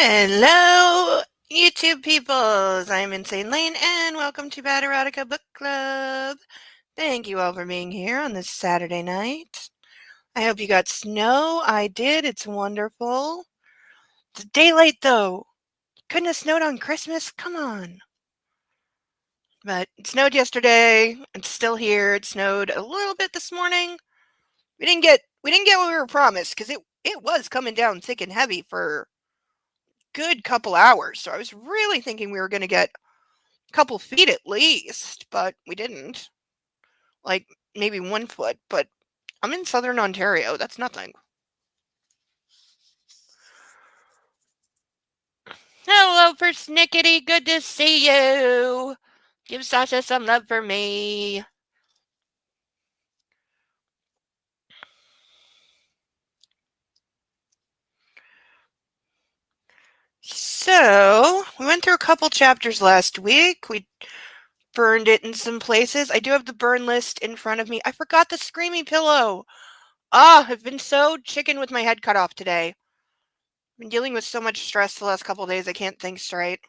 Hello, YouTube peoples. I'm Insane Lane, and welcome to Bad Erotica Book Club. Thank you all for being here on this Saturday night. I hope you got snow. I did. It's wonderful. It's daylight, though. Couldn't have snowed on Christmas? Come on. But it snowed yesterday. It's still here. It snowed a little bit this morning. We didn't get what we were promised because it was coming down thick and heavy for good couple hours. So I was really thinking we were going to get a couple feet at least, but we didn't. Like maybe 1 foot, but I'm in southern Ontario. That's nothing. Hello, Persnickety. Good to see you. Give Sasha some love for me. So, we went through a couple chapters last week. We burned it in some places. I do have the burn list in front of me. I forgot the screaming pillow. I've been so chicken with my head cut off today. I've been dealing with so much stress the last couple days, I can't think straight.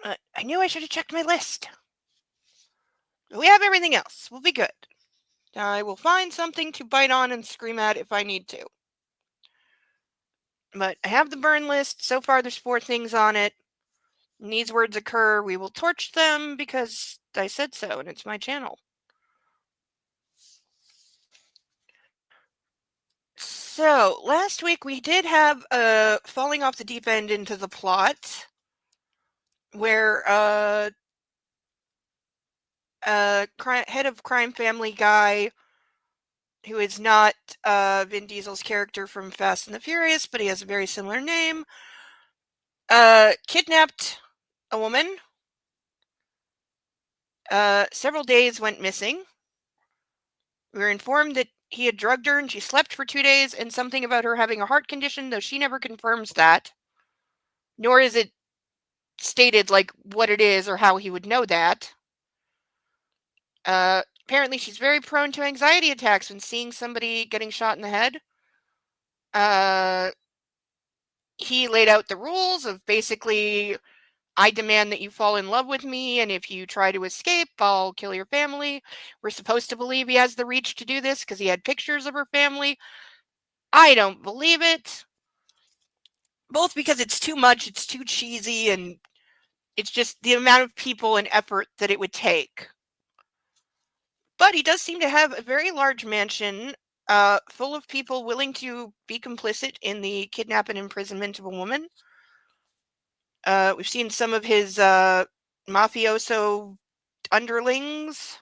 I knew I should have checked my list. We have everything else. We'll be good. I will find something to bite on and scream at if I need to. But I have the burn list. So far, there's 4 things on it. When these words occur, we will torch them because I said so, and it's my channel. So, last week we did have a falling off the deep end into the plot where head of crime family guy who is not Vin Diesel's character from Fast and the Furious, but he has a very similar name, kidnapped a woman. Several days went missing. We were informed that he had drugged her and she slept for 2 days, and something about her having a heart condition, though she never confirms that. Nor is it stated, like, what it is or how he would know that. Apparently she's very prone to anxiety attacks when seeing somebody getting shot in the head. He laid out the rules of basically, I demand that you fall in love with me, and if you try to escape, I'll kill your family. We're supposed to believe he has the reach to do this because he had pictures of her family. I don't believe it. Both because it's too much, it's too cheesy, and it's just the amount of people and effort that it would take. But he does seem to have a very large mansion full of people willing to be complicit in the kidnap and imprisonment of a woman. We've seen some of his mafioso underlings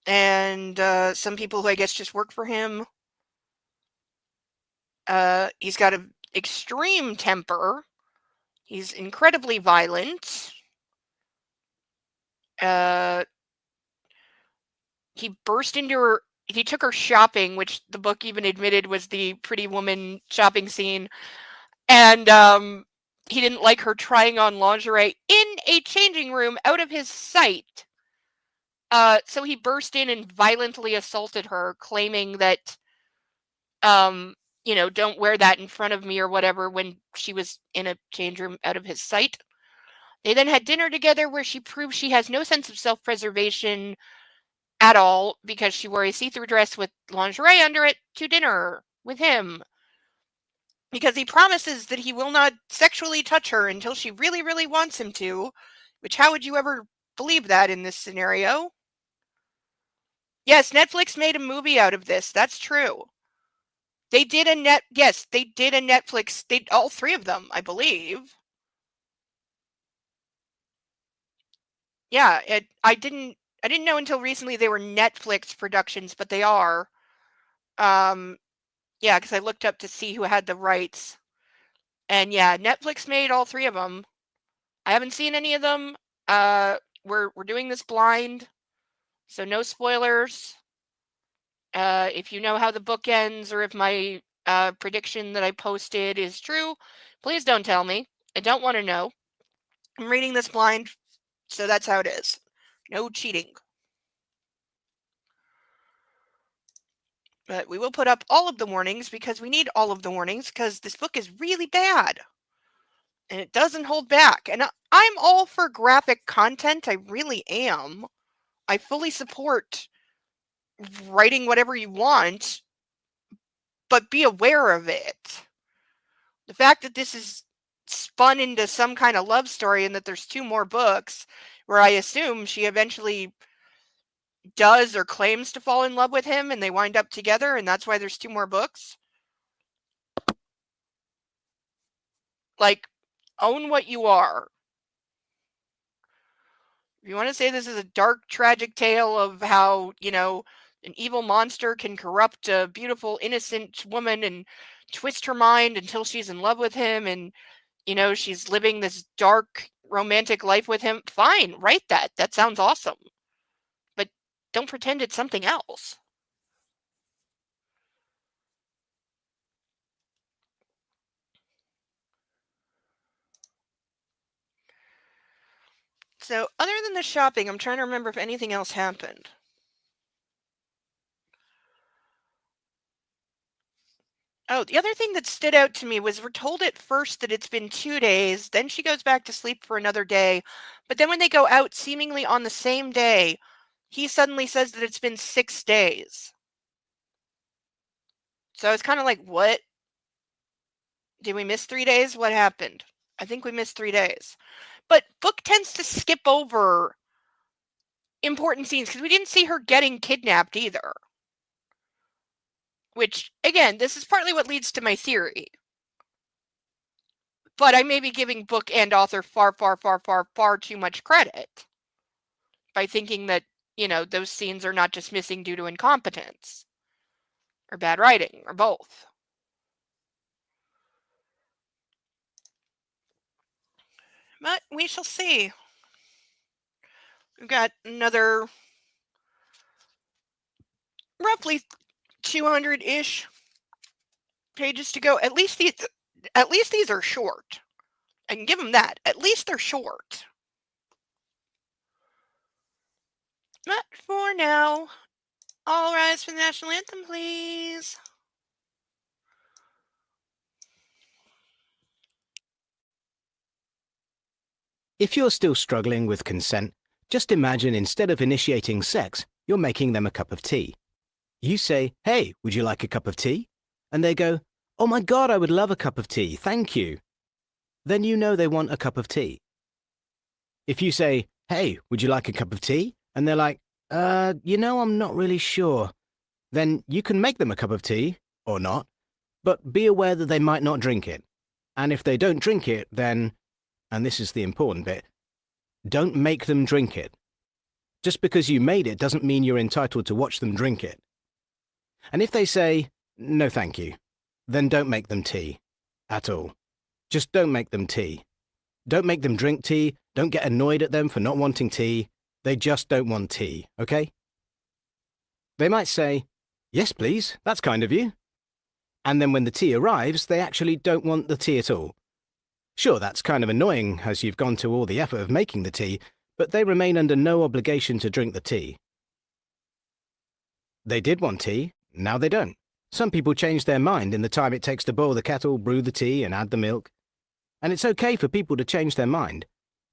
and some people who I guess just work for him. He's got an extreme temper. He's incredibly violent. He burst into her. He took her shopping, which the book even admitted was the Pretty Woman shopping scene, and he didn't like her trying on lingerie in a changing room out of his sight. So he burst in and violently assaulted her, claiming that, don't wear that in front of me or whatever when she was in a change room out of his sight. They then had dinner together where she proved she has no sense of self-preservation at all because she wore a see-through dress with lingerie under it to dinner with him. Because he promises that he will not sexually touch her until she really, really wants him to. Which, how would you ever believe that in this scenario? Yes, Netflix made a movie out of this. That's true. They did a Netflix, all 3 of them, I believe. Yeah, I didn't know until recently they were Netflix productions, but they are. Yeah, because I looked up to see who had the rights. And yeah, Netflix made all 3 of them. I haven't seen any of them. We're doing this blind, so no spoilers. If you know how the book ends or if my prediction that I posted is true, please don't tell me. I don't want to know. I'm reading this blind, so that's how it is. No cheating. But we will put up all of the warnings because we need all of the warnings because this book is really bad. And it doesn't hold back. And I'm all for graphic content. I really am. I fully support writing whatever you want, but be aware of it. The fact that this is spun into some kind of love story and that there's 2 more books where I assume she eventually does or claims to fall in love with him and they wind up together and that's why there's 2 more books. Like, own what you are. If you want to say this is a dark, tragic tale of how, an evil monster can corrupt a beautiful, innocent woman and twist her mind until she's in love with him and, she's living this dark, romantic life with him, fine, write that. That sounds awesome. But don't pretend it's something else. So, other than the shopping, I'm trying to remember if anything else happened. Oh, the other thing that stood out to me was we're told at first that it's been 2 days, then she goes back to sleep for another day, but then when they go out seemingly on the same day, he suddenly says that it's been 6 days. So I was kind of like, what? Did we miss 3 days? What happened? I think we missed 3 days. But book tends to skip over important scenes because we didn't see her getting kidnapped either. Which, again, this is partly what leads to my theory. But I may be giving book and author far, far, far, far, far too much credit by thinking that, those scenes are not just missing due to incompetence or bad writing or both. But we shall see. We've got another roughly 200-ish pages to go. At least these are short. I can give them that. At least they're short. But for now, all rise for the national anthem, please. If you're still struggling with consent, just imagine instead of initiating sex, you're making them a cup of tea. You say, "Hey, would you like a cup of tea?" And they go, "Oh my God, I would love a cup of tea, thank you." Then you know they want a cup of tea. If you say, "Hey, would you like a cup of tea?" And they're like, I'm not really sure. Then you can make them a cup of tea, or not, but be aware that they might not drink it. And if they don't drink it, then, and this is the important bit, don't make them drink it. Just because you made it doesn't mean you're entitled to watch them drink it. And if they say, "No thank you," then don't make them tea. At all. Just don't make them tea. Don't make them drink tea, don't get annoyed at them for not wanting tea. They just don't want tea, okay? They might say, "Yes please, that's kind of you." And then when the tea arrives, they actually don't want the tea at all. Sure, that's kind of annoying as you've gone to all the effort of making the tea, but they remain under no obligation to drink the tea. They did want tea, now they don't. Some people change their mind in the time it takes to boil the kettle, brew the tea, and add the milk. And it's okay for people to change their mind,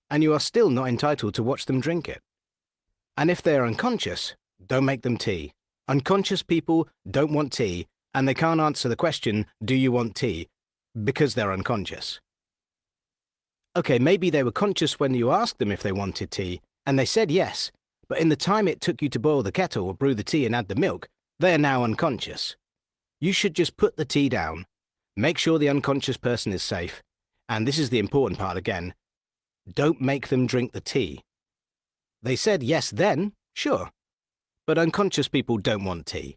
and you are still not entitled to watch them drink it. And if they are unconscious, don't make them tea. Unconscious people don't want tea, and they can't answer the question, "Do you want tea?" because they're unconscious. Okay, maybe they were conscious when you asked them if they wanted tea, and they said yes, but in the time it took you to boil the kettle or brew the tea and add the milk, they are now unconscious. You should just put the tea down, make sure the unconscious person is safe, and this is the important part again, don't make them drink the tea. They said yes then, sure, but unconscious people don't want tea.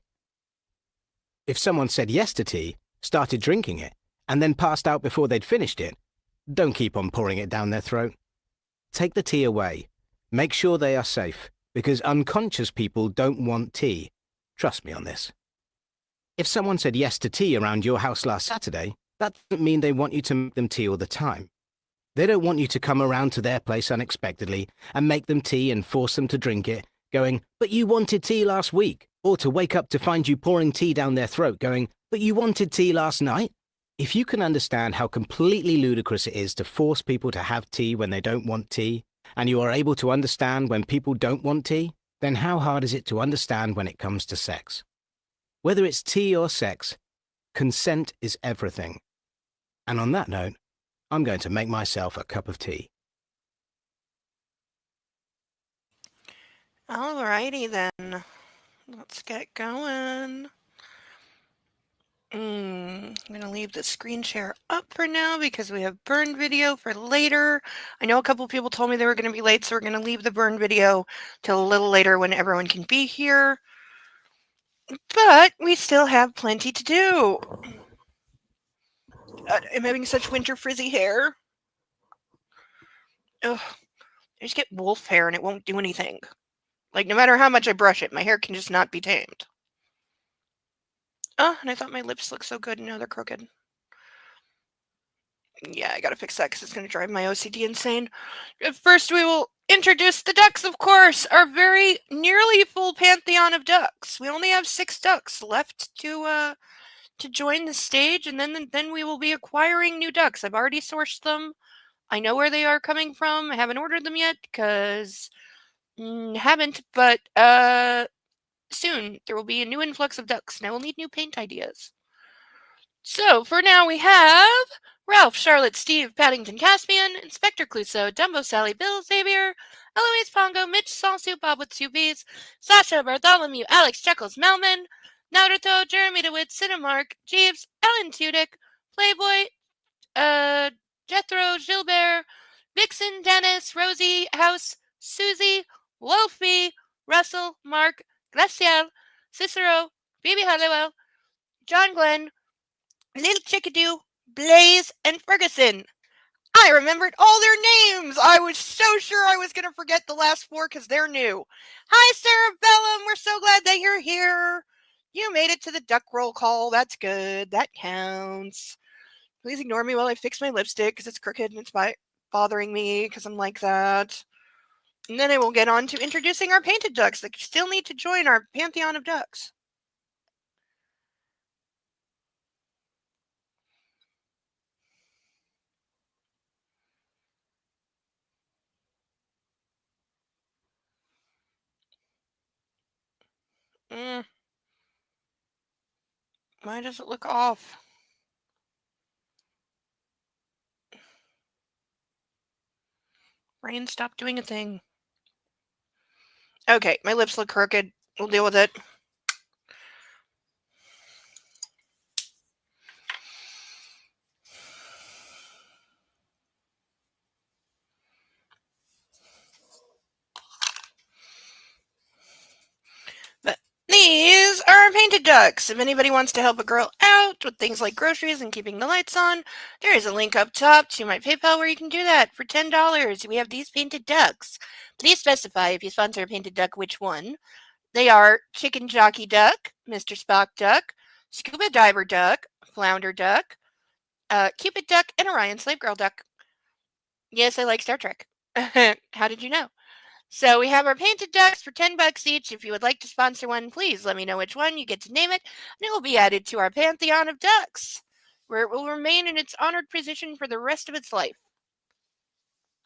If someone said yes to tea, started drinking it, and then passed out before they'd finished it, don't keep on pouring it down their throat. Take the tea away. Make sure they are safe, because unconscious people don't want tea. Trust me on this. If someone said yes to tea around your house last Saturday, that doesn't mean they want you to make them tea all the time. They don't want you to come around to their place unexpectedly and make them tea and force them to drink it going, "But you wanted tea last week," or to wake up to find you pouring tea down their throat going, "But you wanted tea last night." If you can understand how completely ludicrous it is to force people to have tea when they don't want tea, and you are able to understand when people don't want tea, then how hard is it to understand when it comes to sex? Whether it's tea or sex, consent is everything. And on that note, I'm going to make myself a cup of tea. Alrighty then. Let's get going. I'm going to leave the screen share up for now because we have burn video for later. I know a couple people told me they were going to be late, so we're going to leave the burn video till a little later when everyone can be here. But we still have plenty to do. I'm having such winter frizzy hair. Ugh. I just get wolf hair and it won't do anything. Like, no matter how much I brush it, my hair can just not be tamed. Oh, and I thought my lips looked so good, and now they're crooked. Yeah, I gotta fix that because it's gonna drive my OCD insane. First, we will introduce the ducks, of course, our very nearly full pantheon of ducks. We only have 6 ducks left to join the stage, and then we will be acquiring new ducks. I've already sourced them. I know where they are coming from. I haven't ordered them yet because haven't, but soon there will be a new influx of ducks, and I will need new paint ideas. So for now we have Ralph, Charlotte, Steve, Paddington, Caspian, Inspector Clouseau, Dumbo, Sally, Bill, Xavier, Eloise, Pongo, Mitch, Salsu, Bob with 2 B's, Sasha, Bartholomew, Alex, Chuckles, Melman, Naruto, Jeremy DeWitt, Cinemark, Jeeves, Ellen Tudyk, Playboy, Jethro, Gilbert, Vixen, Dennis, Rosie, House, Susie, Wolfie, Russell, Mark, Glacial, Cicero, Phoebe Halliwell, John Glenn, Little Chickadoo, Blaze, and Ferguson. I remembered all their names. I was so sure I was going to forget the last 4 because they're new. Hi, Cerebellum. We're so glad that you're here. You made it to the duck roll call. That's good. That counts. Please ignore me while I fix my lipstick because it's crooked and it's bothering me because I'm like that. And then I will get on to introducing our painted ducks that still need to join our pantheon of ducks. Why does it look off? Brain, stop doing a thing. Okay, my lips look crooked. We'll deal with it. But these are our painted ducks. If anybody wants to help a girl out with things like groceries and keeping the lights on, there is a link up top to my PayPal where you can do that for $10. We have these painted ducks. Please specify if you sponsor a painted duck which one. They are Chicken Jockey Duck, Mr. Spock Duck, Scuba Diver Duck, Flounder Duck, Cupid Duck, and Orion Slave Girl Duck. Yes, I like Star Trek. How did you know? So we have our painted ducks for $10 each. If you would like to sponsor one, please let me know which one. You get to name it, and it will be added to our pantheon of ducks, where it will remain in its honored position for the rest of its life.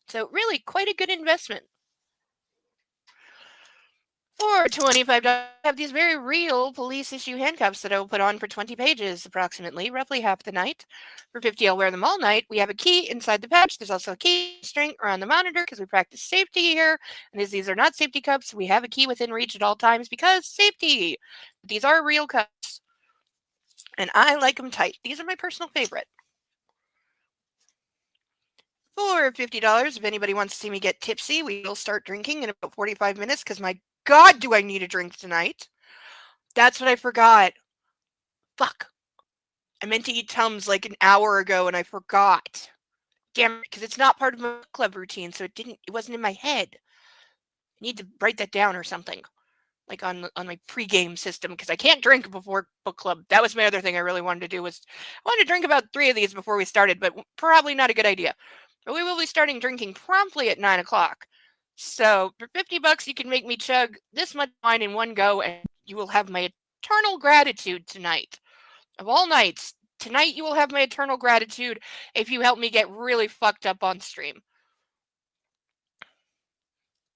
So really quite a good investment. For $25, I have these very real police issue handcuffs that I will put on for 20 pages, approximately, roughly half the night. For $50, I'll wear them all night. We have a key inside the pouch. There's also a key string around the monitor because we practice safety here. And as these are not safety cuffs, we have a key within reach at all times because safety. These are real cuffs. And I like them tight. These are my personal favorite. For $50, if anybody wants to see me get tipsy, we will start drinking in about 45 minutes because my God, do I need a drink tonight? That's what I forgot. Fuck. I meant to eat Tums like an hour ago and I forgot. Damn it, because it's not part of my book club routine, so it wasn't in my head. I need to write that down or something. Like on my pregame system, because I can't drink before book club. That was my other thing I really wanted to do was I wanted to drink about 3 of these before we started, but probably not a good idea. But we will be starting drinking promptly at 9 o'clock. So for $50, you can make me chug this much wine in one go, and you will have my eternal gratitude tonight. Of all nights, tonight you will have my eternal gratitude if you help me get really fucked up on stream.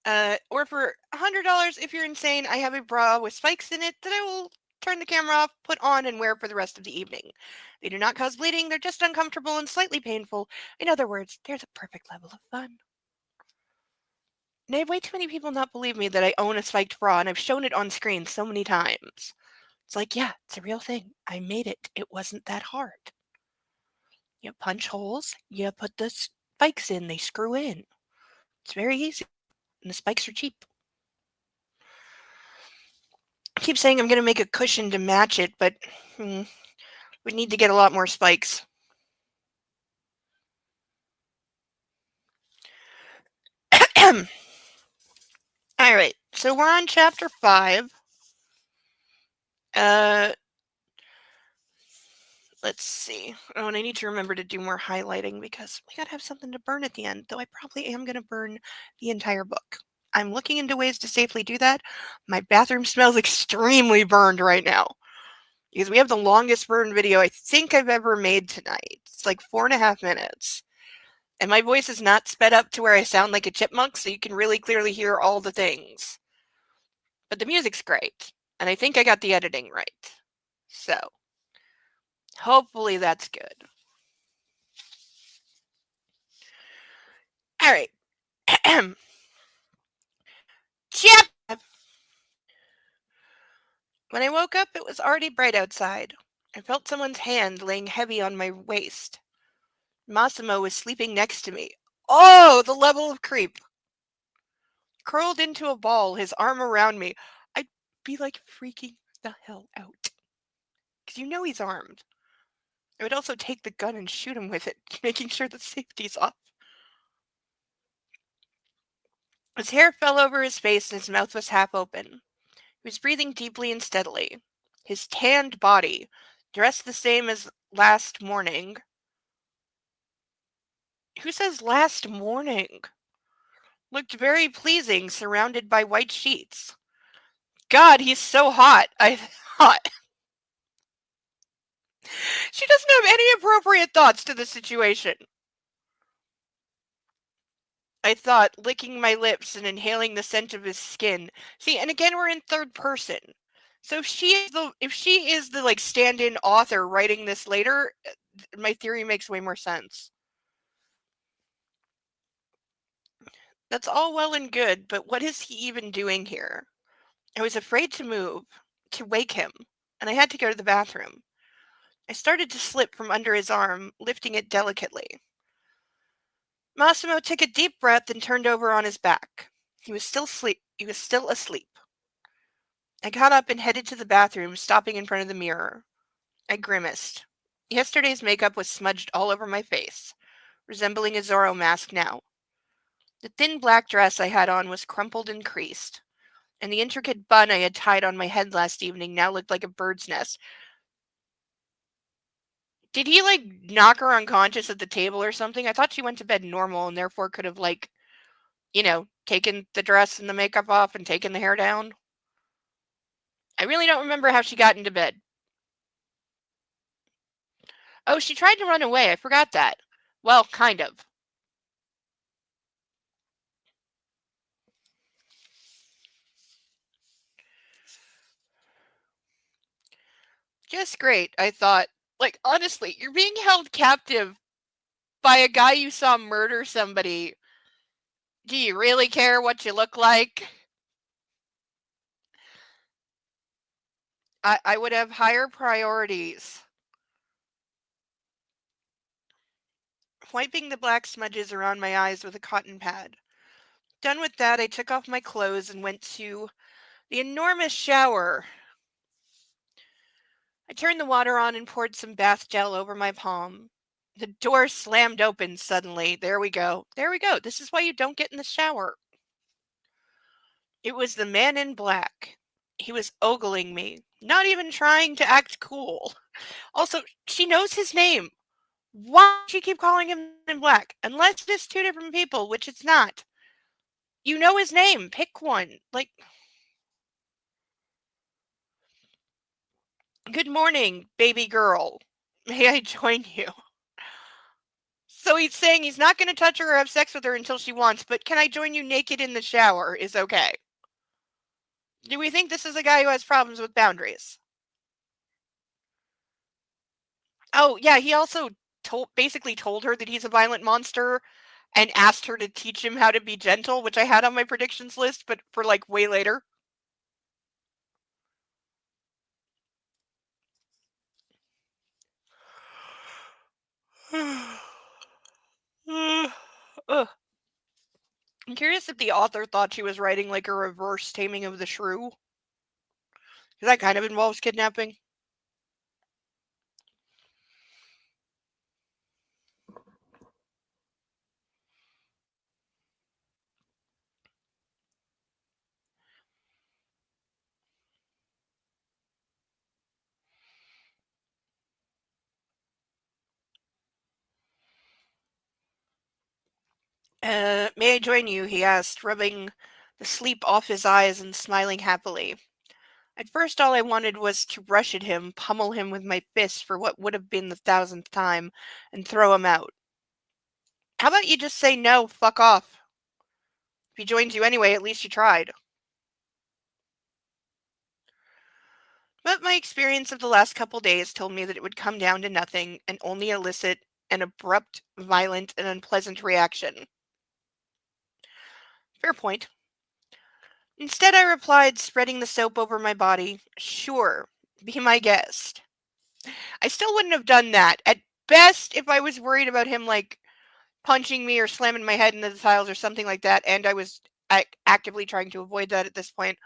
Or for $100, if you're insane, I have a bra with spikes in it that I will turn the camera off, put on, and wear for the rest of the evening. They do not cause bleeding, they're just uncomfortable and slightly painful. In other words, they're the perfect level of fun. And I have way too many people not believe me that I own a spiked bra, and I've shown it on screen so many times. It's like, yeah, it's a real thing. I made it. It wasn't that hard. You punch holes, you put the spikes in, they screw in. It's very easy. And the spikes are cheap. I keep saying I'm going to make a cushion to match it, but we need to get a lot more spikes. All right, so we're on chapter 5. Let's see. Oh, and I need to remember to do more highlighting because we gotta have something to burn at the end, though I probably am gonna burn the entire book. I'm looking into ways to safely do that. My bathroom smells extremely burned right now because we have the longest burn video I think I've ever made tonight. It's like 4.5 minutes. And my voice is not sped up to where I sound like a chipmunk, so you can really clearly hear all the things. But the music's great, and I think I got the editing right. So, hopefully that's good. All right. Chapter. When I woke up, it was already bright outside. I felt someone's hand laying heavy on my waist. Massimo was sleeping next to me. Oh, the level of creep. Curled into a ball, his arm around me. I'd be like freaking the hell out. Because you know he's armed. I would also take the gun and shoot him with it, making sure the safety's off. His hair fell over his face and his mouth was half open. He was breathing deeply and steadily. His tanned body, dressed the same as last morning. Who says last morning? Looked very pleasing, surrounded by white sheets. God, he's so hot, I thought. She doesn't have any appropriate thoughts to the situation. I thought, licking my lips and inhaling the scent of his skin. See, and again, we're in third person. So if she is the like stand-in author writing this later, my theory makes way more sense. That's all well and good, but what is he even doing here? I was afraid to move, to wake him, and I had to go to the bathroom. I started to slip from under his arm, lifting it delicately. Massimo took a deep breath and turned over on his back. He was still asleep. I got up and headed to the bathroom, stopping in front of the mirror. I grimaced. Yesterday's makeup was smudged all over my face, resembling a Zorro mask now. The thin black dress I had on was crumpled and creased, and the intricate bun I had tied on my head last evening now looked like a bird's nest. Did he, like, knock her unconscious at the table or something? I thought she went to bed normal and therefore could have, like, taken the dress and the makeup off and taken the hair down. I really don't remember how she got into bed. Oh, she tried to run away. I forgot that. Well, kind of. Just great, I thought. Like, honestly, you're being held captive by a guy you saw murder somebody. Do you really care what you look like? I would have higher priorities. Wiping the black smudges around my eyes with a cotton pad. Done with that, I took off my clothes and went to the enormous shower. I turned the water on and poured some bath gel over my palm. The door slammed open suddenly. There we go. There we go. This is why you don't get in the shower. It was the man in black. He was ogling me, not even trying to act cool. Also, she knows his name. Why does she keep calling him in black? Unless it's two different people, which it's not. You know his name. Pick one. Like, good morning, baby girl. May I join you? So he's saying he's not going to touch her or have sex with her until she wants, but can I join you naked in the shower is okay. Do we think this is a guy who has problems with boundaries? Oh, yeah, he also basically told her that he's a violent monster and asked her to teach him how to be gentle, which I had on my predictions list, but for like way later. Ugh. I'm curious if the author thought she was writing like a reverse Taming of the Shrew. Because that kind of involves kidnapping. May I join you? He asked, rubbing the sleep off his eyes and smiling happily. At first, all I wanted was to rush at him, pummel him with my fist for what would have been the thousandth time, and throw him out. How about you just say no, fuck off? If he joins you anyway, at least you tried. But my experience of the last couple days told me that it would come down to nothing and only elicit an abrupt, violent, and unpleasant reaction. Fair point. Instead, I replied, spreading the soap over my body, sure, be my guest. I still wouldn't have done that. At best, if I was worried about him, like, punching me or slamming my head into the tiles or something like that, and I was actively trying to avoid that at this point,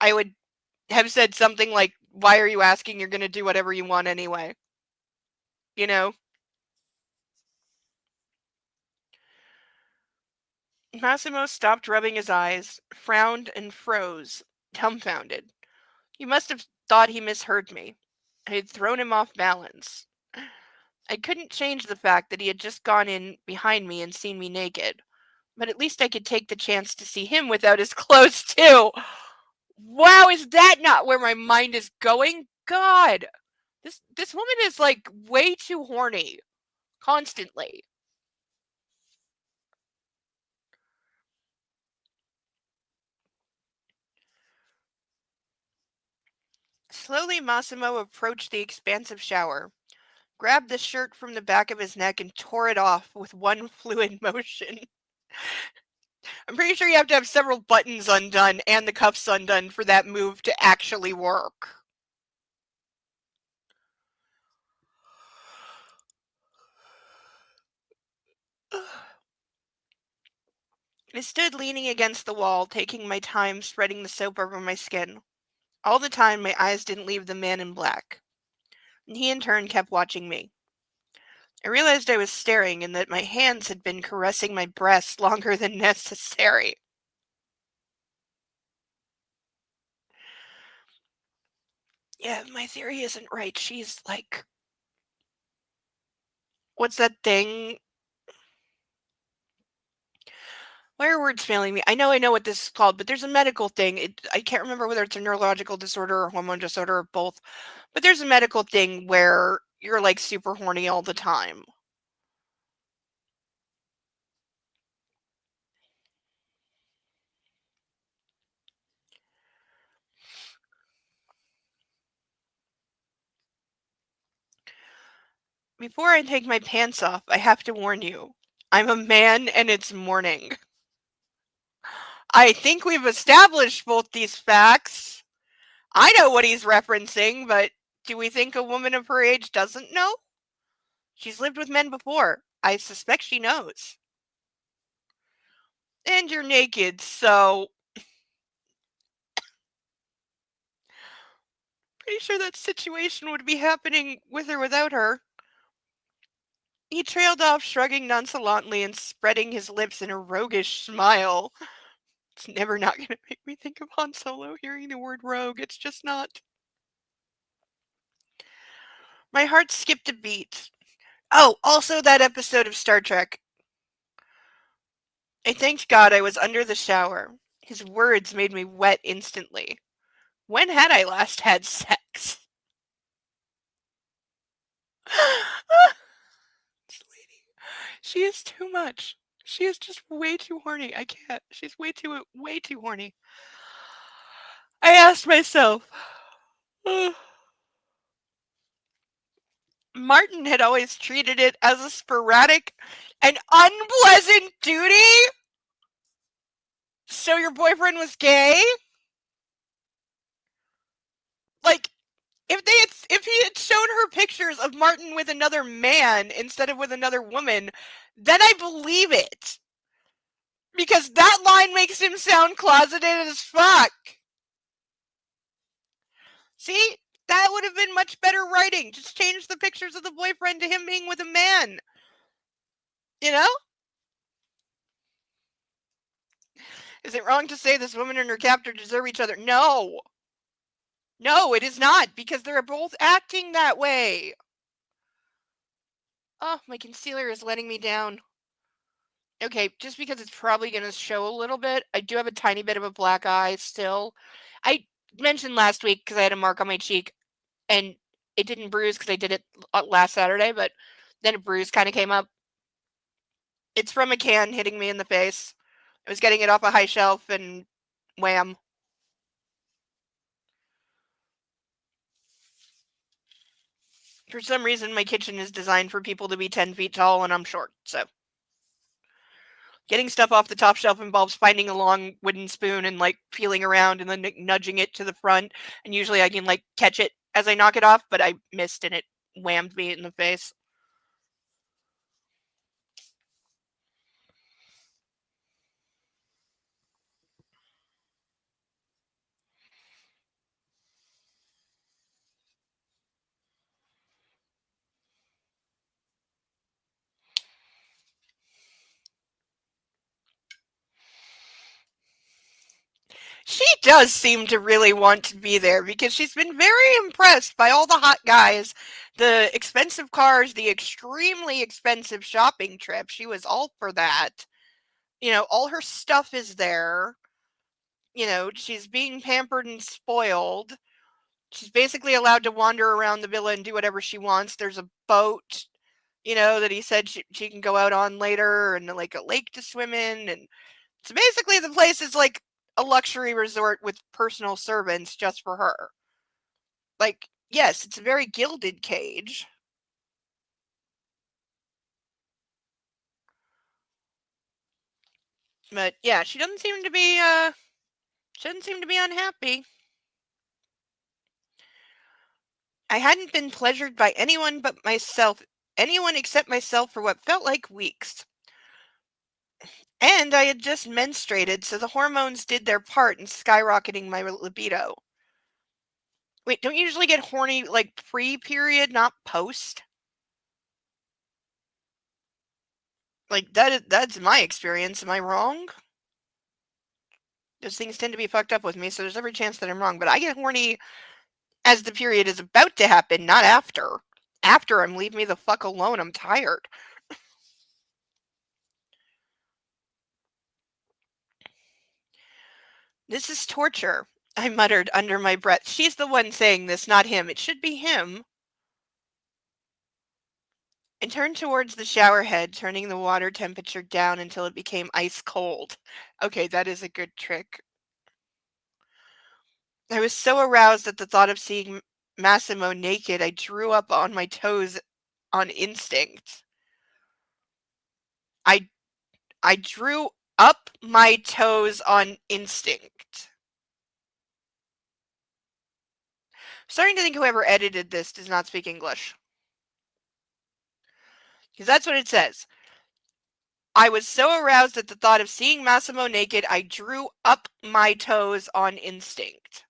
I would have said something like, why are you asking? You're going to do whatever you want anyway. You know? Massimo stopped rubbing his eyes, frowned, and froze, dumbfounded. He must have thought he misheard me. I had thrown him off balance. I couldn't change the fact that he had just gone in behind me and seen me naked, but at least I could take the chance to see him without his clothes, too. Wow, is that not where my mind is going? God, this woman is like way too horny constantly. Slowly, Massimo approached the expansive shower, grabbed the shirt from the back of his neck, and tore it off with one fluid motion. I'm pretty sure you have to have several buttons undone and the cuffs undone for that move to actually work. I stood leaning against the wall, taking my time spreading the soap over my skin. All the time, my eyes didn't leave the man in black, and he in turn kept watching me. I realized I was staring and that my hands had been caressing my breasts longer than necessary. Yeah, my theory isn't right. She's like, what's that thing? Why are words failing me? I know what this is called, but there's a medical thing. I can't remember whether it's a neurological disorder or hormone disorder or both, but there's a medical thing where you're like super horny all the time. Before I take my pants off, I have to warn you. I'm a man and it's morning. I think we've established both these facts. I know what he's referencing, but do we think a woman of her age doesn't know? She's lived with men before. I suspect she knows. And you're naked, so pretty sure that situation would be happening with or without her. He trailed off, shrugging nonchalantly and spreading his lips in a roguish smile. It's never not going to make me think of Han Solo hearing the word rogue. It's just not. My heart skipped a beat. Oh, also that episode of Star Trek. I thanked God I was under the shower. His words made me wet instantly. When had I last had sex? This lady, she is too much. She is just way too horny. I can't. She's way too horny. I asked myself. Martin had always treated it as a sporadic and unpleasant duty. So your boyfriend was gay? Like, if he had shown her pictures of Martin with another man instead of with another woman, then I believe it. Because that line makes him sound closeted as fuck. See? That would have been much better writing. Just change the pictures of the boyfriend to him being with a man. You know? Is it wrong to say this woman and her captor deserve each other? No. No, it is not, because they're both acting that way. Oh, my concealer is letting me down. Okay, just because it's probably going to show a little bit, I do have a tiny bit of a black eye still. I mentioned last week because I had a mark on my cheek, and it didn't bruise because I did it last Saturday, but then a bruise kind of came up. It's from a can hitting me in the face. I was getting it off a high shelf, and wham. For some reason, my kitchen is designed for people to be 10 feet tall, and I'm short, so. Getting stuff off the top shelf involves finding a long wooden spoon and, like, peeling around and then nudging it to the front, and usually I can, like, catch it as I knock it off, but I missed and it whammed me in the face. She does seem to really want to be there because she's been very impressed by all the hot guys, the expensive cars, the extremely expensive shopping trip. She was all for that. You know, all her stuff is there. You know, she's being pampered and spoiled. She's basically allowed to wander around the villa and do whatever she wants. There's a boat, you know, that he said she can go out on later, and like a lake to swim in. And so basically the place is like a luxury resort with personal servants just for her. Like, yes, it's a very gilded cage. But yeah, she doesn't seem to be unhappy. I hadn't been pleasured by anyone except myself for what felt like weeks. And I had just menstruated, so the hormones did their part in skyrocketing my libido. Wait, don't you usually get horny like pre-period, not post? Like that's my experience. Am I wrong? Those things tend to be fucked up with me, so there's every chance that I'm wrong. But I get horny as the period is about to happen, not after. After I'm leave me the fuck alone. I'm tired. This is torture, I muttered under my breath. She's the one saying this, not him. It should be him. I turned towards the shower head, turning the water temperature down until it became ice cold. Okay, that is a good trick. I was so aroused at the thought of seeing Massimo naked, I drew up on my toes on instinct. I drew up my toes on instinct. Starting to think whoever edited this does not speak English. Because that's what it says. I was so aroused at the thought of seeing Massimo naked, I drew up my toes on instinct.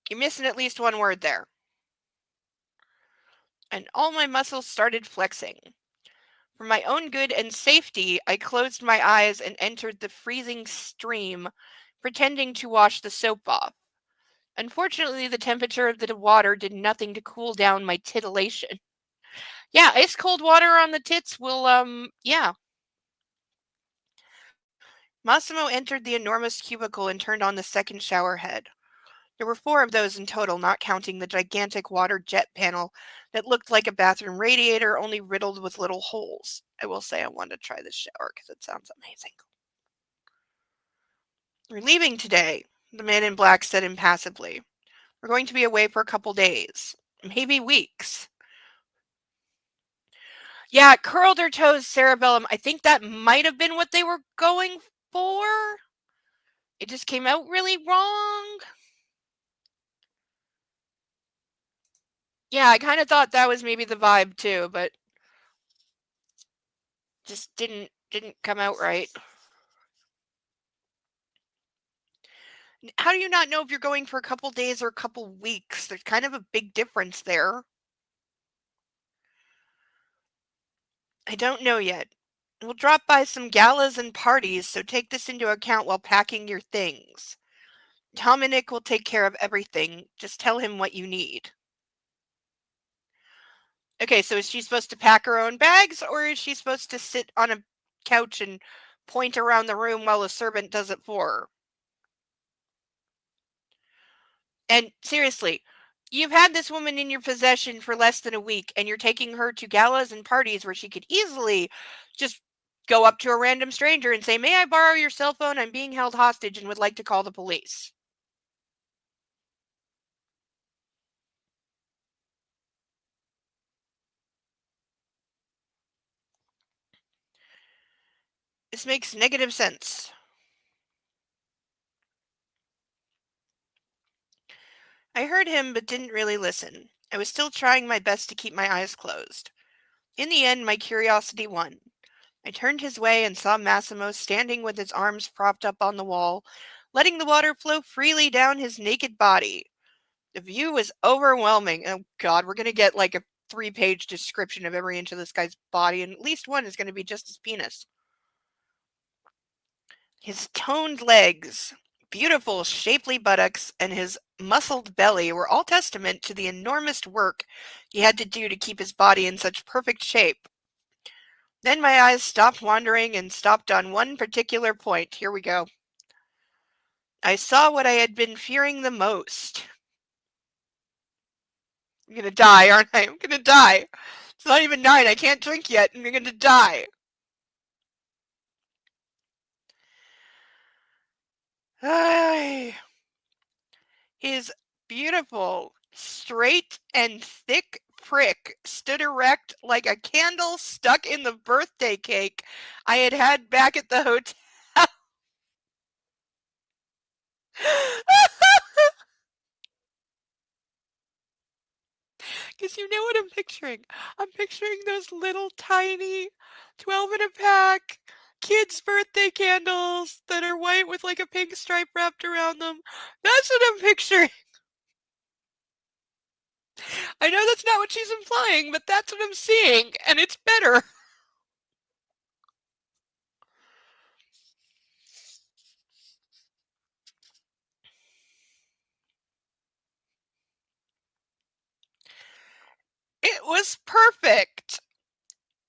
You're missing at least one word there. And all my muscles started flexing. For my own good and safety, I closed my eyes and entered the freezing stream, pretending to wash the soap off. Unfortunately, the temperature of the water did nothing to cool down my titillation. Yeah, ice cold water on the tits will, yeah. Massimo entered the enormous cubicle and turned on the second shower head. There were 4 of those in total, not counting the gigantic water jet panel that looked like a bathroom radiator, only riddled with little holes. I will say I wanted to try this shower because it sounds amazing. "We're leaving today," the man in black said impassively. "We're going to be away for a couple days. Maybe weeks." Yeah, curled her toes cerebellum. I think that might have been what they were going for. It just came out really wrong. Yeah, I kind of thought that was maybe the vibe too, but just didn't come out right. How do you not know if you're going for a couple days or a couple weeks? There's kind of a big difference there. I don't know yet. We'll drop by some galas and parties, so take this into account while packing your things. Dominic will take care of everything. Just tell him what you need. Okay, so is she supposed to pack her own bags, or is she supposed to sit on a couch and point around the room while a servant does it for her? And seriously, you've had this woman in your possession for less than a week, and you're taking her to galas and parties where she could easily just go up to a random stranger and say, "May I borrow your cell phone? I'm being held hostage and would like to call the police." This makes negative sense. I heard him, but didn't really listen. I was still trying my best to keep my eyes closed. In the end, my curiosity won. I turned his way and saw Massimo standing with his arms propped up on the wall, letting the water flow freely down his naked body. The view was overwhelming. Oh God, we're gonna get like a 3-page description of every inch of this guy's body, and at least one is gonna be just his penis. His toned legs, beautiful shapely buttocks, and his muscled belly were all testament to the enormous work he had to do to keep his body in such perfect shape. Then my eyes stopped wandering and stopped on one particular point. Here we go. I saw what I had been fearing the most. I'm gonna die, aren't I? I'm gonna die. It's not even 9. I can't drink yet, and I'm gonna die. Ay. His beautiful, straight, and thick prick stood erect like a candle stuck in the birthday cake I had had back at the hotel. Because you know what I'm picturing. I'm picturing those little tiny 12 in a pack kids' birthday candles that are white with like a pink stripe wrapped around them. That's what I'm picturing. I know that's not what she's implying, but that's what I'm seeing, and it's better. It was perfect.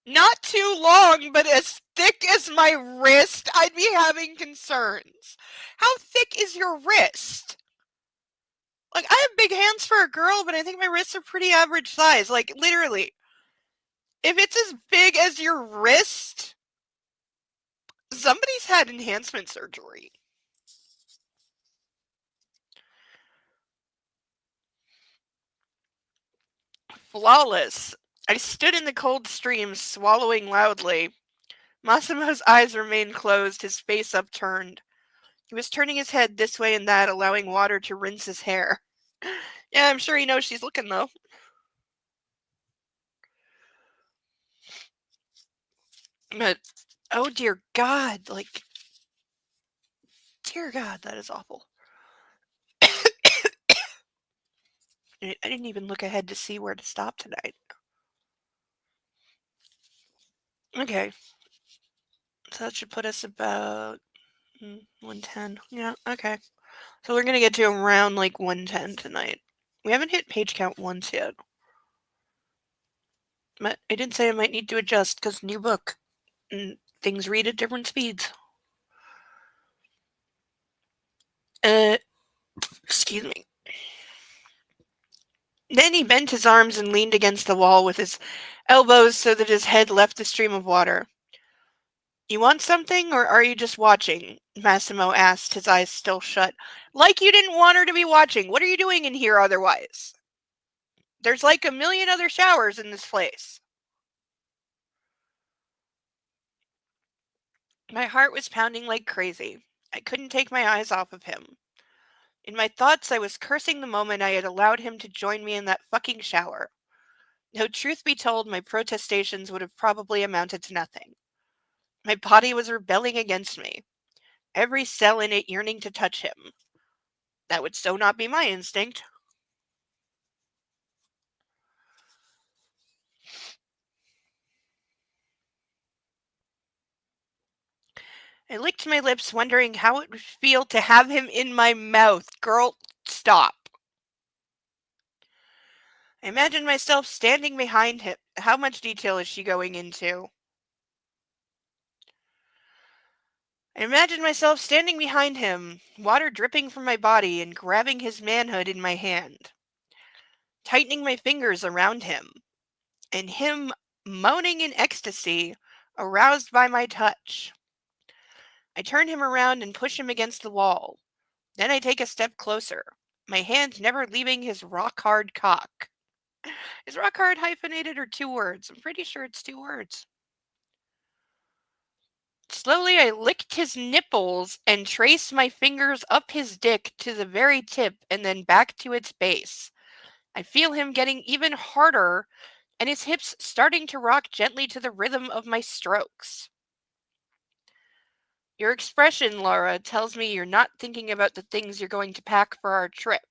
Not too long, but as thick as my wrist, I'd be having concerns. How thick is your wrist? Like, I have big hands for a girl, but I think my wrists are pretty average size. Like, literally. If it's as big as your wrist, somebody's had enhancement surgery. Flawless. I stood in the cold stream, swallowing loudly. Massimo's eyes remained closed, his face upturned. He was turning his head this way and that, allowing water to rinse his hair. Yeah, I'm sure he knows she's looking, though. But, oh dear God, like, dear God, that is awful. I didn't even look ahead to see where to stop tonight. Okay. So that should put us about 110. Yeah, okay. So we're gonna get to around like 110 tonight. We haven't hit page count once yet. But I did say I might need to adjust because new book and things read at different speeds. Uh, excuse me. Then he bent his arms and leaned against the wall with his elbows so that his head left the stream of water. You want something, or are you just watching? Massimo asked, his eyes still shut. Like you didn't want her to be watching. What are you doing in here otherwise? There's like a million other showers in this place. My heart was pounding like crazy. I couldn't take my eyes off of him. In my thoughts, I was cursing the moment I had allowed him to join me in that fucking shower. Though truth be told, my protestations would have probably amounted to nothing. My body was rebelling against me, every cell in it yearning to touch him. That would so not be my instinct. I licked my lips, wondering how it would feel to have him in my mouth. Girl, stop. I imagined myself standing behind him. How much detail is she going into? I imagined myself standing behind him, water dripping from my body, and grabbing his manhood in my hand, tightening my fingers around him, and him moaning in ecstasy, aroused by my touch. I turn him around and push him against the wall. Then I take a step closer, my hand never leaving his rock hard cock. Is rock hard hyphenated or two words? I'm pretty sure it's two words. Slowly, I licked his nipples and traced my fingers up his dick to the very tip and then back to its base. I feel him getting even harder and his hips starting to rock gently to the rhythm of my strokes. Your expression, Laura, tells me you're not thinking about the things you're going to pack for our trip.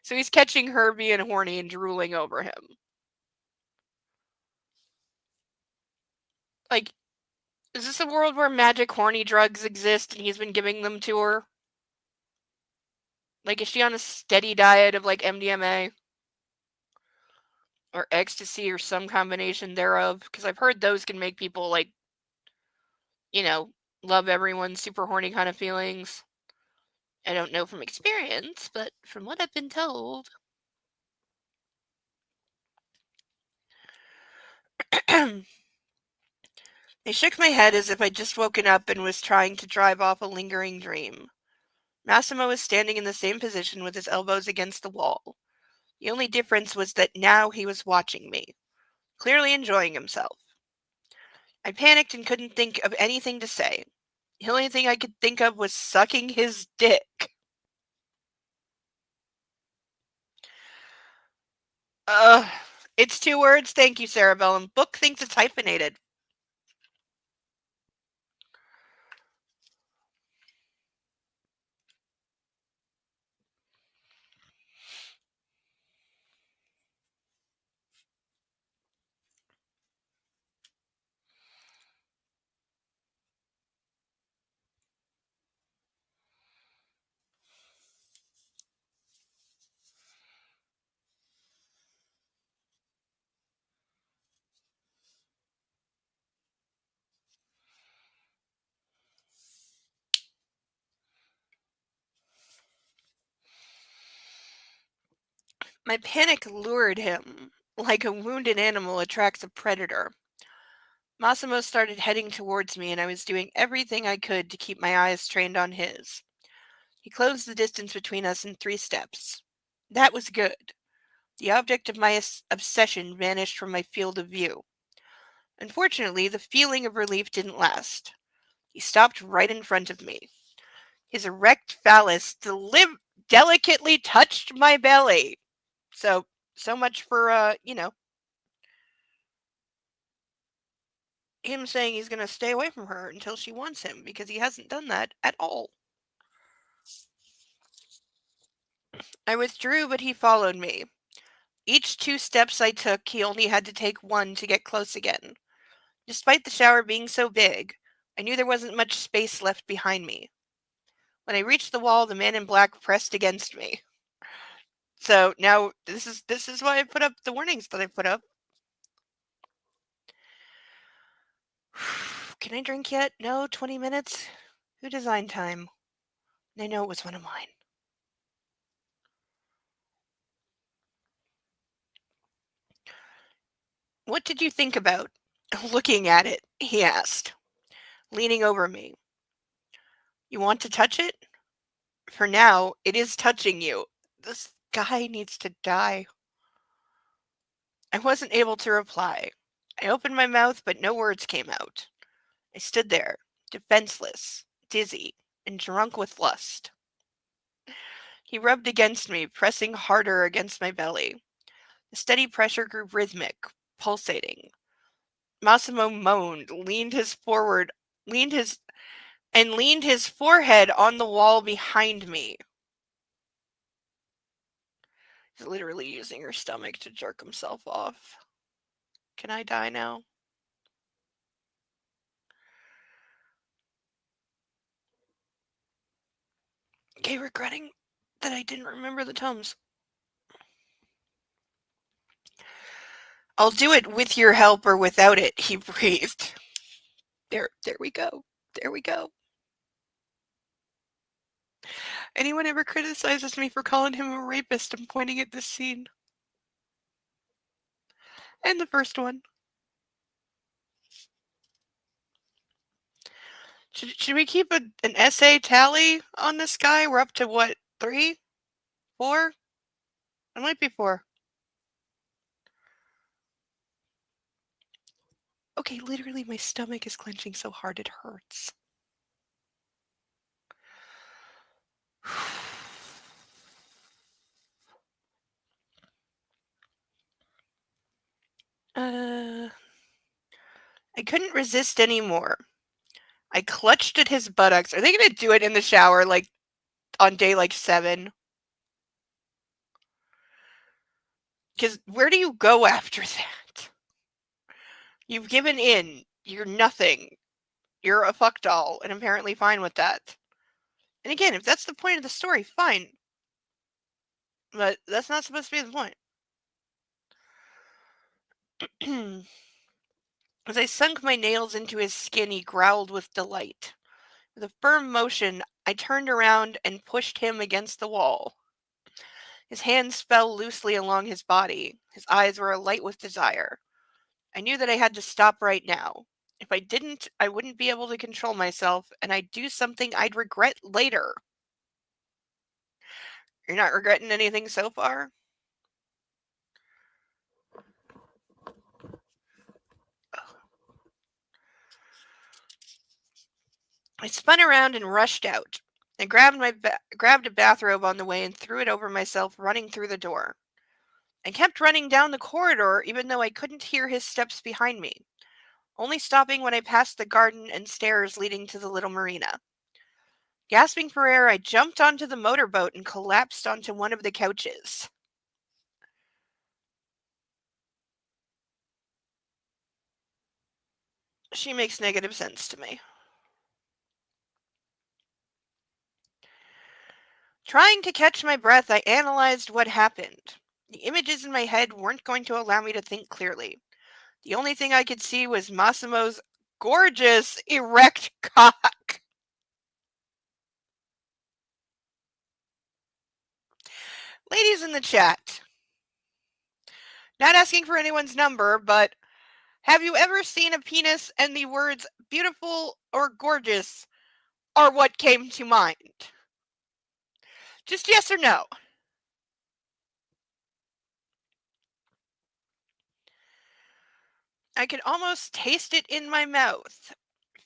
So he's catching her being horny and drooling over him. Like, is this a world where magic horny drugs exist and he's been giving them to her? Like, is she on a steady diet of, like, MDMA? Or ecstasy or some combination thereof? Because I've heard those can make people, like, you know, love everyone, super horny kind of feelings. I don't know from experience, but from what I've been told. I shook my head as if I'd just woken up and was trying to drive off a lingering dream. Massimo was standing in the same position with his elbows against the wall. The only difference was that now he was watching me, clearly enjoying himself. I panicked and couldn't think of anything to say. The only thing I could think of was sucking his dick. Ugh. It's two words. Thank you, Cerebellum. Book thinks it's hyphenated. My panic lured him, like a wounded animal attracts a predator. Massimo started heading towards me, and I was doing everything I could to keep my eyes trained on his. He closed the distance between us in 3 steps. That was good. The object of my obsession vanished from my field of view. Unfortunately, the feeling of relief didn't last. He stopped right in front of me. His erect phallus delicately touched my belly. So much for, him saying he's going to stay away from her until she wants him, because he hasn't done that at all. I withdrew, but he followed me. Each 2 steps I took, he only had to take one to get close again. Despite the shower being so big, I knew there wasn't much space left behind me. When I reached the wall, the man in black pressed against me. So now this is why I put up the warnings that I put up. Can I drink yet? No, 20 minutes? Who designed time? I know it was one of mine. What did you think about looking at it? He asked, leaning over me. You want to touch it? For now, it is touching you. This guy needs to die. I wasn't able to reply. I opened my mouth, but no words came out. I stood there, defenseless, dizzy, and drunk with lust. He rubbed against me, pressing harder against my belly. The steady pressure grew rhythmic, pulsating. Massimo moaned, leaned his leaned his forehead on the wall behind me. He's literally using her stomach to jerk himself off. Can I die now? Okay, regretting that I didn't remember the Tums. I'll do it with your help or without it, he breathed. There we go. There we go. Anyone ever criticizes me for calling him a rapist, I'm pointing at this scene. And the first one. Should we keep an essay tally on this guy? We're up to what, 3? 4? It might be 4. Okay, literally my stomach is clenching so hard it hurts. I couldn't resist anymore. I clutched at his buttocks. Are they going to do it in the shower, like, on day, 7? Because where do you go after that? You've given in. You're nothing. You're a fuck doll, and apparently fine with that. And again, if that's the point of the story, fine. But that's not supposed to be the point. As I sunk my nails into his skin, he growled with delight. With a firm motion, I turned around and pushed him against the wall. His hands fell loosely along his body. His eyes were alight with desire. I knew that I had to stop right now. If I didn't, I wouldn't be able to control myself, and I'd do something I'd regret later. You're not regretting anything so far? I spun around and rushed out. I grabbed a bathrobe on the way and threw it over myself, running through the door. I kept running down the corridor, even though I couldn't hear his steps behind me, only stopping when I passed the garden and stairs leading to the little marina. Gasping for air, I jumped onto the motorboat and collapsed onto one of the couches. She makes negative sense to me. Trying to catch my breath, I analyzed what happened. The images in my head weren't going to allow me to think clearly. The only thing I could see was Massimo's gorgeous, erect cock. Ladies in the chat, not asking for anyone's number, but have you ever seen a penis and the words beautiful or gorgeous are what came to mind? Just yes or no. I could almost taste it in my mouth,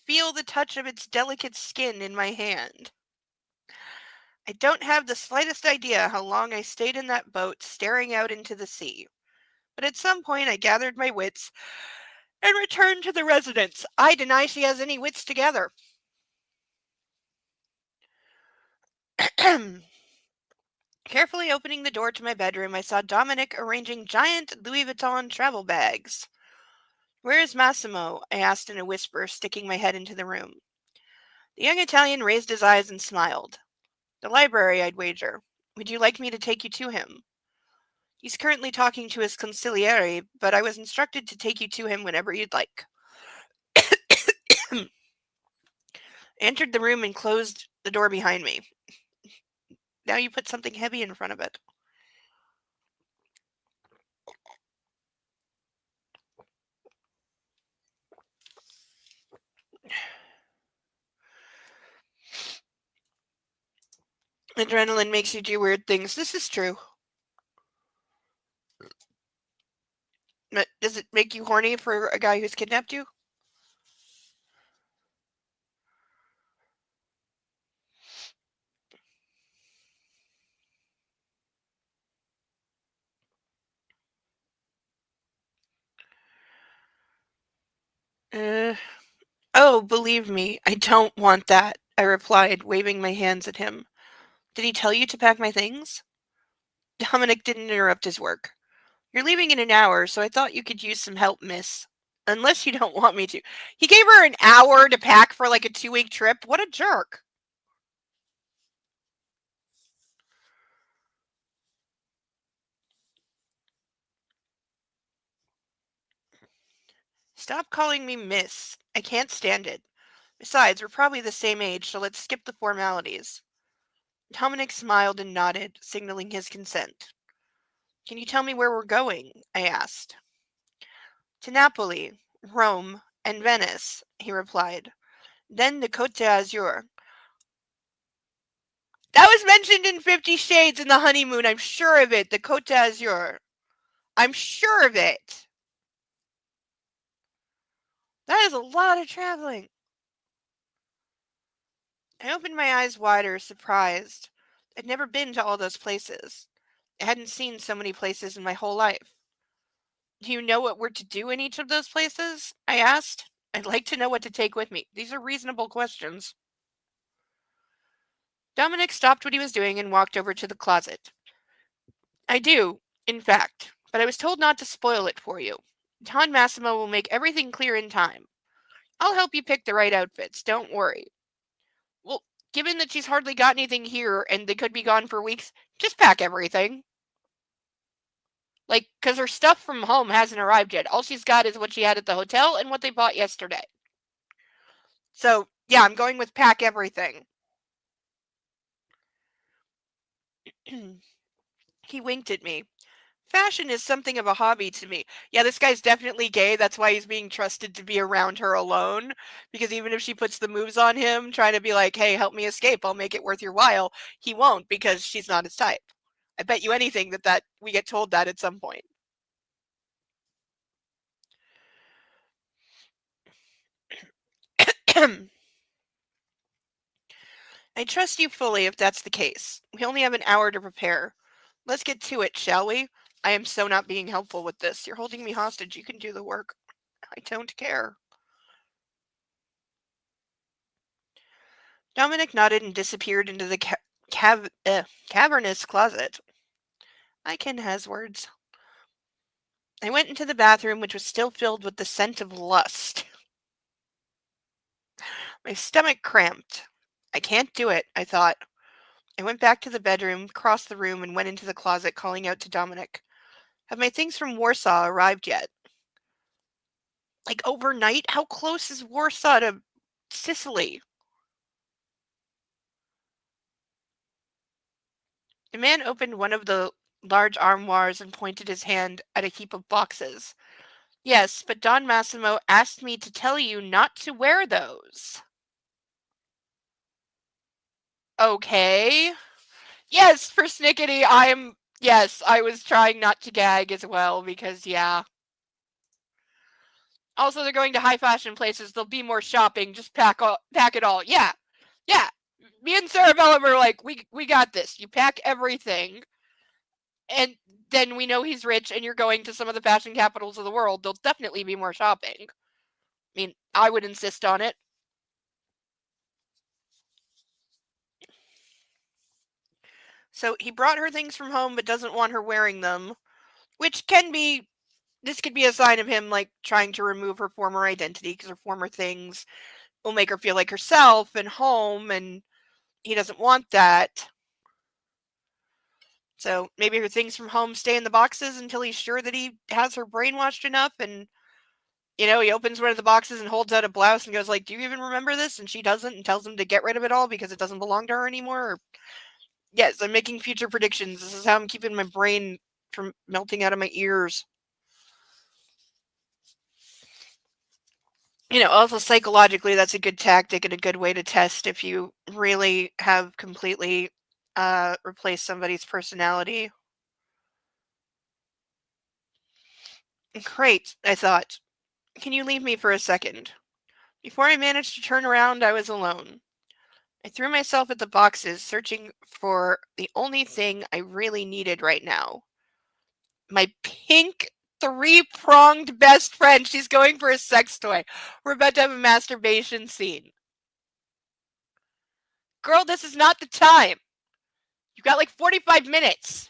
feel the touch of its delicate skin in my hand. I don't have the slightest idea how long I stayed in that boat staring out into the sea, but at some point I gathered my wits and returned to the residence. I deny she has any wits together. Carefully opening the door to my bedroom, I saw Dominic arranging giant Louis Vuitton travel bags. Where is Massimo? I asked in a whisper, sticking my head into the room. The young Italian raised his eyes and smiled. The library, I'd wager. Would you like me to take you to him? He's currently talking to his consigliere, but I was instructed to take you to him whenever you'd like. I entered the room and closed the door behind me. Now you put something heavy in front of it. Adrenaline makes you do weird things. This is true. But does it make you horny for a guy who's kidnapped you? Uh, oh, believe me, I don't want that, I replied, waving my hands at him. Did he tell you to pack my things? Dominic didn't interrupt his work. You're leaving in an hour, so I thought you could use some help, miss. Unless you don't want me to. He gave her an hour to pack for like a 2-week trip. What a jerk. Stop calling me miss. I can't stand it. Besides, we're probably the same age, so let's skip the formalities. Dominic smiled and nodded, signaling his consent. Can you tell me where we're going? I asked. To Napoli, Rome, and Venice, he replied. Then the Côte d'Azur. That was mentioned in 50 Shades in the honeymoon. I'm sure of it. The Côte d'Azur. I'm sure of it. That is a lot of traveling. I opened my eyes wider, surprised. I'd never been to all those places. I hadn't seen so many places in my whole life. Do you know what we're to do in each of those places? I asked. I'd like to know what to take with me. These are reasonable questions. Dominic stopped what he was doing and walked over to the closet. I do, in fact, but I was told not to spoil it for you. Don Massimo will make everything clear in time. I'll help you pick the right outfits, don't worry. Well, given that she's hardly got anything here and they could be gone for weeks, just pack everything. Like, because her stuff from home hasn't arrived yet. All she's got is what she had at the hotel and what they bought yesterday. So, yeah, I'm going with pack everything. He winked at me. Fashion is something of a hobby to me. Yeah, this guy's definitely gay. That's why he's being trusted to be around her alone. Because even if she puts the moves on him, trying to be like, hey, help me escape, I'll make it worth your while, he won't because she's not his type. I bet you anything that we get told that at some point. I trust you fully if that's the case. We only have an hour to prepare. Let's get to it, shall we? I am so not being helpful with this. You're holding me hostage. You can do the work. I don't care. Dominic nodded and disappeared into the cavernous closet. I can has words. I went into the bathroom, which was still filled with the scent of lust. My stomach cramped. I can't do it, I thought. I went back to the bedroom, crossed the room, and went into the closet, calling out to Dominic. Have my things from Warsaw arrived yet? Like overnight? How close is Warsaw to Sicily? The man opened one of the large armoires and pointed his hand at a heap of boxes. Yes, but Don Massimo asked me to tell you not to wear those. Okay. Yes, persnickety, yes, I was trying not to gag as well because, yeah. Also, they're going to high fashion places. There'll be more shopping. Just pack it all. Yeah. Yeah. Me and Sarabella were like, we got this. You pack everything. And then we know he's rich and you're going to some of the fashion capitals of the world. There'll definitely be more shopping. I mean, I would insist on it. So he brought her things from home but doesn't want her wearing them, which this could be a sign of him like trying to remove her former identity because her former things will make her feel like herself and home, and he doesn't want that. So maybe her things from home stay in the boxes until he's sure that he has her brainwashed enough, and he opens one of the boxes and holds out a blouse and goes like, do you even remember this? And she doesn't, and tells him to get rid of it all because it doesn't belong to her anymore. Yes, I'm making future predictions. This is how I'm keeping my brain from melting out of my ears. Also psychologically, that's a good tactic and a good way to test if you really have completely replace somebody's personality. Great, I thought. Can you leave me for a second? Before I managed to turn around, I was alone. I threw myself at the boxes, searching for the only thing I really needed right now. My pink three-pronged best friend. She's going for a sex toy. We're about to have a masturbation scene. Girl, this is not the time. You've got like 45 minutes.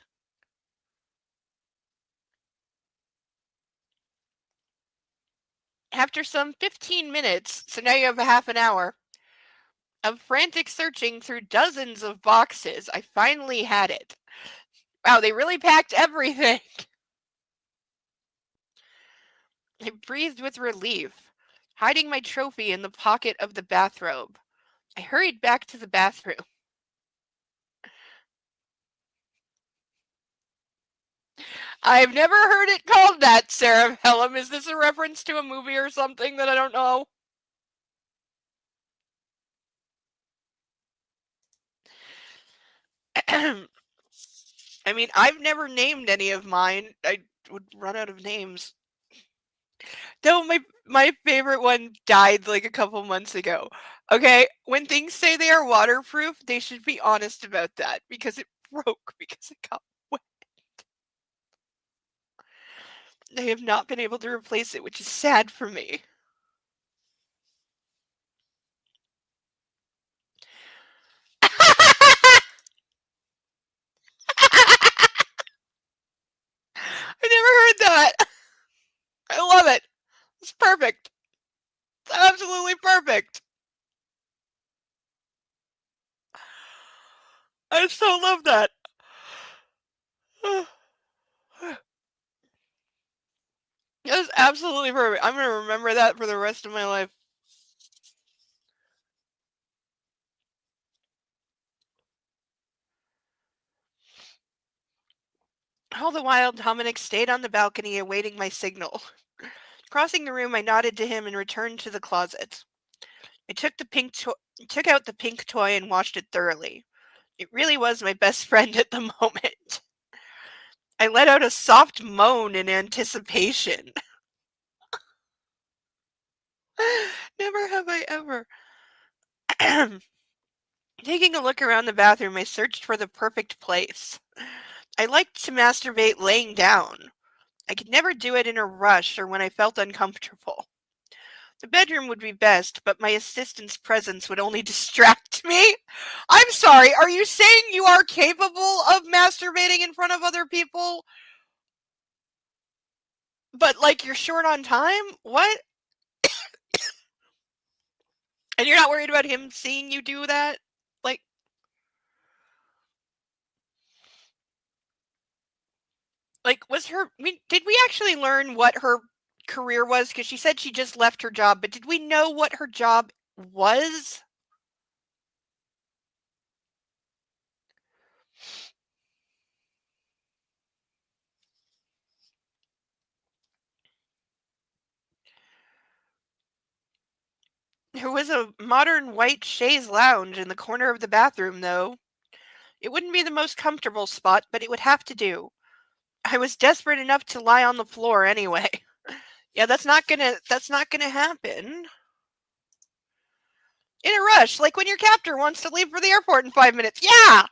After some 15 minutes, so now you have a half an hour, of frantic searching through dozens of boxes, I finally had it. Wow, they really packed everything. I breathed with relief, hiding my trophy in the pocket of the bathrobe. I hurried back to the bathroom. I've never heard it called that, Sarah Hellum. Is this a reference to a movie or something that I don't know? I mean, I've never named any of mine. I would run out of names. Though my favorite one died like a couple months ago. Okay, when things say they are waterproof, they should be honest about that because it broke because it got wet. They have not been able to replace it, which is sad for me. I never heard that. I love it. It's perfect. It's absolutely perfect. I so love that. That's absolutely perfect. I'm going to remember that for the rest of my life. All the while, Dominic stayed on the balcony awaiting my signal. Crossing the room, I nodded to him and returned to the closet. I took out the pink toy and watched it thoroughly. It really was my best friend at the moment. I let out a soft moan in anticipation. Never have I ever. Taking a look around the bathroom, I searched for the perfect place. I liked to masturbate laying down. I could never do it in a rush or when I felt uncomfortable. The bedroom would be best, but my assistant's presence would only distract me. I'm sorry, are you saying you are capable of masturbating in front of other people? But like you're short on time? What? And you're not worried about him seeing you do that? Like, was her? I mean, did we actually learn what her career was? Because she said she just left her job, but did we know what her job was? There was a modern white chaise lounge in the corner of the bathroom, though. It wouldn't be the most comfortable spot, but it would have to do. I was desperate enough to lie on the floor anyway. Yeah, that's not gonna happen. In a rush, like when your captor wants to leave for the airport in 5 minutes. Yeah!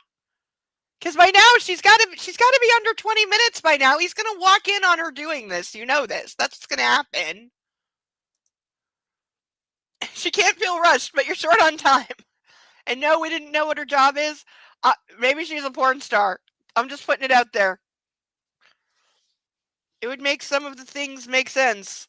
Because by now she's gotta be under 20 minutes by now. He's gonna walk in on her doing this. You know this. That's what's gonna happen. She can't feel rushed, but you're short on time. And no, we didn't know what her job is. Maybe she's a porn star. I'm just putting it out there. It would make some of the things make sense.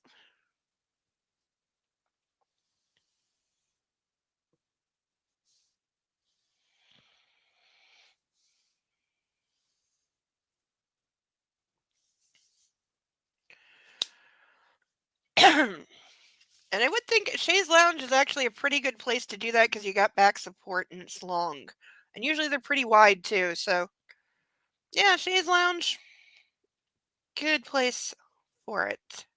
And I would think Shays Lounge is actually a pretty good place to do that because you got back support and it's long. And usually they're pretty wide too. So, yeah, Shays Lounge, good place for it.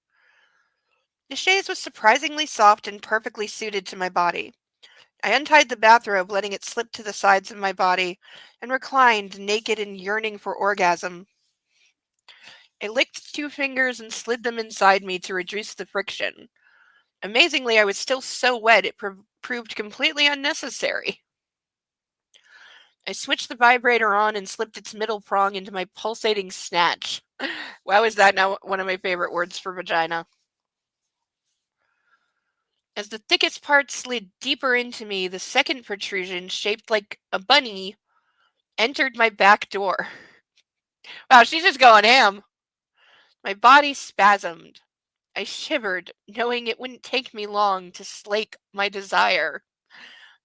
The chaise was surprisingly soft and perfectly suited to my body. I untied the bathrobe, letting it slip to the sides of my body, and reclined, naked and yearning for orgasm. I licked 2 fingers and slid them inside me to reduce the friction. Amazingly, I was still so wet it proved completely unnecessary. I switched the vibrator on and slipped its middle prong into my pulsating snatch. Wow, is that now one of my favorite words for vagina? As the thickest part slid deeper into me, the second protrusion, shaped like a bunny, entered my back door. Wow, she's just going ham. My body spasmed. I shivered, knowing it wouldn't take me long to slake my desire.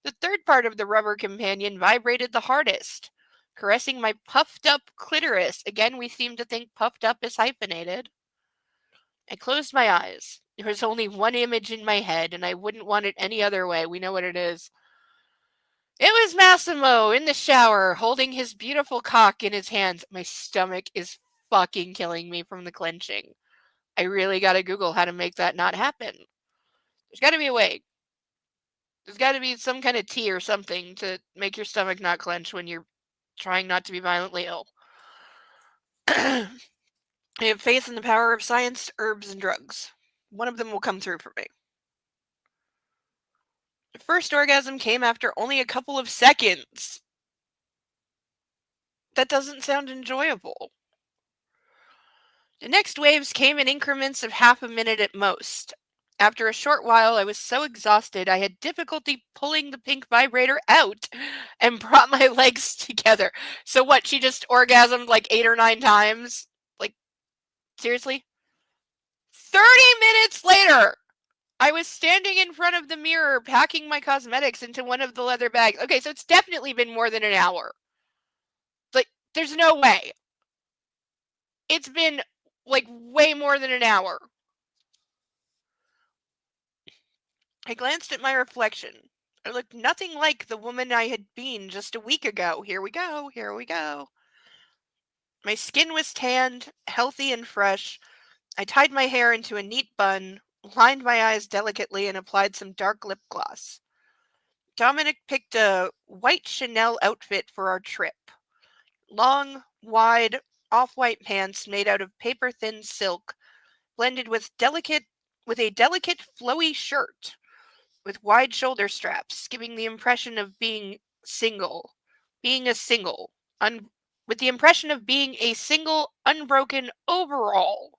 The third part of the rubber companion vibrated the hardest, caressing my puffed up clitoris. Again, we seem to think puffed up is hyphenated. I closed my eyes. There was only one image in my head, and I wouldn't want it any other way. We know what it is. It was Massimo in the shower, holding his beautiful cock in his hands. My stomach is fucking killing me from the clenching. I really gotta Google how to make that not happen. There's gotta be a way. There's gotta be some kind of tea or something to make your stomach not clench when you're trying not to be violently ill. I have faith in the power of science, herbs, and drugs. One of them will come through for me. The first orgasm came after only a couple of seconds. That doesn't sound enjoyable. The next waves came in increments of half a minute at most. After a short while, I was so exhausted I had difficulty pulling the pink vibrator out and brought my legs together. So what, she just orgasmed like 8 or 9 times? Like, seriously? 30 minutes later, I was standing in front of the mirror packing my cosmetics into one of the leather bags. Okay, so it's definitely been more than an hour. Like, there's no way. It's been, like, way more than an hour. I glanced at my reflection. I looked nothing like the woman I had been just a week ago. Here we go, here we go. My skin was tanned, healthy and fresh. I tied my hair into a neat bun, lined my eyes delicately, and applied some dark lip gloss. Dominic picked a white Chanel outfit for our trip. Long, wide, off-white pants made out of paper-thin silk, blended with a delicate flowy shirt with wide shoulder straps, giving the impression of being single. Being a single. With the impression of being a single, unbroken overall.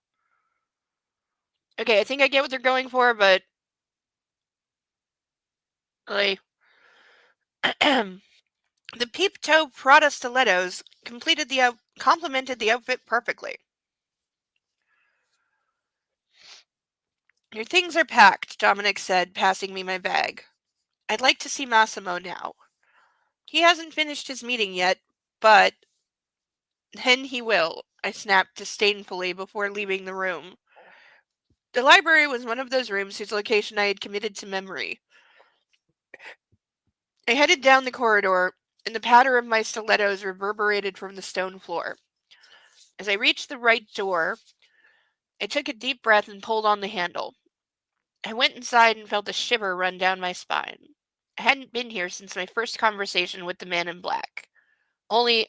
Okay, I think I get what they're going for, but like the peep toe Prada stilettos complemented the outfit perfectly. Your things are packed, Dominic said, passing me my bag. I'd like to see Massimo now. He hasn't finished his meeting yet, but then he will, I snapped disdainfully before leaving the room. The library was one of those rooms whose location I had committed to memory. I headed down the corridor, and the patter of my stilettos reverberated from the stone floor. As I reached the right door, I took a deep breath and pulled on the handle. I went inside and felt a shiver run down my spine. I hadn't been here since my first conversation with the man in black, only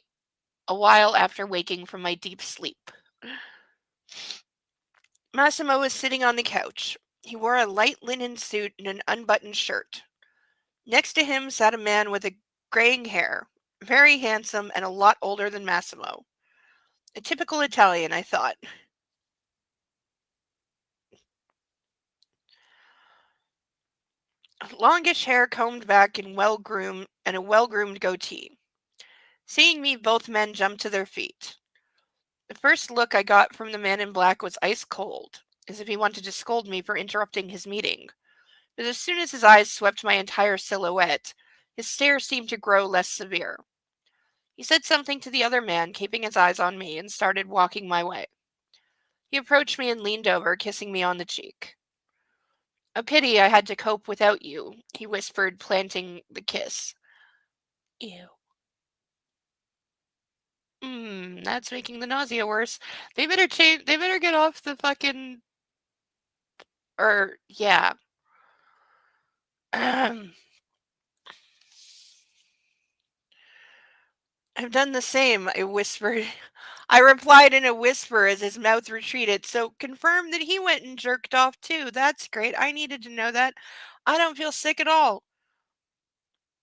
a while after waking from my deep sleep. Massimo was sitting on the couch. He wore a light linen suit and an unbuttoned shirt. Next to him sat a man with a graying hair, very handsome and a lot older than Massimo. A typical Italian, I thought. Longish hair combed back and a well-groomed goatee. Seeing me, both men jumped to their feet. The first look I got from the man in black was ice cold, as if he wanted to scold me for interrupting his meeting. But as soon as his eyes swept my entire silhouette, his stare seemed to grow less severe. He said something to the other man, keeping his eyes on me, and started walking my way. He approached me and leaned over, kissing me on the cheek. A pity I had to cope without you, he whispered, planting the kiss. Ew. That's making the nausea worse. They better change. They better get off the fucking. Or yeah. I've done the same, I whispered. I replied in a whisper as his mouth retreated. So confirm that he went and jerked off too. That's great. I needed to know that. I don't feel sick at all.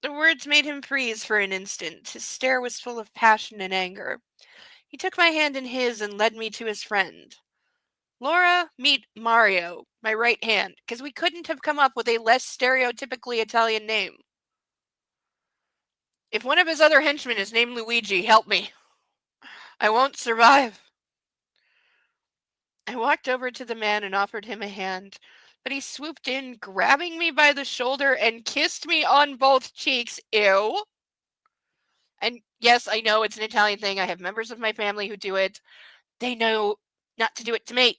The words made him freeze for an instant. His stare was full of passion and anger. He took my hand in his and led me to his friend. Laura, meet Mario, my right hand, because we couldn't have come up with a less stereotypically Italian name. If one of his other henchmen is named Luigi, help me. I won't survive. I walked over to the man and offered him a hand, but he swooped in, grabbing me by the shoulder and kissed me on both cheeks. Ew. And yes, I know it's an Italian thing. I have members of my family who do it. They know not to do it to me.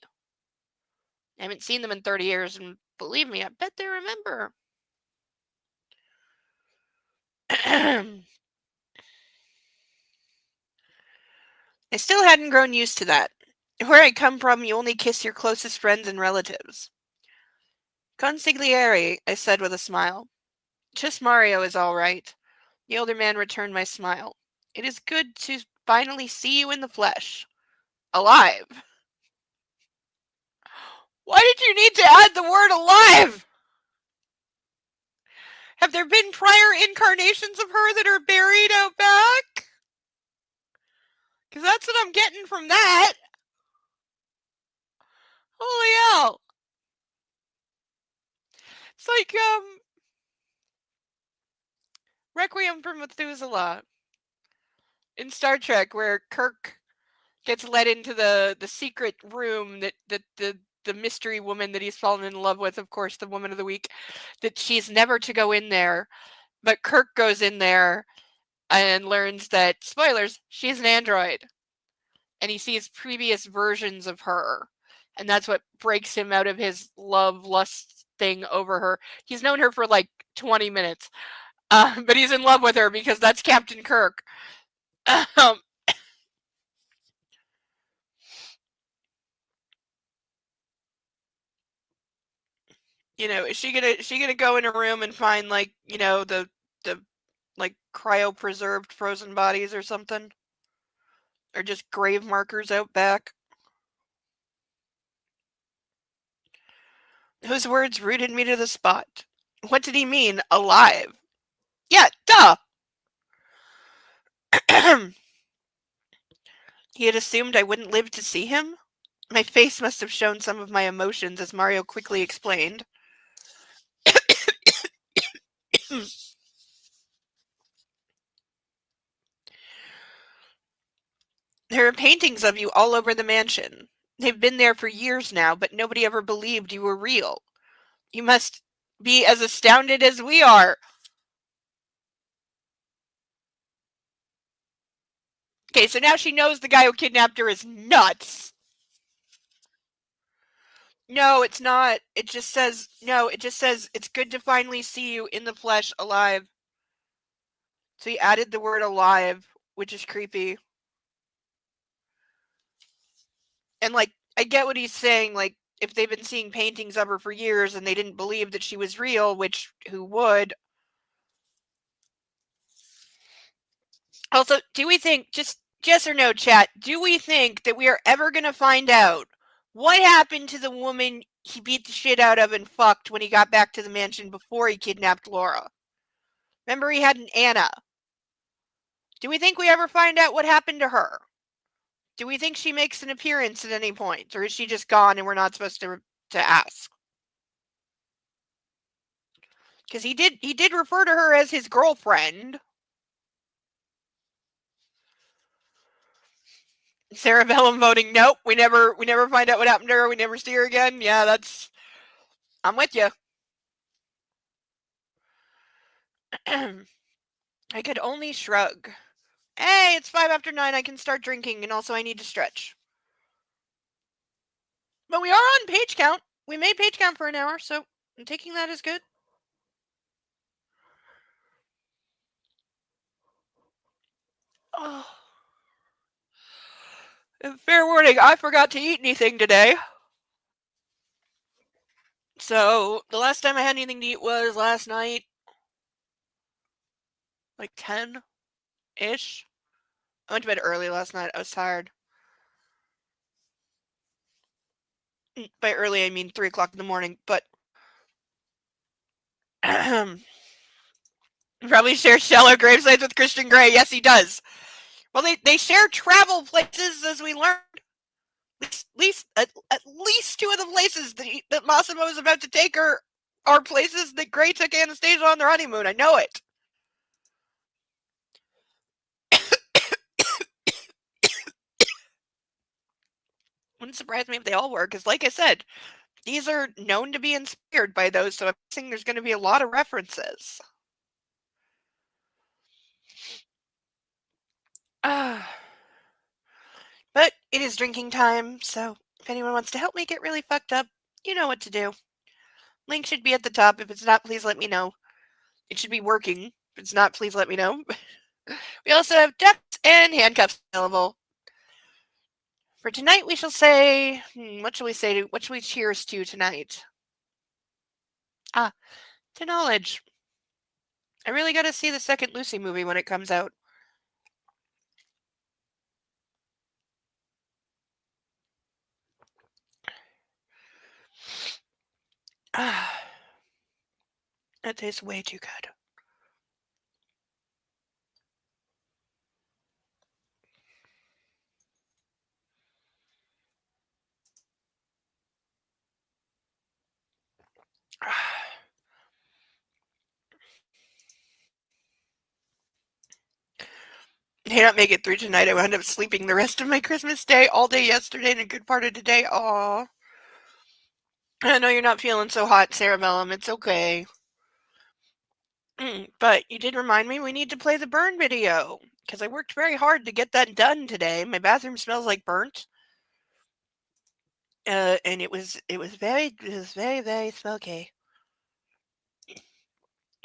I haven't seen them in 30 years, and believe me, I bet they remember. I still hadn't grown used to that. Where I come from, you only kiss your closest friends and relatives. Consigliere, I said with a smile. Just Mario is all right. The older man returned my smile. It is good to finally see you in the flesh. Alive. Why did you need to add the word alive? Have there been prior incarnations of her that are buried out back? Because that's what I'm getting from that. Holy hell. It's like, Requiem for Methuselah in Star Trek, where Kirk gets led into the secret room that the mystery woman that he's fallen in love with, of course, the woman of the week, that she's never to go in there. But Kirk goes in there and learns that, spoilers, she's an android. And he sees previous versions of her. And that's what breaks him out of his love lust thing over her. He's known her for like 20 minutes. But he's in love with her because that's Captain Kirk. Um, is she gonna go in a room and find like, the like cryopreserved frozen bodies or something? Or just grave markers out back? Whose words rooted me to the spot. What did he mean, alive? Yeah, duh! He had assumed I wouldn't live to see him? My face must have shown some of my emotions as Mario quickly explained. There are paintings of you all over the mansion. They've been there for years now, but nobody ever believed you were real. You must be as astounded as we are. Okay, so now she knows the guy who kidnapped her is nuts. No, it's not. It just says, it's good to finally see you in the flesh alive. So he added the word alive, which is creepy. And like, I get what he's saying, like, if they've been seeing paintings of her for years and they didn't believe that she was real, which who would? Also, do we think, just yes or no, chat, do we think that we are ever going to find out what happened to the woman he beat the shit out of and fucked when he got back to the mansion before he kidnapped Laura? Remember, he had an Anna. Do we think we ever find out what happened to her? Do we think she makes an appearance at any point, or is she just gone and we're not supposed to ask? Because he did refer to her as his girlfriend. Sarah Bellum voting nope. We never find out what happened to her. We never see her again. Yeah, I'm with you. I could only shrug. Hey, it's 5 after 9. I can start drinking, and also I need to stretch. But we are on page count. We made page count for an hour, so I'm taking that as good. Oh. Fair warning, I forgot to eat anything today. So, the last time I had anything to eat was last night. Like 10-ish. I went to bed early last night. I was tired. By early, I mean 3 o'clock in the morning, but probably shares shallow gravesites with Christian Grey. Yes, he does. Well, they share travel places, as we learned. At least two of the places that Massimo is about to take her are places that Grey took Anastasia on their honeymoon. I know it. Wouldn't surprise me if they all were, because like I said, these are known to be inspired by those, so I'm guessing there's going to be a lot of references. But it is drinking time, so if anyone wants to help me get really fucked up, you know what to do. Link should be at the top. If it's not, please let me know. It should be working. If it's not, please let me know. We also have ducks and handcuffs available. For tonight, we shall say, what shall we say? What shall we cheers to tonight? To knowledge. I really gotta see the second Lucy movie when it comes out. That tastes way too good. I did not make it through tonight. I wound up sleeping the rest of my Christmas day, all day yesterday, and a good part of today. Aww. I know you're not feeling so hot, Cerebellum. It's okay. But you did remind me we need to play the burn video, because I worked very hard to get that done today. My bathroom smells like burnt. And it was very, very smoky.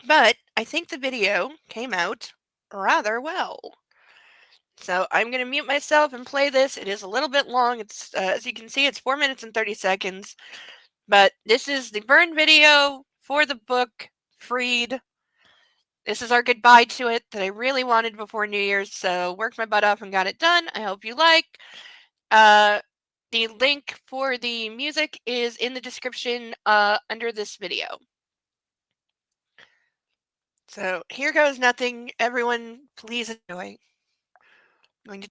But I think the video came out rather well. So I'm going to mute myself and play this. It is a little bit long. It's as you can see, it's 4 minutes and 30 seconds. But this is the burn video for the book Freed. This is our goodbye to it that I really wanted before New Year's. So worked my butt off and got it done. I hope you like. The link for the music is in the description under this video. So here goes nothing. Everyone, please enjoy. I'm going to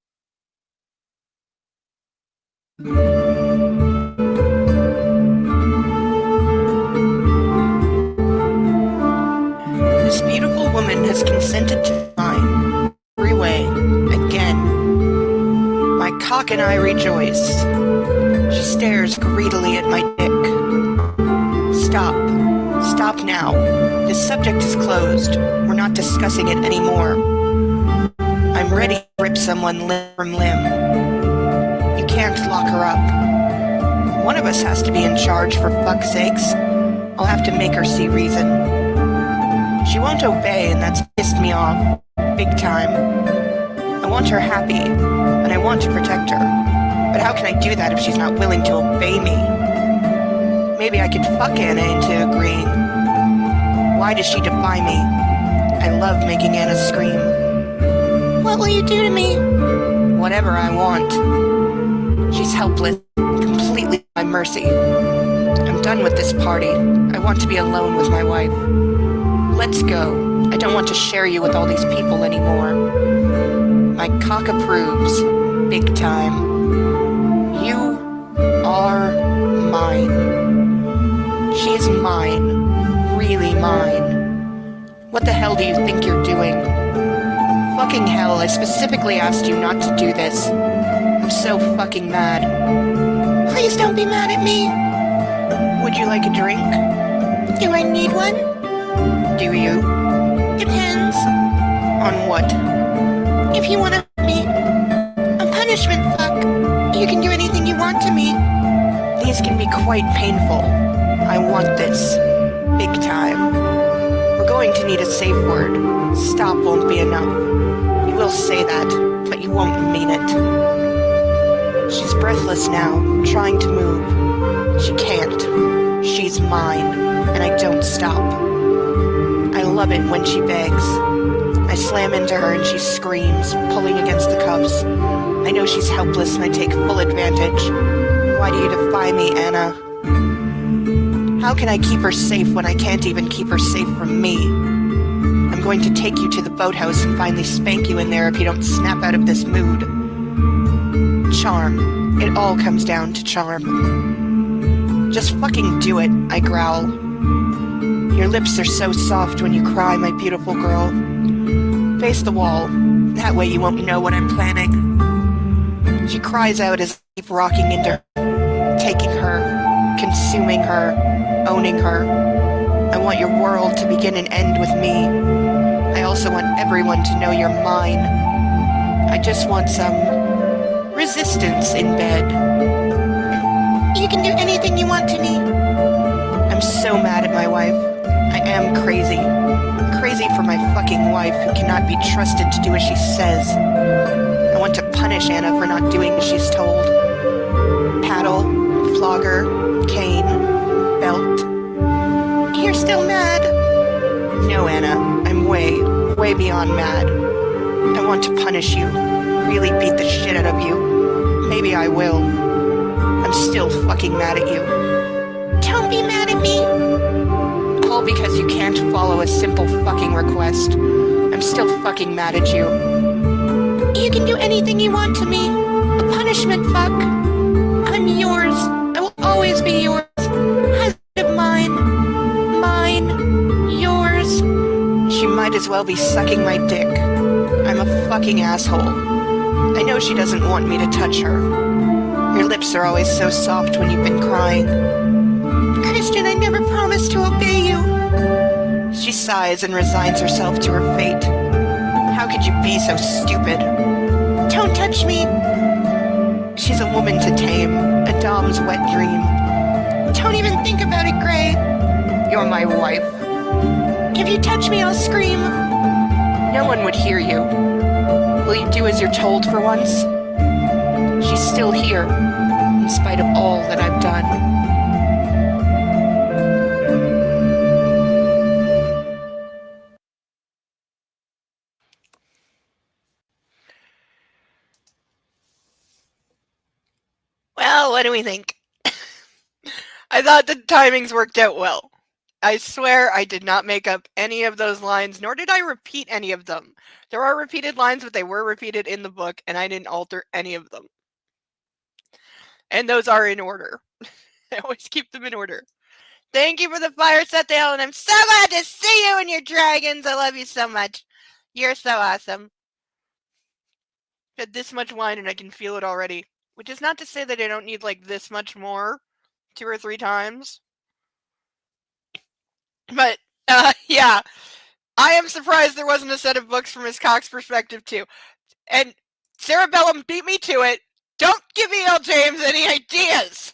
This beautiful woman has consented to mine every way again. My cock and I rejoice. She stares greedily at my dick. Stop. Stop now. This subject is closed. We're not discussing it anymore. I'm ready to rip someone limb from limb. You can't lock her up. One of us has to be in charge, for fuck's sakes. I'll have to make her see reason. She won't obey, and that's pissed me off. Big time. I want her happy, and I want to protect her. But how can I do that if she's not willing to obey me? Maybe I could fuck Anna into agreeing. Why does she defy me? I love making Anna scream. What will you do to me? Whatever I want. She's helpless, completely at my mercy. I'm done with this party. I want to be alone with my wife. Let's go. I don't want to share you with all these people anymore. My cock approves. Big time. You are mine. She's mine. Really mine. What the hell do you think you're doing? Fucking hell, I specifically asked you not to do this. I'm so fucking mad. Please don't be mad at me. Would you like a drink? Do I need one? Do you? Depends. On what? If you want to hurt me. A punishment fuck. You can do anything you want to me. These can be quite painful. I want this. Big time. We're going to need a safe word. Stop won't be enough. You will say that, but you won't mean it. She's breathless now, trying to move. She can't. She's mine, and I don't stop. I love it when she begs. I slam into her and she screams, pulling against the cuffs. I know she's helpless and I take full advantage. Why do you defy me, Anna? How can I keep her safe when I can't even keep her safe from me? I'm going to take you to the boathouse and finally spank you in there if you don't snap out of this mood. Charm. It all comes down to charm. Just fucking do it, I growl. Your lips are so soft when you cry, my beautiful girl. Face the wall. That way you won't know what I'm planning. She cries out as I keep rocking into her, taking her, consuming her, owning her. I want your world to begin and end with me. I also want everyone to know you're mine. I just want some resistance in bed. You can do anything you want to me. I'm so mad at my wife. I am crazy. Crazy for my fucking wife who cannot be trusted to do as she says. I want to punish Anna for not doing as she's told. Paddle, flogger, cane, belt. You're still mad? No, Anna. I'm way beyond mad. I want to punish you. Really beat the shit out of you. Maybe I will. I'm still fucking mad at you. Don't be mad at me. All because you can't follow a simple fucking request. I'm still fucking mad at you. You can do anything you want to me. A punishment, fuck. I'm yours. I will always be yours. Husband of mine. Mine. Yours. She might as well be sucking my dick. I'm a fucking asshole. I know she doesn't want me to touch her. Your lips are always so soft when you've been crying. Christian, I never promised to obey you. She sighs and resigns herself to her fate. How could you be so stupid? Don't touch me. She's a woman to tame, a dom's wet dream. Don't even think about it, Gray. You're my wife. If you touch me, I'll scream. No one would hear you. Will you do as you're told for once? She's still here, in spite of all that I've done. Well, what do we think? I thought the timings worked out well. I swear I did not make up any of those lines, nor did I repeat any of them. There are repeated lines, but they were repeated in the book, and I didn't alter any of them. And those are in order. I always keep them in order. Thank you for the fire set, Dale, and I'm so glad to see you and your dragons. I love you so much. You're so awesome. Had this much wine and I can feel it already. Which is not to say that I don't need like this much more 2 or 3 times. But, yeah. I am surprised there wasn't a set of books from Miss Cox's perspective, too. And Sarah Bellum beat me to it. Don't give E.L. James any ideas!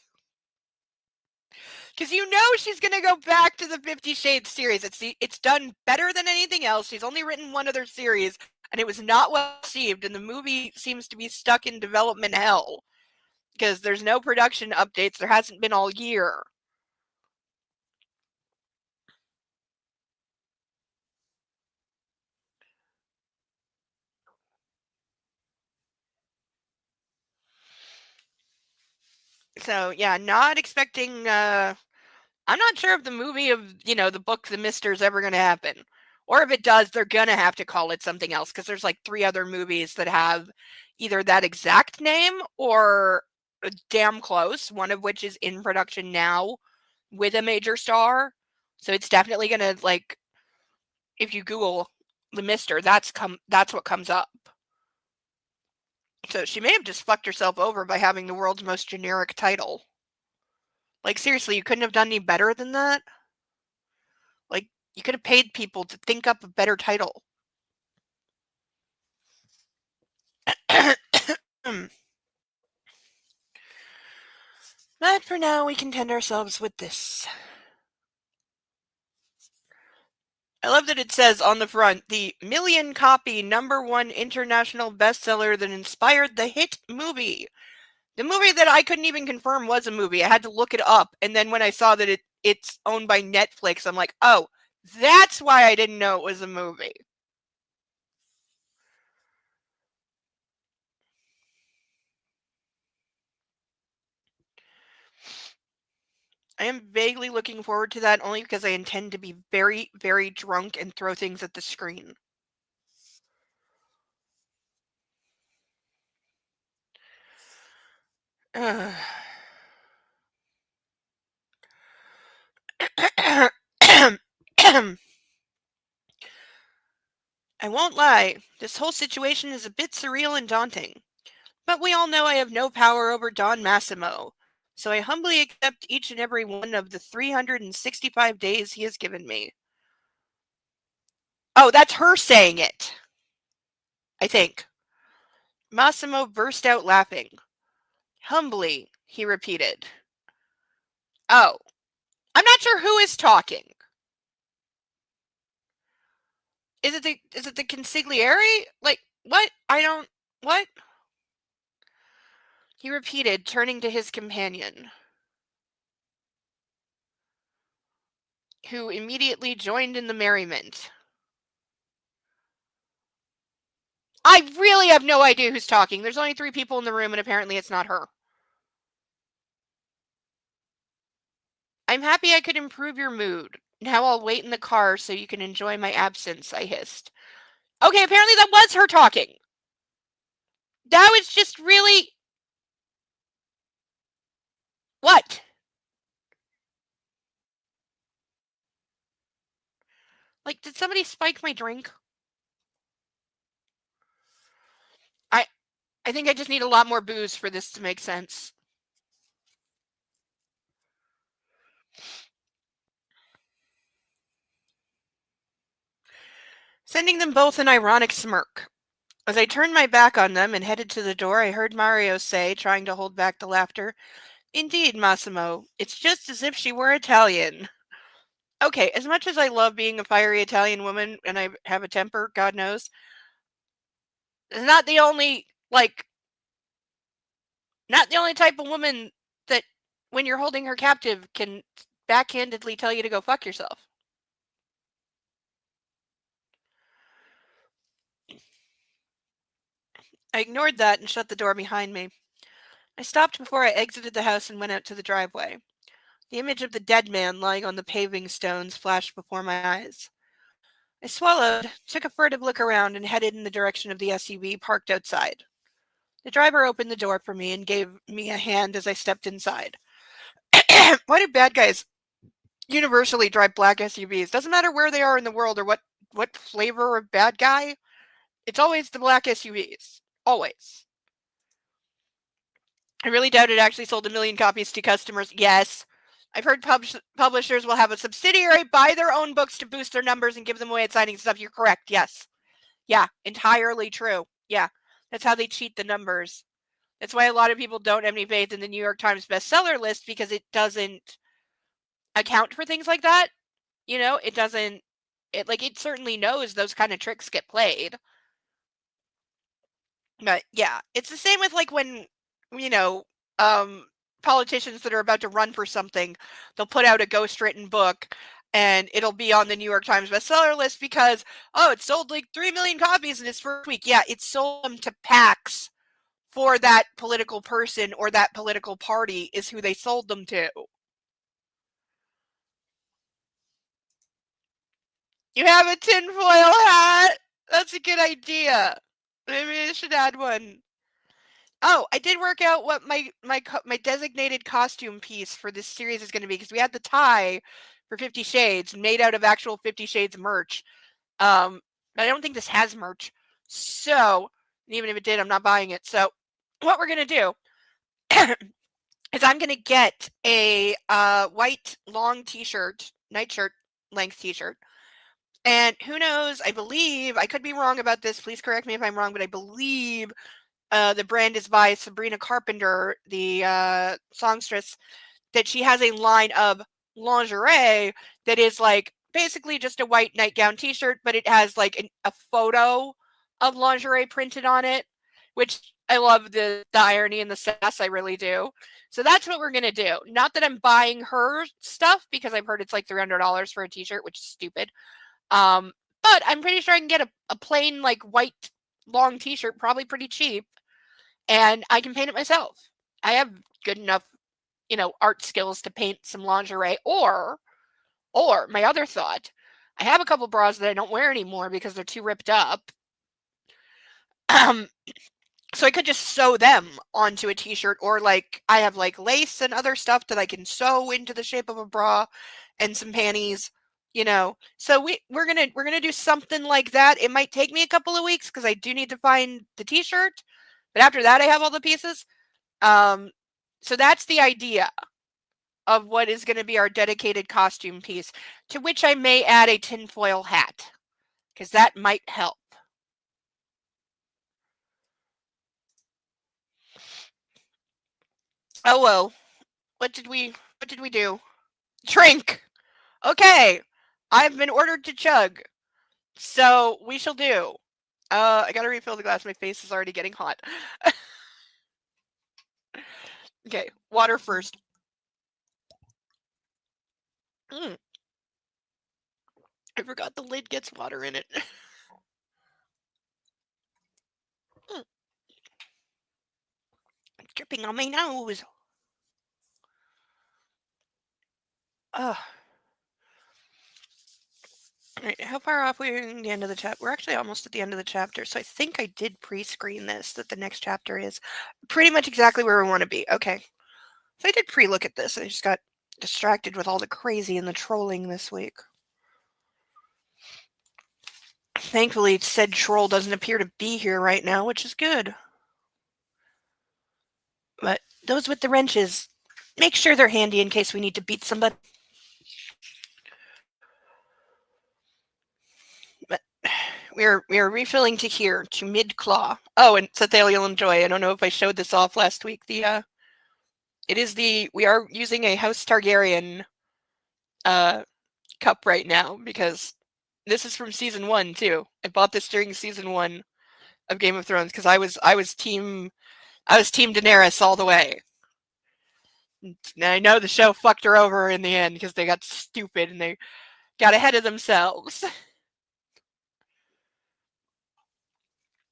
Because you know she's going to go back to the 50 Shades series. It's done better than anything else. She's only written one other series, and it was not well received, and the movie seems to be stuck in development hell. Because there's no production updates. There hasn't been all year. So, yeah, not expecting... I'm not sure if the movie of, the book The Mister is ever going to happen. Or if it does, they're going to have to call it something else. Because there's like 3 other movies that have either that exact name or damn close. One of which is in production now with a major star. So it's definitely going to, like, if you Google The Mister, that's what comes up. So she may have just fucked herself over by having the world's most generic title. Like, seriously, you couldn't have done any better than that? Like, you could have paid people to think up a better title. But for now, we content ourselves with this. I love that it says on the front, the 1,000,000-copy #1 international bestseller that inspired the hit movie. The movie that I couldn't even confirm was a movie. I had to look it up. And then when I saw that it's owned by Netflix, I'm like, oh, that's why I didn't know it was a movie. I am vaguely looking forward to that only because I intend to be very, very drunk and throw things at the screen. Ugh. I won't lie, this whole situation is a bit surreal and daunting. But we all know I have no power over Don Massimo, so I humbly accept each and every one of the 365 days he has given me. Oh, that's her saying it, I think. Massimo burst out laughing. Humbly, he repeated. Oh, I'm not sure who is talking. Is it the consigliere? Like, what? I don't what? He repeated, turning to his companion, who immediately joined in the merriment. I really have no idea who's talking. There's only 3 people in the room, and apparently it's not her. I'm happy I could improve your mood. Now I'll wait in the car so you can enjoy my absence, I hissed. Okay, apparently that was her talking. That was just really. What? Like, did somebody spike my drink? I I think I just need a lot more booze for this to make sense. Sending them both an ironic smirk. As I turned my back on them and headed to the door, I heard Mario say, trying to hold back the laughter, Indeed, Massimo, it's just as if she were Italian. Okay, as much as I love being a fiery Italian woman and I have a temper, God knows, it's not the only type of woman that when you're holding her captive can backhandedly tell you to go fuck yourself. I ignored that and shut the door behind me. I stopped before I exited the house and went out to the driveway. The image of the dead man lying on the paving stones flashed before my eyes. I swallowed, took a furtive look around, and headed in the direction of the SUV parked outside. The driver opened the door for me and gave me a hand as I stepped inside. Why do bad guys universally drive black SUVs? Doesn't matter where they are in the world or what flavor of bad guy. It's always the black SUVs. Always. I really doubt it actually sold 1 million copies to customers. Yes. I've heard publishers will have a subsidiary buy their own books to boost their numbers and give them away at signing stuff. You're correct. Yes. Yeah, entirely true. Yeah. That's how they cheat the numbers. That's why a lot of people don't have any faith in the New York Times bestseller list because it doesn't account for things like that. You know, it doesn't it certainly knows those kind of tricks get played. But yeah, it's the same with like when, you know, um politicians that are about to run for something, they'll put out a ghost-written book and it'll be on the New York Times bestseller list because it sold like 3 million copies in its first week. Yeah, it sold them to PACs for that political person or that political party is who they sold them to. You have a tinfoil hat? That's a good idea. Maybe I should add one. Oh, I did work out what my designated costume piece for this series is going to be because we had the tie for 50 Shades made out of actual 50 Shades merch. But I don't think this has merch. So, even if it did, I'm not buying it. So, what we're going to do is I'm going to get a white long t-shirt, nightshirt length t-shirt. And who knows, I believe, I could be wrong about this, please correct me if I'm wrong, but I believe the brand is by Sabrina Carpenter, the songstress, that she has a line of lingerie that is like basically just a white nightgown t-shirt, but it has like a photo of lingerie printed on it, which I love the irony and the sass, I really do. So that's what we're going to do. Not that I'm buying her stuff because I've heard it's like $300 for a t-shirt, which is stupid. But I'm pretty sure I can get a plain like white long t-shirt, probably pretty cheap, and I can paint it myself. I have good enough art skills to paint some lingerie. Or my other thought, I have a couple bras that I don't wear anymore because they're too ripped up. So I could just sew them onto a t-shirt, or like I have like lace and other stuff that I can sew into the shape of a bra and some panties, So we're gonna do something like that. It might take me a couple of weeks because I do need to find the t-shirt, but after that I have all the pieces. So that's the idea of what is going to be our dedicated costume piece, to which I may add a tinfoil hat, because that might help. Oh well, what did we do? Drink. Okay, I've been ordered to chug, so we shall do. I gotta refill the glass. My face is already getting hot. Okay, water first. I forgot the lid gets water in it. It's dripping on my nose. Ugh. Alright, how far off are we in the end of the chapter? We're actually almost at the end of the chapter, so I think I did pre-screen this, that the next chapter is pretty much exactly where we want to be. Okay. So I did pre-look at this, and I just got distracted with all the crazy and the trolling this week. Thankfully, said troll doesn't appear to be here right now, which is good. But those with the wrenches, make sure they're handy in case we need to beat somebody. But we are refilling to here, to mid-claw. Oh, and Sathail, you'll enjoy. I don't know if I showed this off last week. We are using a House Targaryen cup right now, because this is from season 1 too. I bought this during season 1 of Game of Thrones because I was team Daenerys all the way. And I know the show fucked her over in the end because they got stupid and they got ahead of themselves.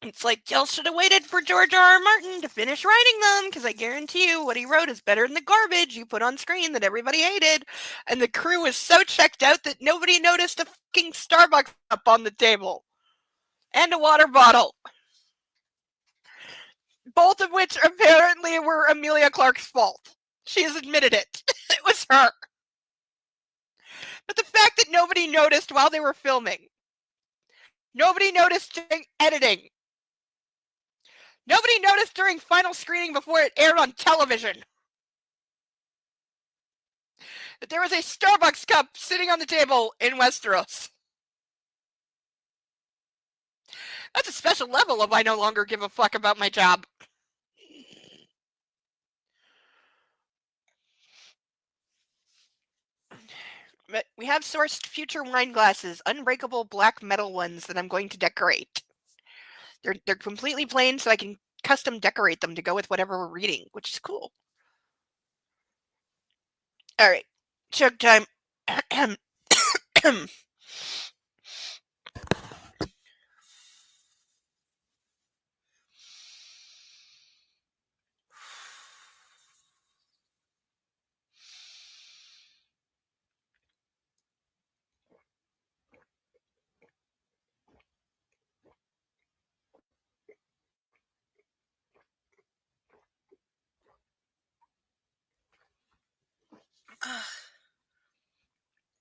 It's like, y'all should have waited for George R.R. Martin to finish writing them, because I guarantee you what he wrote is better than the garbage you put on screen that everybody hated. And the crew was so checked out that nobody noticed a fucking Starbucks cup on the table. And a water bottle. Both of which apparently were Emilia Clarke's fault. She has admitted it. It was her. But the fact that nobody noticed while they were filming, nobody noticed during editing, nobody noticed during final screening before it aired on television, that there was a Starbucks cup sitting on the table in Westeros. That's a special level of I no longer give a fuck about my job. But we have sourced future wine glasses, unbreakable black metal ones that I'm going to decorate. They're completely plain, so I can custom decorate them to go with whatever we're reading, which is cool. All right, chug time.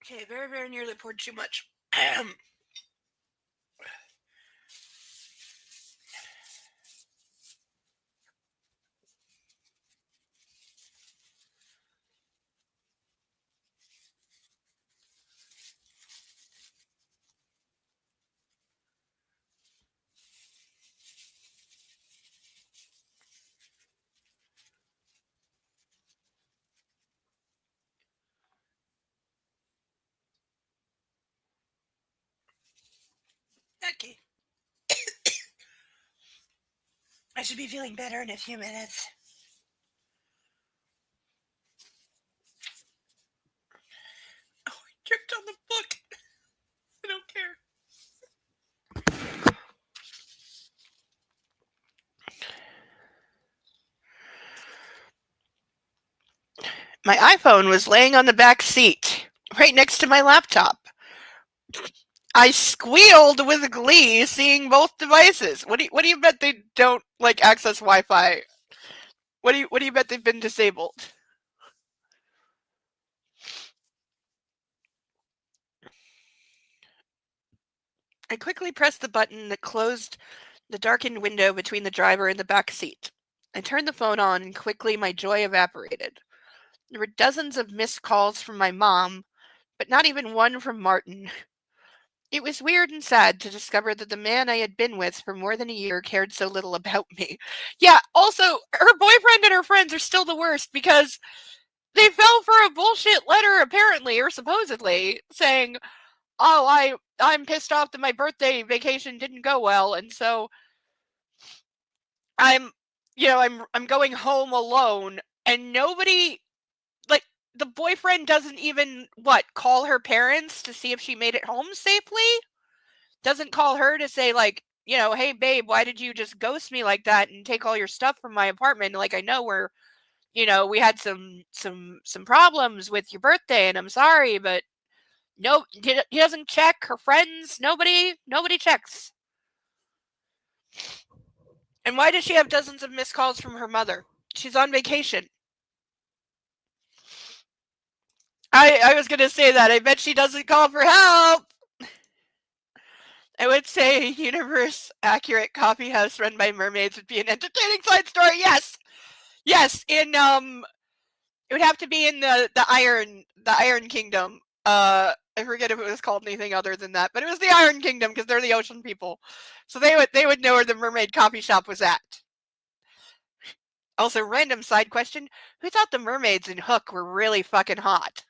Okay, very, very nearly poured too much. Okay. I should be feeling better in a few minutes. Oh, I tripped on the book. I don't care. My iPhone was laying on the back seat, right next to my laptop. I squealed with glee seeing both devices. What do you bet they don't like access Wi-Fi? What do you bet they've been disabled? I quickly pressed the button that closed the darkened window between the driver and the back seat. I turned the phone on and quickly my joy evaporated. There were dozens of missed calls from my mom, but not even one from Martin. It was weird and sad to discover that the man I had been with for more than a year cared so little about me. Yeah, also, her boyfriend and her friends are still the worst because they fell for a bullshit letter, apparently, or supposedly, saying, oh, I'm pissed off that my birthday vacation didn't go well, and so I'm I'm going home alone, and nobody, like, the boyfriend doesn't even call her parents to see if she made it home safely, doesn't call her to say, like, hey babe, why did you just ghost me like that and take all your stuff from my apartment? Like, I know we had some problems with your birthday and I'm sorry, but no, he doesn't check. Her friends, nobody checks. And why does she have dozens of missed calls from her mother? She's on vacation. I was gonna say that. I bet she doesn't call for help. I would say universe accurate coffee house run by mermaids would be an entertaining side story. Yes. In it would have to be in the Iron Kingdom. I forget if it was called anything other than that, but it was the Iron Kingdom because they're the ocean people, so they would know where the mermaid coffee shop was at. Also, random side question: who thought the mermaids in Hook were really fucking hot?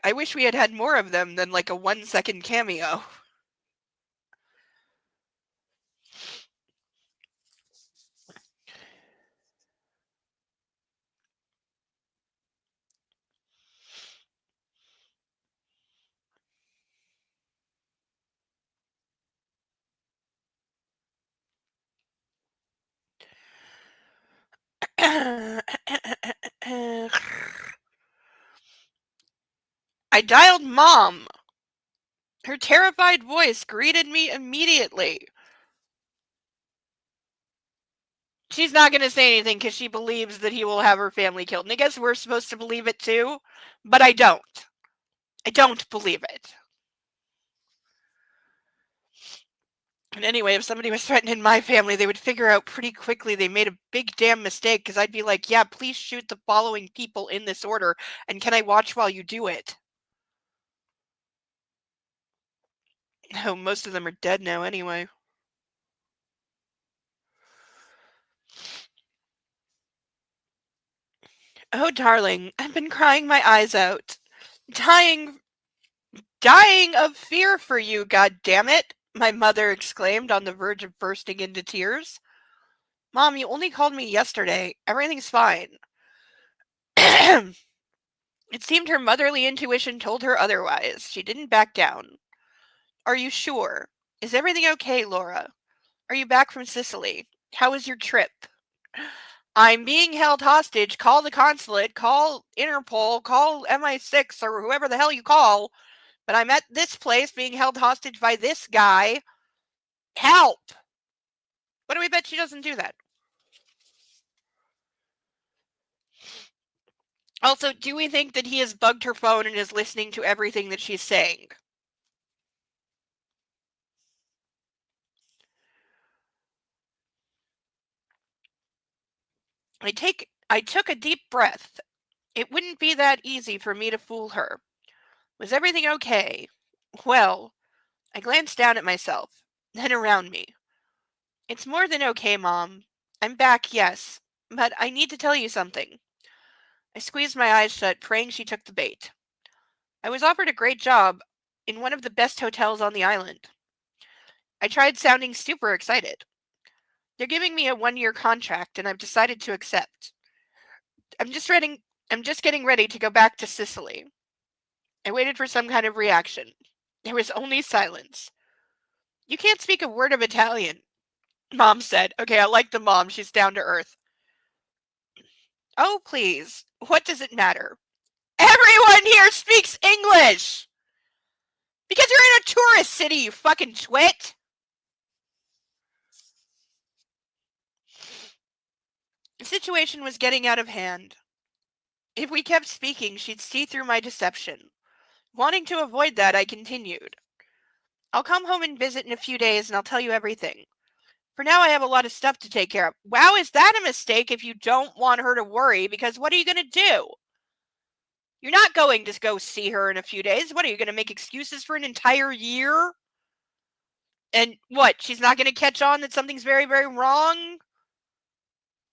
I wish we had had more of them than like a 1-second cameo. I dialed Mom. Her terrified voice greeted me immediately. She's not going to say anything because she believes that he will have her family killed. And I guess we're supposed to believe it too, but I don't. I don't believe it. And anyway, if somebody was threatening my family, they would figure out pretty quickly they made a big damn mistake because I'd be like, yeah, please shoot the following people in this order, and can I watch while you do it? Oh, most of them are dead now anyway. Oh, darling, I've been crying my eyes out. Dying of fear for you, god damn it, my mother exclaimed on the verge of bursting into tears. Mom, you only called me yesterday. Everything's fine. It seemed her motherly intuition told her otherwise. She didn't back down. Are you sure? Is everything okay, Laura? Are you back from Sicily? How was your trip? I'm being held hostage. Call the consulate. Call Interpol. Call MI6 or whoever the hell you call. But I'm at this place being held hostage by this guy. Help! What do we bet she doesn't do that? Also, do we think that he has bugged her phone and is listening to everything that she's saying? I took a deep breath. It wouldn't be that easy for me to fool her. Was everything okay? Well, I glanced down at myself, then around me. It's more than okay, Mom. I'm back, yes, but I need to tell you something. I squeezed my eyes shut, praying she took the bait. I was offered a great job in one of the best hotels on the island. I tried sounding super excited. They're giving me a 1-year contract and I've decided to accept. I'm just ready I'm just getting ready to go back to Sicily. I waited for some kind of reaction. There was only silence. You can't speak a word of Italian, Mom said. Okay, I like the mom. She's down to earth. Oh, please. What does it matter? Everyone here speaks English! Because you're in a tourist city, you fucking twit! The situation was getting out of hand. If we kept speaking, she'd see through my deception. Wanting to avoid that, I continued. I'll come home and visit in a few days and I'll tell you everything. For now, I have a lot of stuff to take care of. Wow, is that a mistake if you don't want her to worry? Because what are you going to do? You're not going to go see her in a few days. What, are you going to make excuses for an entire year? And what, she's not going to catch on that something's very, very wrong?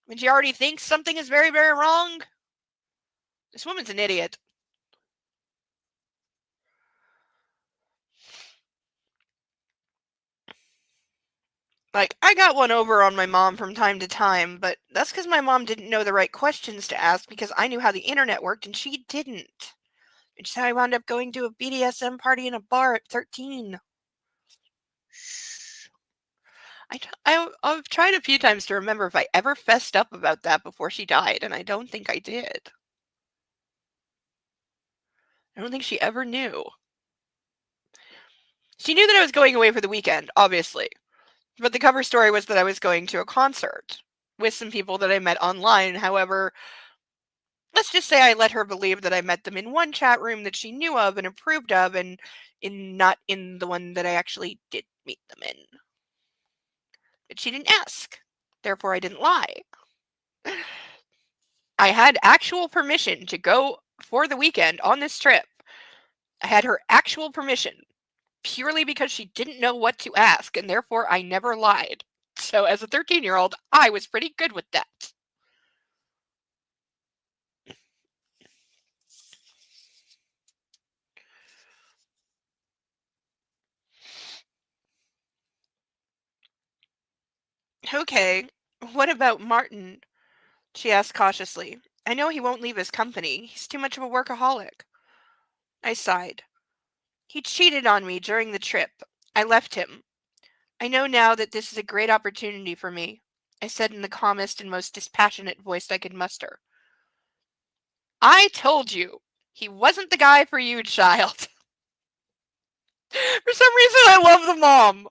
When she already thinks something is very, very wrong? This woman's an idiot. Like, I got one over on my mom from time to time, but that's because my mom didn't know the right questions to ask because I knew how the internet worked and she didn't. Which is how I wound up going to a BDSM party in a bar at 13. Shh. I've tried a few times to remember if I ever fessed up about that before she died, and I don't think I did. I don't think she ever knew. She knew that I was going away for the weekend, obviously. But the cover story was that I was going to a concert with some people that I met online. However, let's just say I let her believe that I met them in one chat room that she knew of and approved of, and not in the one that I actually did meet them in. But she didn't ask. Therefore, I didn't lie. I had actual permission to go for the weekend on this trip. I had her actual permission purely because she didn't know what to ask, and therefore I never lied. So as a 13-year-old, I was pretty good with that. Okay, what about Martin? She asked cautiously. I know he won't leave his company. He's too much of a workaholic. I sighed. He cheated on me during the trip. I left him. I know now that this is a great opportunity for me, I said in the calmest and most dispassionate voice I could muster. I told you, he wasn't the guy for you, child. For some reason, I love the mom.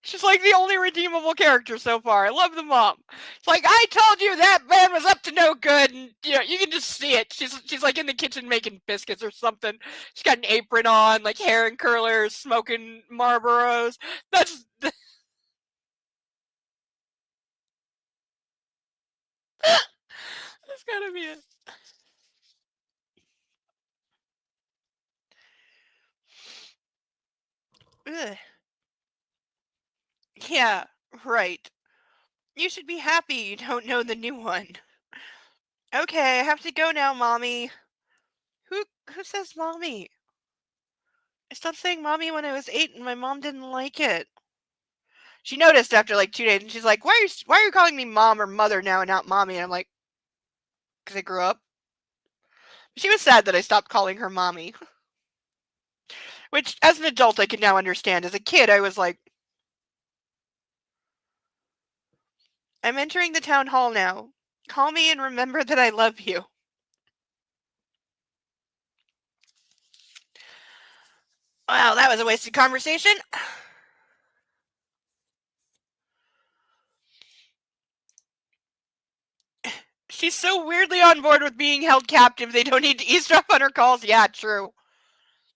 She's like the only redeemable character so far. I love the mom. It's like, I told you that man was up to no good, and you can just see it. She's like in the kitchen making biscuits or something. She's got an apron on, like hair and curlers, smoking Marlboros. That's gotta be it. Ugh. Yeah, right. You should be happy you don't know the new one. Okay, I have to go now, Mommy. Who says Mommy? I stopped saying Mommy when I was 8 and my mom didn't like it. She noticed after like 2 days and she's like, why are you calling me Mom or Mother now and not Mommy? And I'm like, because I grew up. She was sad that I stopped calling her Mommy. Which, as an adult, I can now understand. As a kid, I was like, I'm entering the town hall now. Call me and remember that I love you. Wow, that was a wasted conversation. She's so weirdly on board with being held captive. They don't need to eavesdrop on her calls. Yeah, true.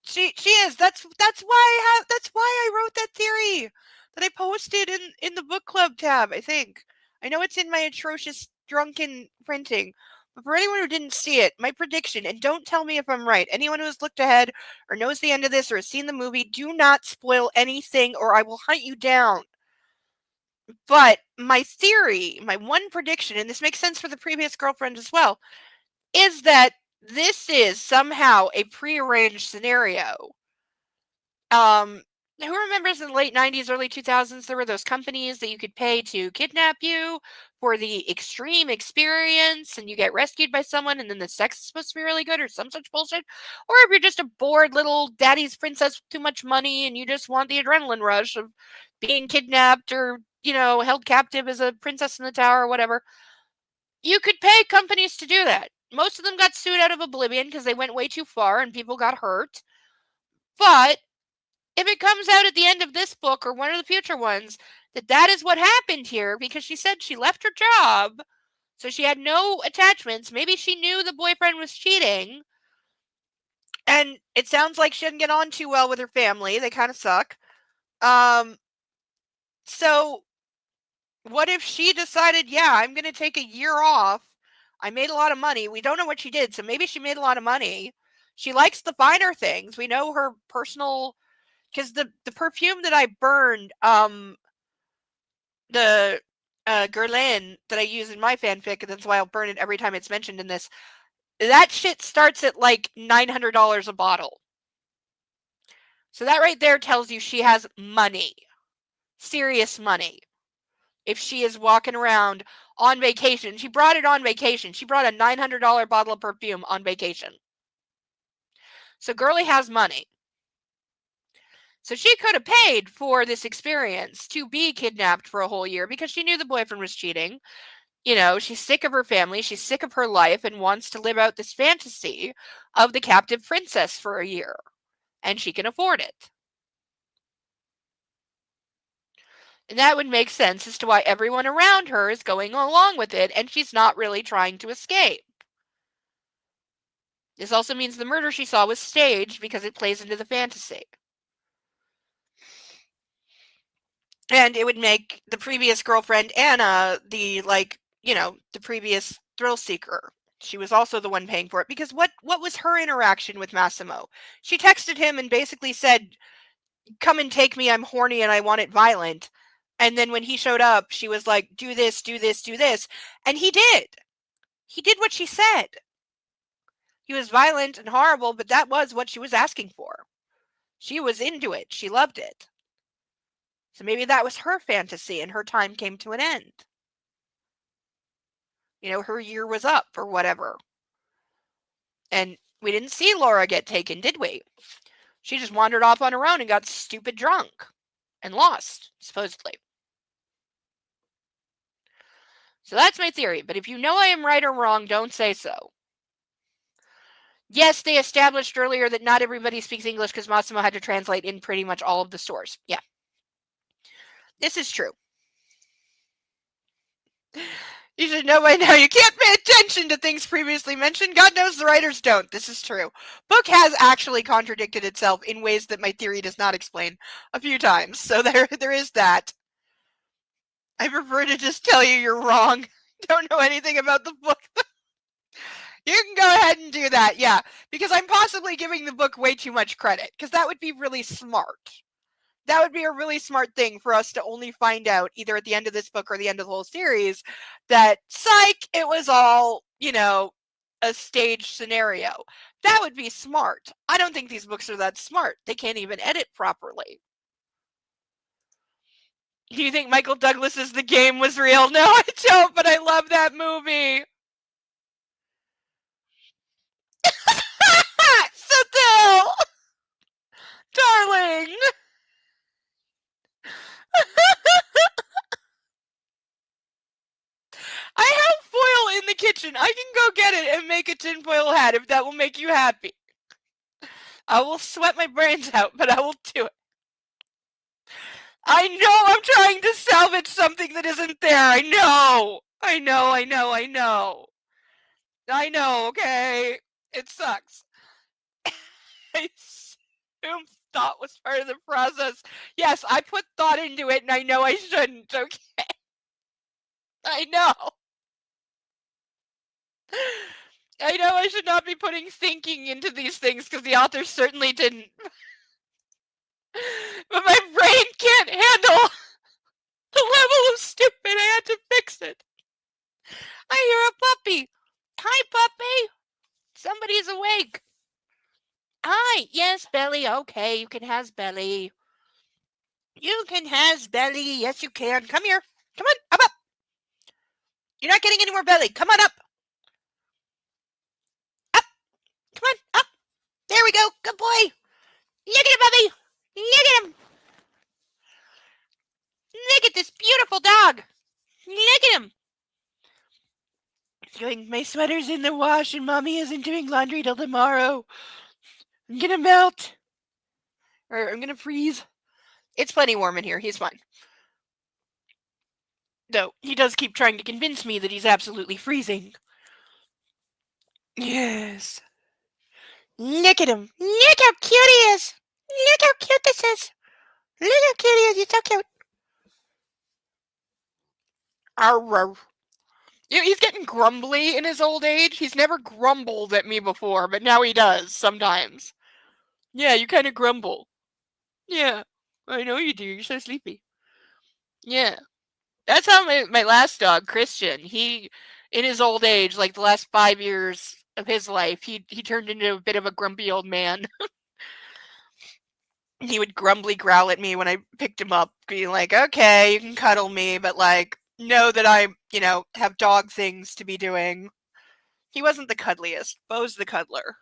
She is. That's why I wrote that theory that I posted in the book club tab. I think I know it's in my atrocious drunken printing. But for anyone who didn't see it, my prediction, and don't tell me if I'm right, anyone who has looked ahead or knows the end of this or has seen the movie, do not spoil anything or I will hunt you down. But my theory, my one prediction, and this makes sense for the previous girlfriend as well, is that this is somehow a prearranged scenario. Who remembers in the late 90s, early 2000s, there were those companies that you could pay to kidnap you for the extreme experience and you get rescued by someone and then the sex is supposed to be really good or some such bullshit? Or if you're just a bored little daddy's princess with too much money and you just want the adrenaline rush of being kidnapped or, held captive as a princess in the tower or whatever. You could pay companies to do that. Most of them got sued out of oblivion because they went way too far and people got hurt. But if it comes out at the end of this book or one of the future ones that is what happened here because she said she left her job, so she had no attachments, maybe she knew the boyfriend was cheating, and it sounds like she didn't get on too well with her family. They kind of suck. So what if she decided, yeah, I'm going to take a year off. I made a lot of money. We don't know what she did, so maybe she made a lot of money. She likes the finer things. We know her personal, because the perfume that I burned, the Guerlain that I use in my fanfic, and that's why I'll burn it every time it's mentioned in this. That shit starts at like $900 a bottle. So that right there tells you she has money. Serious money. If she is walking around on vacation, she brought it on vacation. She brought a $900 bottle of perfume on vacation. So Girly has money. So she could have paid for this experience to be kidnapped for a whole year because she knew the boyfriend was cheating. You know, she's sick of her family, she's sick of her life, and wants to live out this fantasy of the captive princess for a year. And she can afford it. And that would make sense as to why everyone around her is going along with it and she's not really trying to escape. This also means the murder she saw was staged because it plays into the fantasy. And it would make the previous girlfriend, Anna, the previous thrill seeker. She was also the one paying for it. Because what was her interaction with Massimo? She texted him and basically said, come and take me, I'm horny and I want it violent. And then when he showed up, she was like, do this, do this, do this. And he did. He did what she said. He was violent and horrible, but that was what she was asking for. She was into it. She loved it. So maybe that was her fantasy and her time came to an end. You know, her year was up or whatever. And we didn't see Laura get taken, did we? She just wandered off on her own and got stupid drunk and lost, supposedly. So that's my theory, but if you know I am right or wrong, don't say so. Yes, they established earlier that not everybody speaks English because Massimo had to translate in pretty much all of the stores. Yeah. This is true. You should know by now you can't pay attention to things previously mentioned. God knows the writers don't. This is true. Book has actually contradicted itself in ways that my theory does not explain a few times. So there is that. I prefer to just tell you you're wrong. Don't know anything about the book. You can go ahead and do that, yeah. Because I'm possibly giving the book way too much credit. Because that would be really smart. That would be a really smart thing for us to only find out either at the end of this book or the end of the whole series that, psych, it was all, a staged scenario. That would be smart. I don't think these books are that smart. They can't even edit properly. Do you think Michael Douglas's The Game was real? No, I don't, but I love that movie. Still, darling. I have foil in the kitchen. I can go get it and make a tinfoil hat if that will make you happy. I will sweat my brains out, but I will do it. I know I'm trying to salvage something that isn't there. I know. I know, okay? It sucks. I assume thought was part of the process. Yes, I put thought into it and I know I shouldn't, okay? I know. I know I should not be putting thinking into these things because the author certainly didn't. But my brain can't handle the level of stupid. I had to fix it. I hear a puppy. Hi, puppy. Somebody's awake. Hi. Yes, Belly. Okay, you can has Belly. You can has Belly. Yes, you can. Come here. Come on. Up. You're not getting any more Belly. Come on up. Up. Come on. Up. There we go. Good boy. Look at him, puppy. Look at him. Look at this beautiful dog. Look at him. He's going, my sweater's in the wash and mommy isn't doing laundry till tomorrow. I'm gonna melt. Or I'm gonna freeze. It's plenty warm in here. He's fine. Though, he does keep trying to convince me that he's absolutely freezing. Yes. Look at him. Look how cute he is. Look how cute this is. Look how cute he is. He's so cute. Arr. He's getting grumbly in his old age. He's never grumbled at me before, but now he does sometimes. Yeah, you kind of grumble. Yeah, I know you do. You're so sleepy. Yeah. That's how my last dog, Christian, he, in his old age, like the last 5 years of his life, he turned into a bit of a grumpy old man. He would grumbly growl at me when I picked him up, being like, okay, you can cuddle me, but like, know that I, have dog things to be doing. He wasn't the cuddliest. Bo's the cuddler.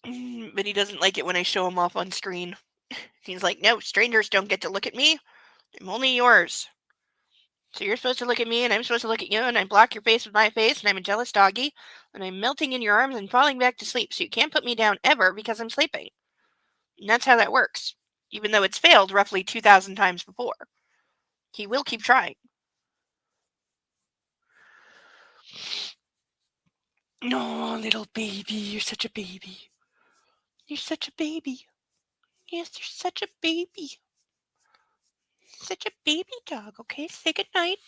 But he doesn't like it when I show him off on screen. He's like, no, strangers don't get to look at me. I'm only yours. So you're supposed to look at me, and I'm supposed to look at you, and I block your face with my face, and I'm a jealous doggy, and I'm melting in your arms and falling back to sleep, so you can't put me down ever because I'm sleeping. And that's how that works. Even though it's failed roughly 2,000 times before. He will keep trying. No, little baby, you're such a baby. You're such a baby. Yes, you're such a baby. Such a baby dog, okay? Say goodnight.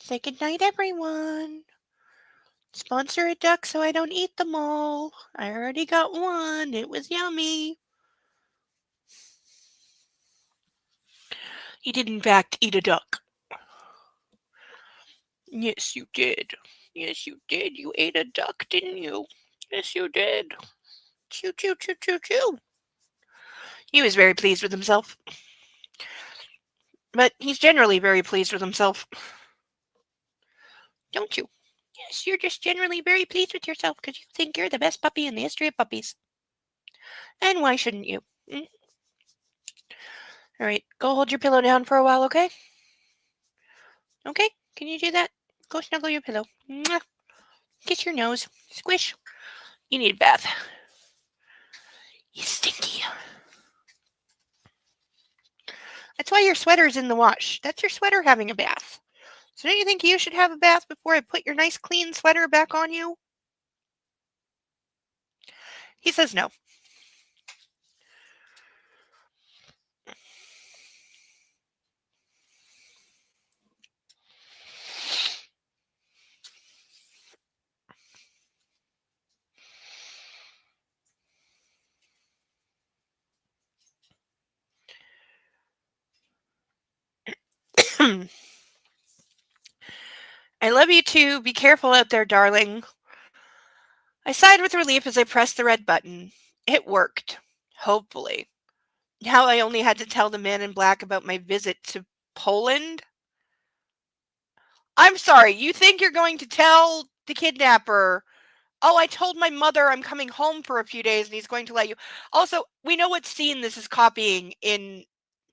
Say goodnight, everyone. Sponsor a duck so I don't eat them all. I already got one. It was yummy. He did, in fact, eat a duck. Yes, you did. Yes, you did. You ate a duck, didn't you? Yes, you did. Choo, choo, choo, choo, choo. He was very pleased with himself. But he's generally very pleased with himself. Don't you? Yes, you're just generally very pleased with yourself because you think you're the best puppy in the history of puppies. And why shouldn't you? All right, go hold your pillow down for a while, okay? Okay, can you do that? Go snuggle your pillow. Mwah. Kiss your nose. Squish. You need a bath. He's stinky. That's why your sweater's in the wash. That's your sweater having a bath. So don't you think you should have a bath before I put your nice clean sweater back on you? He says no. I love you too. Be careful out there, darling. I sighed with relief as I pressed the red button. It worked. Hopefully. Now I only had to tell the man in black about my visit to Poland. I'm sorry, you think you're going to tell the kidnapper, oh, I told my mother I'm coming home for a few days and he's going to let you. Also, we know what scene this is copying in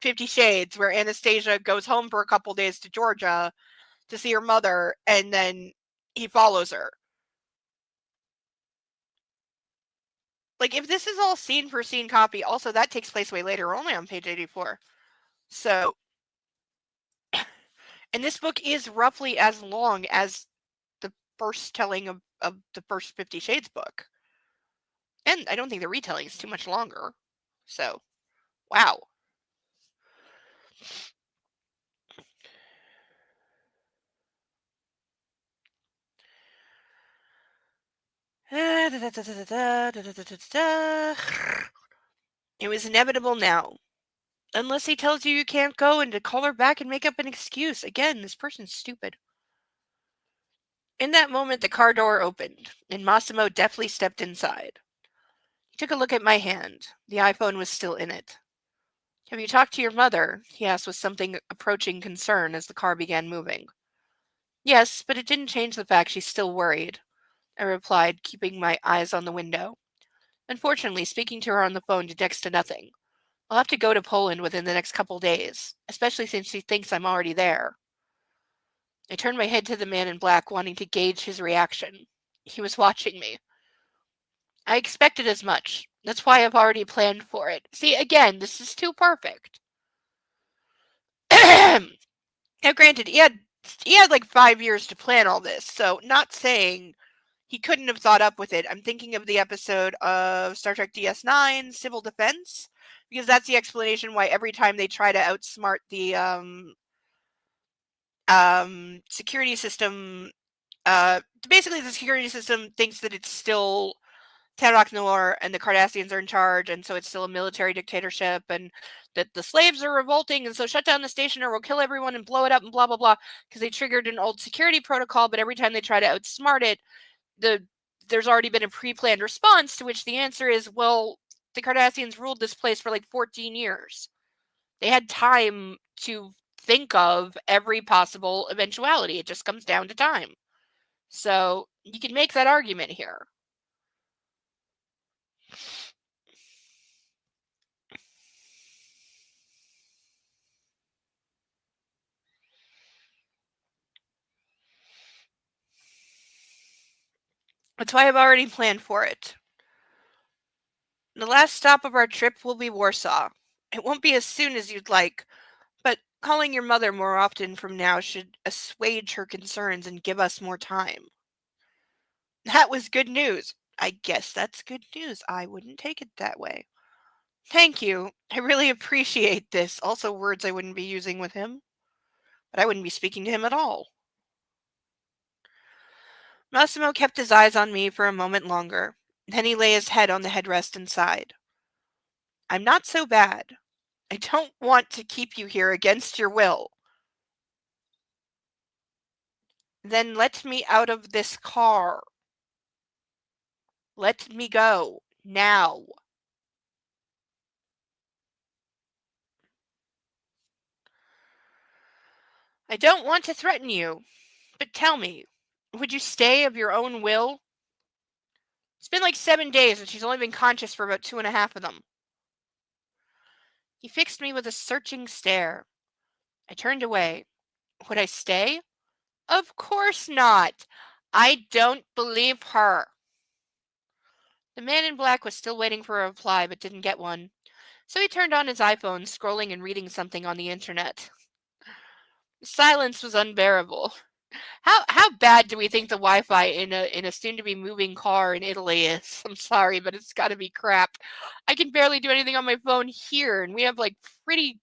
50 Shades, where Anastasia goes home for a couple days to Georgia to see her mother, and then he follows her. Like, if this is all scene for scene copy, also that takes place way later, only on page 84. So, and this book is roughly as long as the first telling of the first 50 Shades book. And I don't think the retelling is too much longer. So, wow. It was inevitable now. Unless he tells you you can't go and to call her back and make up an excuse. Again, this person's stupid. In that moment, the car door opened, and Massimo deftly stepped inside. He took a look at my hand. The iPhone was still in it. Have you talked to your mother? He asked with something approaching concern as the car began moving. Yes, but it didn't change the fact she's still worried, I replied, keeping my eyes on the window. Unfortunately, speaking to her on the phone did next to nothing. I'll have to go to Poland within the next couple days, especially since she thinks I'm already there. I turned my head to the man in black, wanting to gauge his reaction. He was watching me. I expected as much. That's why I've already planned for it. See, again, this is too perfect. Now, granted, he had like 5 years to plan all this, so not saying he couldn't have thought up with it. I'm thinking of the episode of Star Trek DS9, Civil Defense, because that's the explanation why every time they try to outsmart the security system, basically the security system thinks that it's still Tadrock Noir and the Cardassians are in charge, and so it's still a military dictatorship, and that the slaves are revolting, and so shut down the station or we'll kill everyone and blow it up and blah blah blah, because they triggered an old security protocol, but every time they try to outsmart it, there's already been a pre-planned response, to which the answer is, well, the Cardassians ruled this place for like 14 years. They had time to think of every possible eventuality. It just comes down to time. So you can make that argument here. That's why I've already planned for it. The last stop of our trip will be Warsaw. It won't be as soon as you'd like, but calling your mother more often from now should assuage her concerns and give us more time. That was good news. I guess that's good news. I wouldn't take it that way. Thank you. I really appreciate this. Also, words I wouldn't be using with him, but I wouldn't be speaking to him at all. Massimo kept his eyes on me for a moment longer. Then he lay his head on the headrest and sighed. I'm not so bad. I don't want to keep you here against your will. Then let me out of this car. Let me go. Now. I don't want to threaten you, but tell me, would you stay of your own will? It's been like 7 days and she's only been conscious for about 2.5 of them. He fixed me with a searching stare. I turned away. Would I stay? Of course not. I don't believe her. The man in black was still waiting for a reply, but didn't get one. So he turned on his iPhone, scrolling and reading something on the internet. Silence was unbearable. How bad do we think the Wi-Fi in a soon-to-be moving car in Italy is? I'm sorry, but it's got to be crap. I can barely do anything on my phone here, and we have like pretty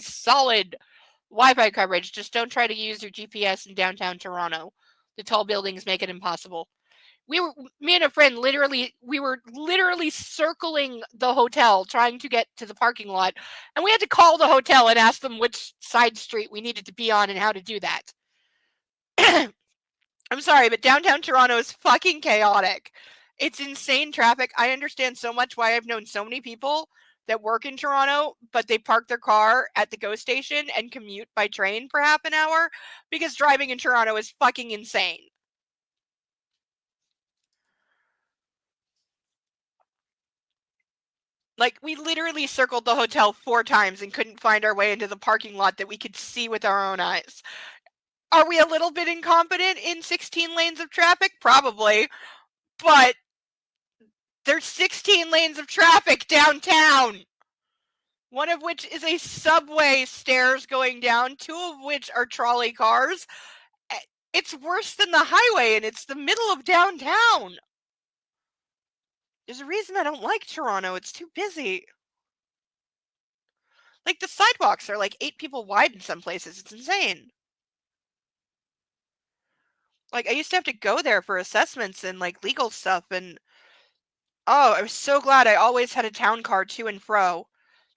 solid Wi-Fi coverage. Just don't try to use your GPS in downtown Toronto. The tall buildings make it impossible. Me and a friend we were literally circling the hotel trying to get to the parking lot, and we had to call the hotel and ask them which side street we needed to be on and how to do that. I'm sorry, but downtown Toronto is fucking chaotic. It's insane traffic. I understand so much why I've known so many people that work in Toronto, but they park their car at the GO station and commute by train for half an hour, because driving in Toronto is fucking insane. Like, we literally circled the hotel 4 times and couldn't find our way into the parking lot that we could see with our own eyes. Are we a little bit incompetent in 16 lanes of traffic? Probably. But there's 16 lanes of traffic downtown. One of which is a subway stairs going down, 2 of which are trolley cars. It's worse than the highway, and it's the middle of downtown. There's a reason I don't like Toronto. It's too busy. Like, the sidewalks are like 8 people wide in some places. It's insane. Like, I used to have to go there for assessments and like legal stuff, and oh, I was so glad I always had a town car to and fro.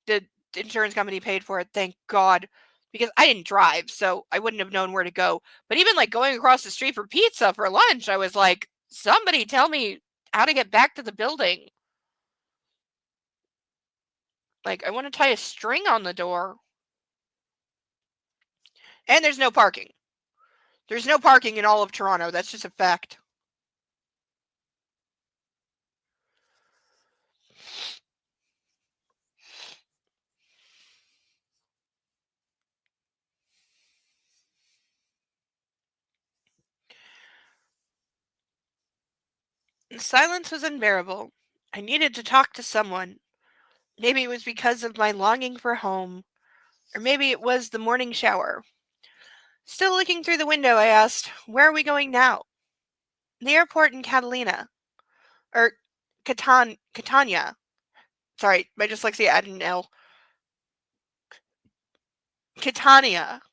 The insurance company paid for it, thank God, because I didn't drive, so I wouldn't have known where to go. But even like going across the street for pizza for lunch, I was like, somebody tell me how to get back to the building. Like, I want to tie a string on the door. And there's no parking. There's no parking in all of Toronto. That's just a fact. The silence was unbearable. I needed to talk to someone. Maybe it was because of my longing for home, or maybe it was the morning shower. Still looking through the window, I asked, "Where are we going now?" "The airport in Catalina. Or Catania. Sorry, my dyslexia added an L. Catania.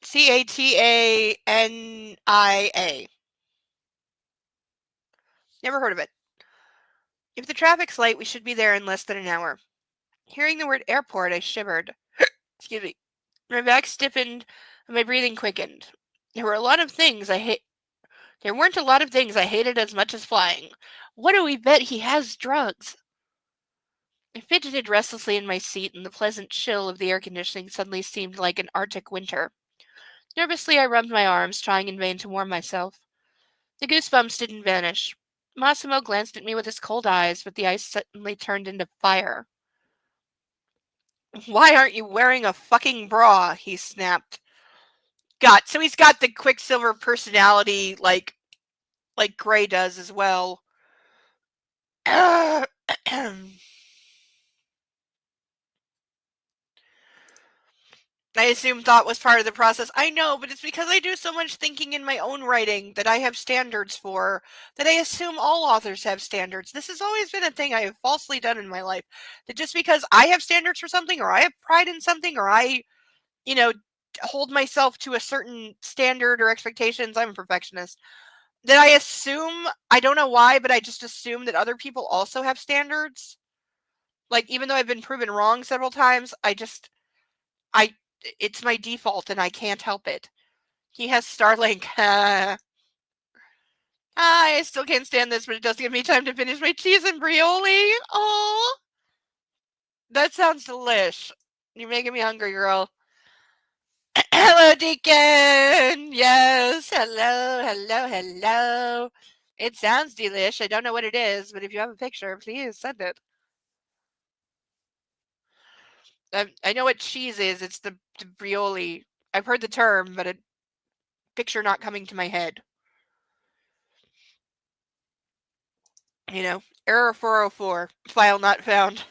Catania. Never heard of it. If the traffic's light, we should be there in less than an hour." Hearing the word airport, I shivered. Excuse me. My back stiffened and my breathing quickened. There weren't a lot of things I hated as much as flying. What do we bet he has drugs? I fidgeted restlessly in my seat, and the pleasant chill of the air conditioning suddenly seemed like an Arctic winter. Nervously, I rubbed my arms, trying in vain to warm myself. The goosebumps didn't vanish. Massimo glanced at me with his cold eyes, but the ice suddenly turned into fire. "Why aren't you wearing a fucking bra?" he snapped. So he's got the Quicksilver personality like Gray does as well. I assume thought was part of the process. I know, but it's because I do so much thinking in my own writing that I have standards for, that I assume all authors have standards. This has always been a thing I have falsely done in my life. That just because I have standards for something, or I have pride in something, or I, you know, hold myself to a certain standard or expectations, I'm a perfectionist, that I assume, I don't know why, but I just assume that other people also have standards. Like, even though I've been proven wrong several times, I it's my default and I can't help it. He has Starlink. I still can't stand this, but it does give me time to finish my cheese and brioli. Oh, that sounds delish. You're making me hungry, girl. Hello, Deacon. Yes. Hello, hello, hello. It sounds delish. I don't know what it is, but if you have a picture, please send it. I know what cheese is. It's the brioli. I've heard the term, but a picture not coming to my head. Error 404. File not found.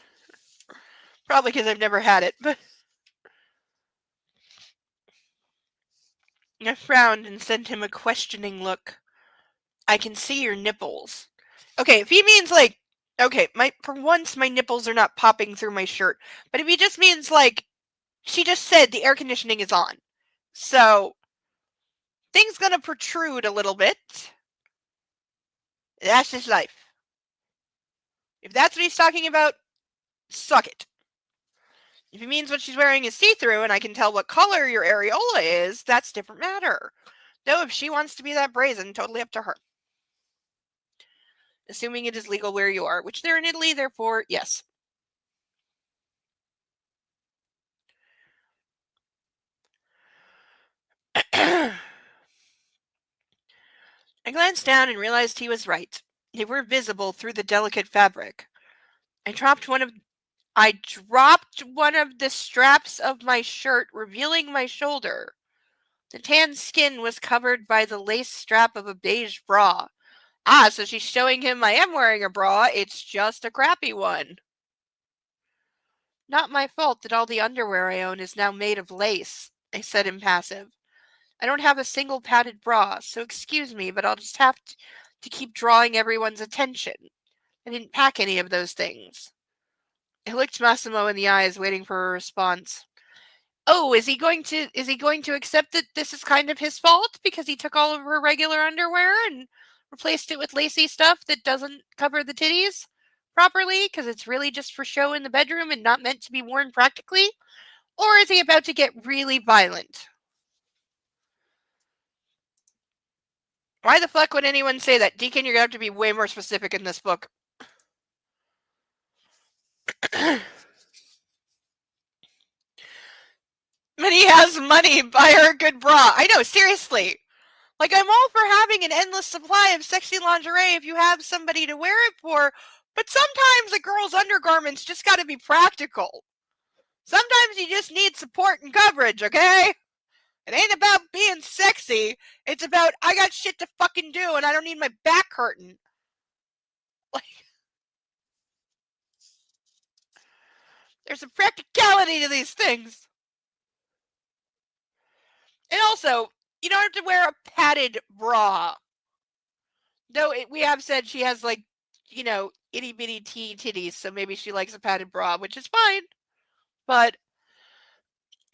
Probably because I've never had it, but I frowned and sent him a questioning look. "I can see your nipples." Okay, if he means for once my nipples are not popping through my shirt. But if he just means she just said the air conditioning is on. So, things gonna protrude a little bit. That's his life. If that's what he's talking about, suck it. If he means what she's wearing is see-through and I can tell what color your areola is, that's a different matter. Though if she wants to be that brazen, totally up to her. Assuming it is legal where you are, which they're in Italy, therefore, yes. I glanced down and realized he was right. They were visible through the delicate fabric. I dropped one of the straps of my shirt, revealing my shoulder. The tan skin was covered by the lace strap of a beige bra. Ah, so she's showing him I am wearing a bra. It's just a crappy one. Not my fault that all the underwear I own is now made of lace, I said impassive. I don't have a single padded bra, so excuse me, but I'll just have to keep drawing everyone's attention. I didn't pack any of those things. I looked Massimo in the eyes, waiting for a response. Oh, is he going to accept that this is kind of his fault because he took all of her regular underwear and replaced it with lacy stuff that doesn't cover the titties properly because it's really just for show in the bedroom and not meant to be worn practically? Or is he about to get really violent? Why the fuck would anyone say that? Deacon, you're going to have to be way more specific in this book. But he has money. Buy her a good bra. I know, seriously. I'm all for having an endless supply of sexy lingerie if you have somebody to wear it for, but sometimes a girl's undergarments just gotta be practical. Sometimes you just need support and coverage, okay? It ain't about being sexy. It's about I got shit to fucking do and I don't need my back hurting. Like, there's a practicality to these things. And also, you don't have to wear a padded bra. Though we have said she has, like, itty bitty titties, so maybe she likes a padded bra, which is fine. But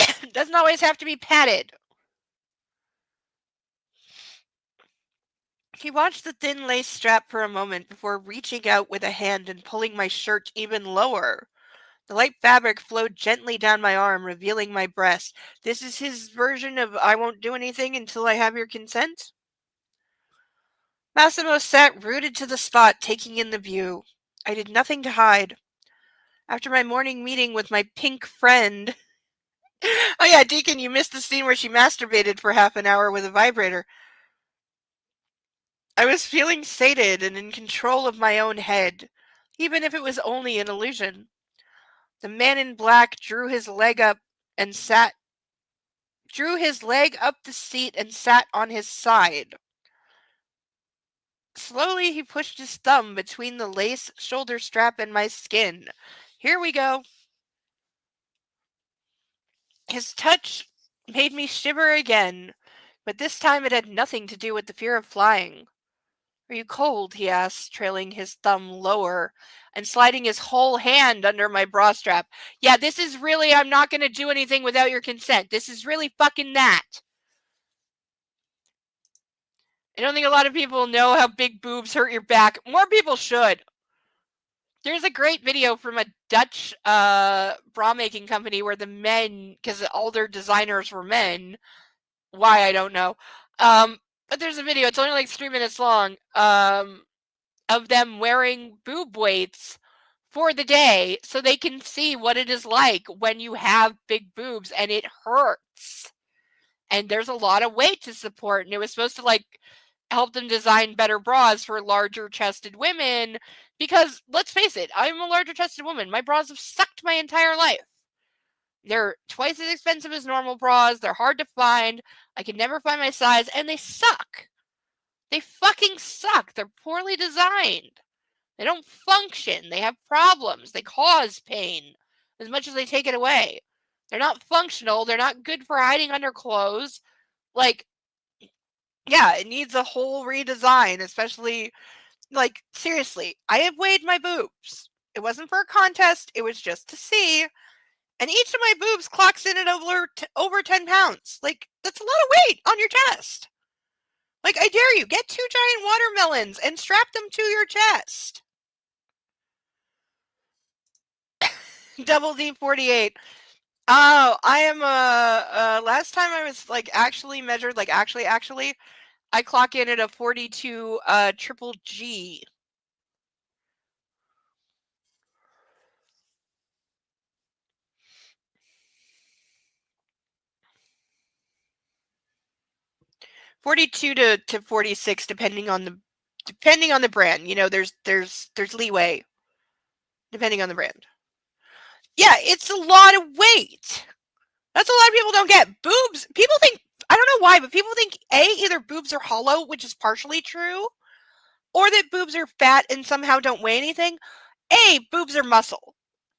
it doesn't always have to be padded. He watched the thin lace strap for a moment before reaching out with a hand and pulling my shirt even lower. The light fabric flowed gently down my arm, revealing my breast. This is his version of I won't do anything until I have your consent? Massimo sat rooted to the spot, taking in the view. I did nothing to hide. After my morning meeting with my pink friend... Oh yeah, Deacon, you missed the scene where she masturbated for half an hour with a vibrator. I was feeling sated and in control of my own head, even if it was only an illusion. The man in black drew his leg up the seat and sat on his side. Slowly, he pushed his thumb between the lace shoulder strap and my skin. Here we go. His touch made me shiver again, but this time it had nothing to do with the fear of flying. Are you cold? He asked, trailing his thumb lower and sliding his whole hand under my bra strap. Yeah, this is really, I'm not going to do anything without your consent. This is really fucking that. I don't think a lot of people know how big boobs hurt your back. More people should. There's a great video from a Dutch bra making company where the men, because all their designers were men, why I don't know, but there's a video, it's only like 3 minutes long, of them wearing boob weights for the day so they can see what it is like when you have big boobs and it hurts. And there's a lot of weight to support, and it was supposed to like help them design better bras for larger chested women because let's face it, I'm a larger chested woman. My bras have sucked my entire life. They're twice as expensive as normal bras. They're hard to find. I can never find my size, and they suck. They fucking suck. They're poorly designed. They don't function. They have problems. They cause pain as much as they take it away. They're not functional. They're not good for hiding under clothes. Like, yeah, it needs a whole redesign, especially, like, seriously, I have weighed my boobs. It wasn't for a contest. It was just to see. And each of my boobs clocks in at over 10 pounds. Like, that's a lot of weight on your chest. Like, I dare you, get 2 giant watermelons and strap them to your chest. Double D48. Oh, I am last time I was like actually measured, like actually, I clock in at a 42 triple G. $42 to $46 depending on the brand. You know, there's leeway depending on the brand. Yeah, it's a lot of weight. That's a lot of people don't get. Boobs, people think, I don't know why, but people think either boobs are hollow, which is partially true, or that boobs are fat and somehow don't weigh anything. Boobs are muscle.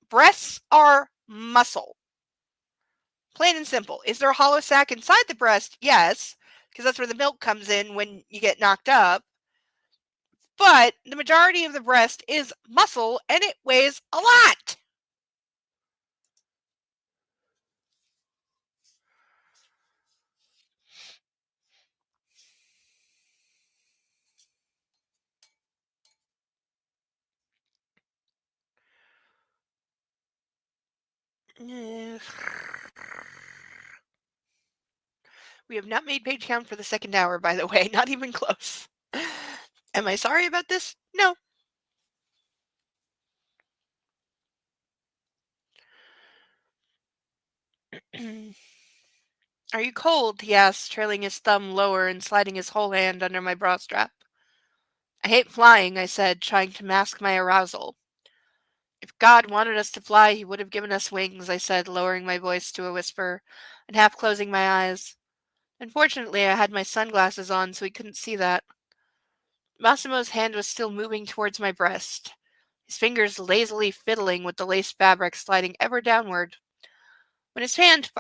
Breasts are muscle. Plain and simple. Is there a hollow sac inside the breast? Yes, because that's where the milk comes in when you get knocked up. But the majority of the breast is muscle and it weighs a lot. We have not made page count for the second hour, by the way. Not even close. Am I sorry about this? No. Are you cold? He asked, trailing his thumb lower and sliding his whole hand under my bra strap. I hate flying, I said, trying to mask my arousal. If God wanted us to fly, he would have given us wings, I said, lowering my voice to a whisper and half closing my eyes. Unfortunately, I had my sunglasses on, so he couldn't see that. Massimo's hand was still moving towards my breast, his fingers lazily fiddling with the lace fabric sliding ever downward. When his hand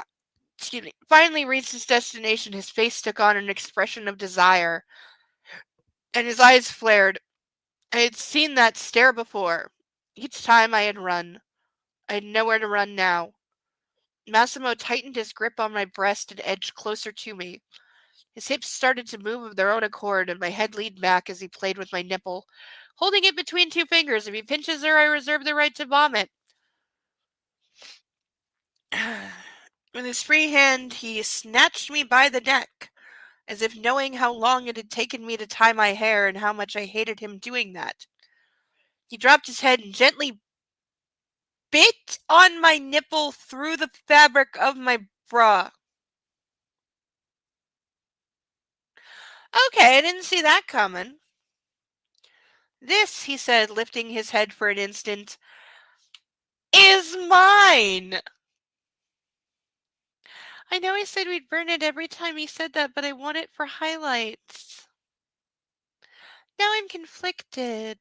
finally reached his destination, his face took on an expression of desire, and his eyes flared. I had seen that stare before. Each time I had run. I had nowhere to run now. Massimo tightened his grip on my breast and edged closer to me. His hips started to move of their own accord, and my head leaned back as he played with my nipple, holding it between two fingers. If he pinches her, I reserve the right to vomit. With his free hand, he snatched me by the neck, as if knowing how long it had taken me to tie my hair and how much I hated him doing that. He dropped his head and gently bit on my nipple through the fabric of my bra. Okay, I didn't see that coming. This, he said, lifting his head for an instant, is mine. I know I said we'd burn it every time he said that, but I want it for highlights. Now I'm conflicted.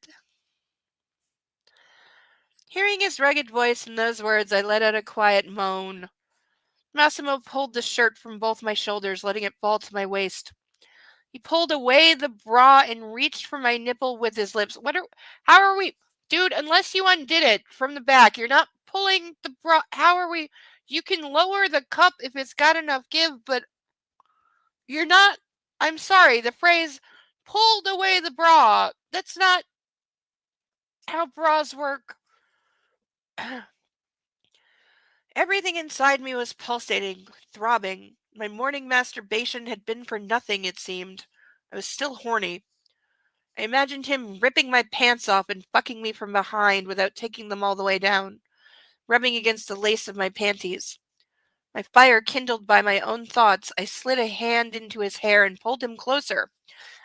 Hearing his rugged voice and those words, I let out a quiet moan. Massimo pulled the shirt from both my shoulders, letting it fall to my waist. He pulled away the bra and reached for my nipple with his lips. How are we? Dude, unless you undid it from the back, you're not pulling the bra. How are we? You can lower the cup if it's got enough give, but you're not. I'm sorry, the phrase pulled away the bra. That's not how bras work. Everything inside me was pulsating, throbbing. My morning masturbation had been for nothing, it seemed. I was still horny. I imagined him ripping my pants off and fucking me from behind without taking them all the way down, rubbing against the lace of my panties. My fire kindled by my own thoughts, I slid a hand into his hair and pulled him closer.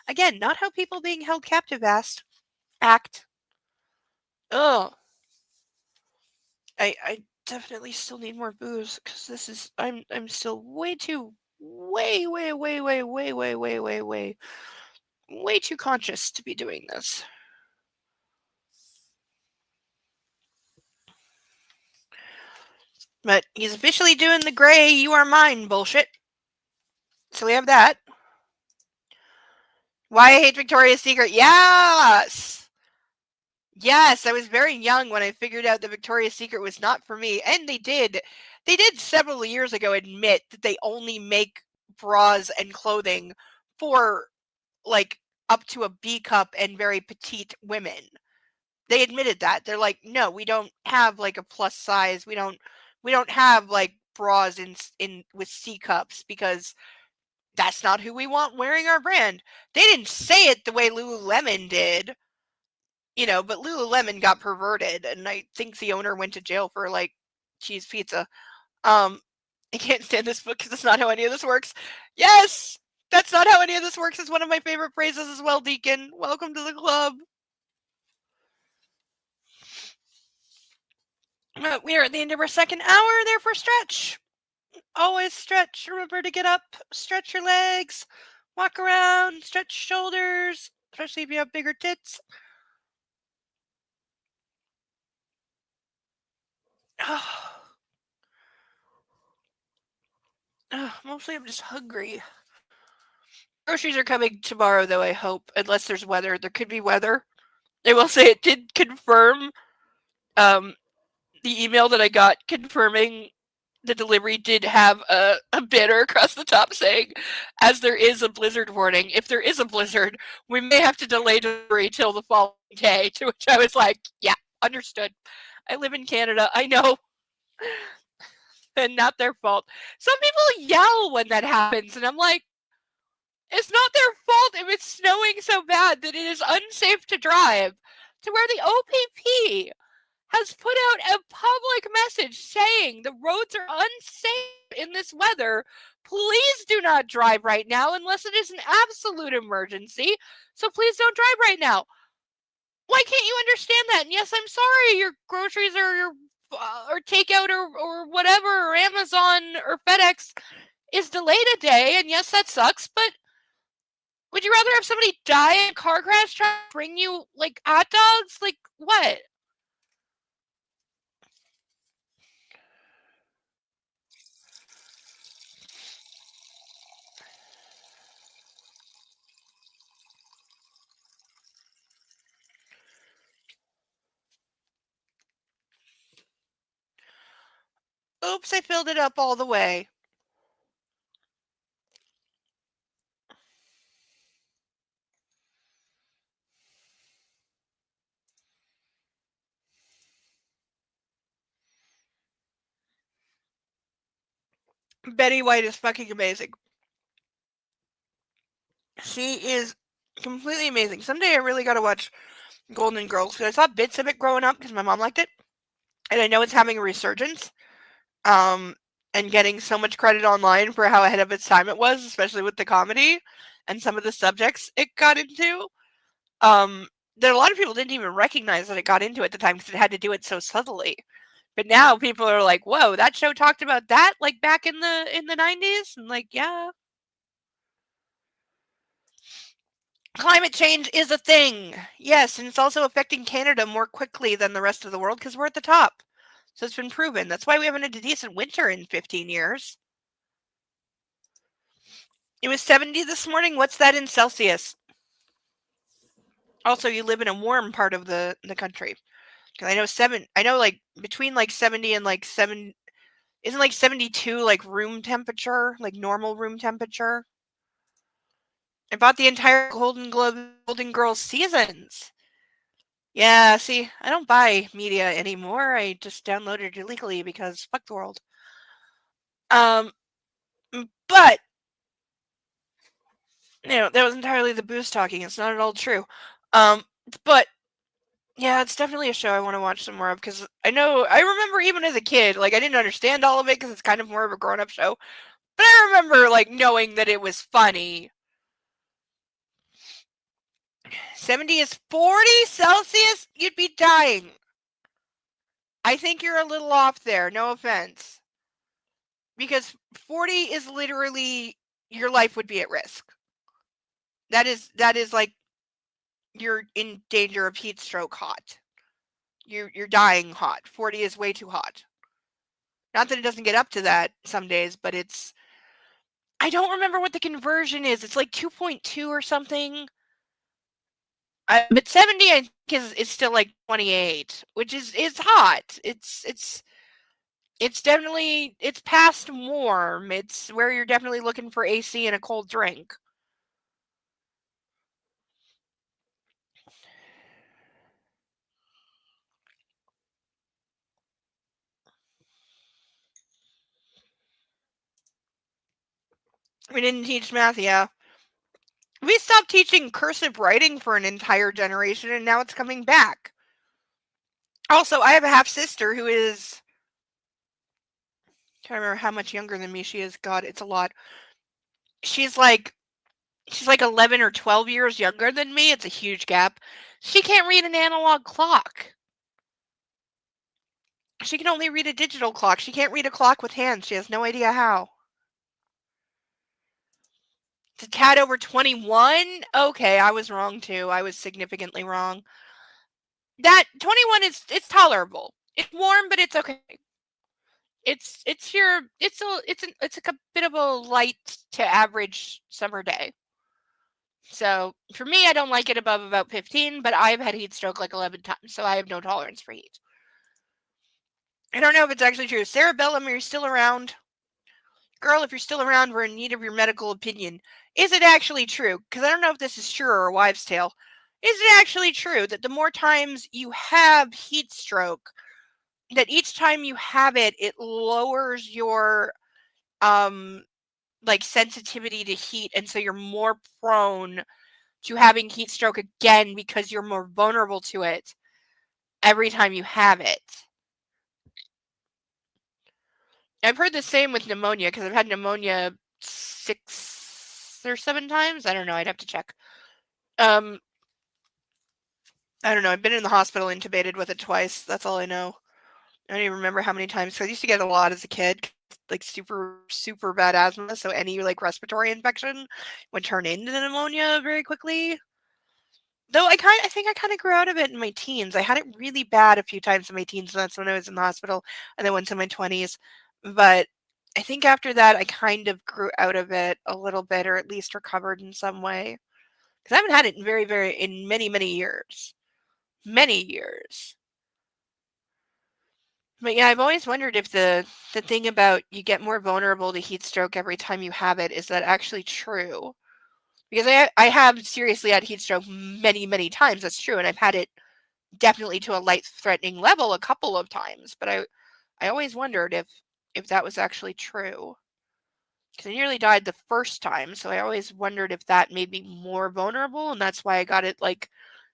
Again, not how people being held captive act. Ugh. I definitely still need more booze because this is I'm still way too way too conscious to be doing this. But he's officially doing the gray "you are mine" bullshit. So we have that. Why I hate Victoria's Secret? Yes! Yes, I was very young when I figured out that Victoria's Secret was not for me. And they did several years ago admit that they only make bras and clothing for, like, up to a B cup and very petite women. They admitted that. They're like, "No, we don't have, like, a plus size. We don't have, like, bras in with C cups because that's not who we want wearing our brand." They didn't say it the way Lululemon did, but Lululemon got perverted, and I think the owner went to jail for, like, cheese pizza. I can't stand this book because that's not how any of this works. Yes! That's not how any of this works is one of my favorite phrases as well, Deacon. Welcome to the club. We are at the end of our second hour, therefore stretch. Always stretch. Remember to get up, stretch your legs, walk around, stretch shoulders, especially if you have bigger tits. Mostly I'm just hungry. Groceries are coming tomorrow, though, I hope, unless there's weather. There could be weather. I will say it did confirm the email that I got confirming the delivery did have a banner across the top saying, "As there is a blizzard warning, if there is a blizzard, we may have to delay delivery till the following day." To which I was like, "Yeah, understood. I live in Canada. I know." And not their fault. Some people yell when that happens, and I'm like, it's not their fault if it's snowing so bad that it is unsafe to drive. To where the OPP has put out a public message saying the roads are unsafe in this weather. Please do not drive right now unless it is an absolute emergency. So please don't drive right now. Why can't you understand that? And yes, I'm sorry, your groceries or your or takeout or whatever or Amazon or FedEx is delayed a day, and yes, that sucks, but would you rather have somebody die in a car crash trying to bring you, like, hot dogs? Like, what? Oops, I filled it up all the way. Betty White is fucking amazing. She is completely amazing. Someday I really gotta watch Golden Girls, because I saw bits of it growing up because my mom liked it, and I know it's having a resurgence, um, and getting so much credit online for how ahead of its time it was, especially with the comedy and some of the subjects it got into. Um, that a lot of people didn't even recognize that it got into at the time because it had to do it so subtly. But now people are like, "Whoa, that show talked about that like back in the 90s?" And like, yeah. Climate change is a thing. Yes, and it's also affecting Canada more quickly than the rest of the world because we're at the top. So it's been proven. That's why we haven't had a decent winter in 15 years. It was 70 this morning. What's that in Celsius? Also, you live in a warm part of the country. Because I know like between like 70 and like 7, isn't like 72 like room temperature, like normal room temperature? I bought the entire Golden Girls seasons. Yeah, see, I don't buy media anymore. I just downloaded it illegally because fuck the world. Um, but that was entirely the booze talking. It's not at all true. Um, but yeah, it's definitely a show I want to watch some more of because I remember even as a kid, like I didn't understand all of it because it's kind of more of a grown-up show. But I remember like knowing that it was funny. 70 is 40 Celsius? You'd be dying. I think you're a little off there. No offense. Because 40 is literally your life would be at risk. That is like you're in danger of heat stroke hot. You're dying hot. 40 is way too hot. Not that it doesn't get up to that some days, but I don't remember what the conversion is. It's like 2.2 or something. But 70 I think is still like 28, which is hot. It's definitely it's past warm. It's where you're definitely looking for AC and a cold drink. We didn't teach math, yeah. We stopped teaching cursive writing for an entire generation and now it's coming back. Also, I have a half sister who is I can't remember how much younger than me she is. God, it's a lot. She's like she's like 11 or 12 years younger than me. It's a huge gap. She can't read an analog clock. She can only read a digital clock. She can't read a clock with hands. She has no idea how. It's a tad over 21? Okay, I was wrong too. I was significantly wrong. That 21 is it's tolerable. It's warm, but it's okay. It's your it's a bit of a light to average summer day. So for me, I don't like it above about 15, but I've had heat stroke like 11 times, so I have no tolerance for heat. I don't know if it's actually true. Sarah Bellum, are you still around? Girl, if you're still around, we're in need of your medical opinion. Is it actually true? Because I don't know if this is true or a wives' tale. Is it actually true that the more times you have heat stroke, that each time you have it, it lowers your um like sensitivity to heat, and so you're more prone to having heat stroke again because you're more vulnerable to it every time you have it? I've heard the same with pneumonia because I've had pneumonia 6 or 7 times. I don't know. I'd have to check. Um, I don't know. I've been in the hospital intubated with it twice. That's all I know. I don't even remember how many times. So I used to get a lot as a kid, like super, super bad asthma. So any like respiratory infection would turn into pneumonia very quickly. Though I think I kind of grew out of it in my teens. I had it really bad a few times in my teens, and that's when I was in the hospital, and then once in my 20s. But I think after that, I kind of grew out of it a little bit, or at least recovered in some way. Because I haven't had it in in many, many years. Many years. But yeah, I've always wondered if the thing about you get more vulnerable to heat stroke every time you have it, is that actually true? Because I have seriously had heat stroke many, many times, that's true, and I've had it definitely to a life-threatening level a couple of times, but I always wondered if that was actually true. Because I nearly died the first time, so I always wondered if that made me more vulnerable, and that's why I got it, like,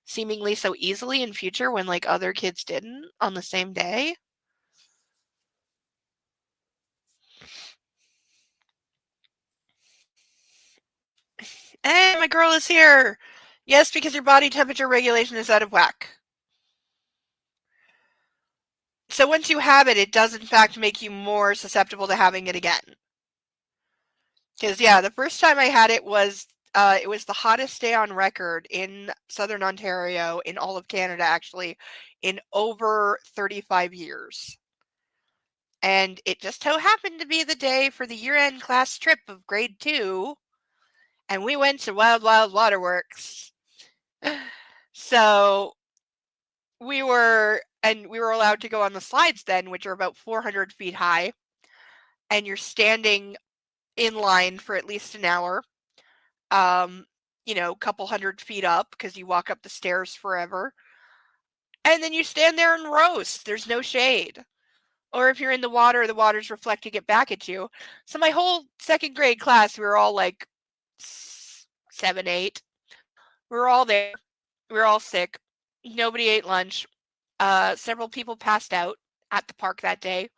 seemingly so easily in future when, like, other kids didn't on the same day. Hey, my girl is here! Yes, because your body temperature regulation is out of whack. So once you have it, it does in fact make you more susceptible to having it again. Because yeah, the first time I had it was the hottest day on record in southern Ontario, in all of Canada actually, in over 35 years. And it just so happened to be the day for the year-end class trip of grade 2, and we went to Wild Wild Waterworks. So we were allowed to go on the slides then, which are about 400 feet high, and you're standing in line for at least an hour. You know, couple 100 feet up because you walk up the stairs forever. And then you stand there and roast. There's no shade. Or if you're in the water's reflecting it back at you. So my whole second grade class, we were all like 7, 8. We were all there. We were all sick. Nobody ate lunch. Several people passed out at the park that day.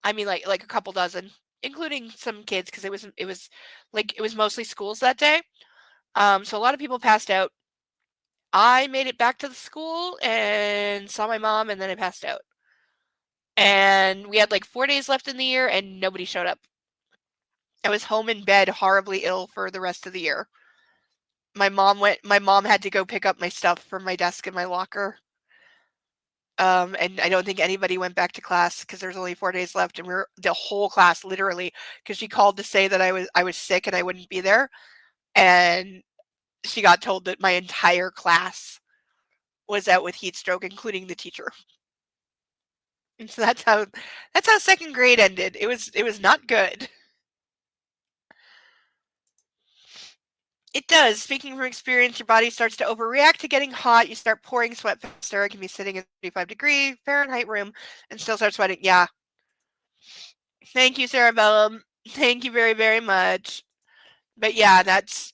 I mean, like a couple dozen, including some kids, because it was mostly schools that day. So a lot of people passed out. I made it back to the school and saw my mom, and then I passed out. And we had like 4 days left in the year, and nobody showed up. I was home in bed, horribly ill for the rest of the year. My mom had to go pick up my stuff from my desk in my locker. And I don't think anybody went back to class because there's only 4 days left, and the whole class literally, because she called to say that I was sick and I wouldn't be there, and she got told that my entire class was out with heat stroke, including the teacher. And so that's how second grade ended. It was not good. It does. Speaking from experience, your body starts to overreact to getting hot. You start pouring sweat faster. It can be sitting in 35-degree Fahrenheit room and still start sweating. Yeah. Thank you, Cerebellum. Thank you very, very much. But yeah,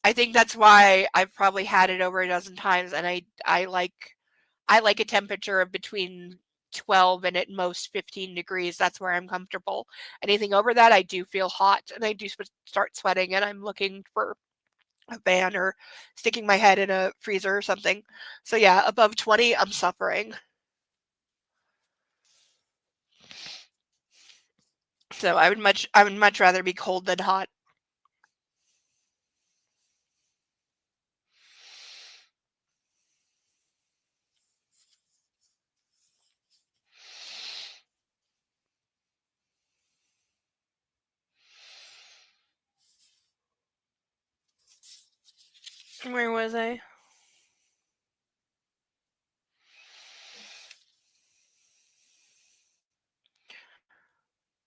I think that's why I've probably had it over a dozen times, and I like a temperature of between 12 and at most 15 degrees. That's where I'm comfortable. Anything over that, I do feel hot and I do start sweating, and I'm looking for a fan or sticking my head in a freezer or something. So yeah, above 20, I'm suffering. So I would much rather be cold than hot. Where was I?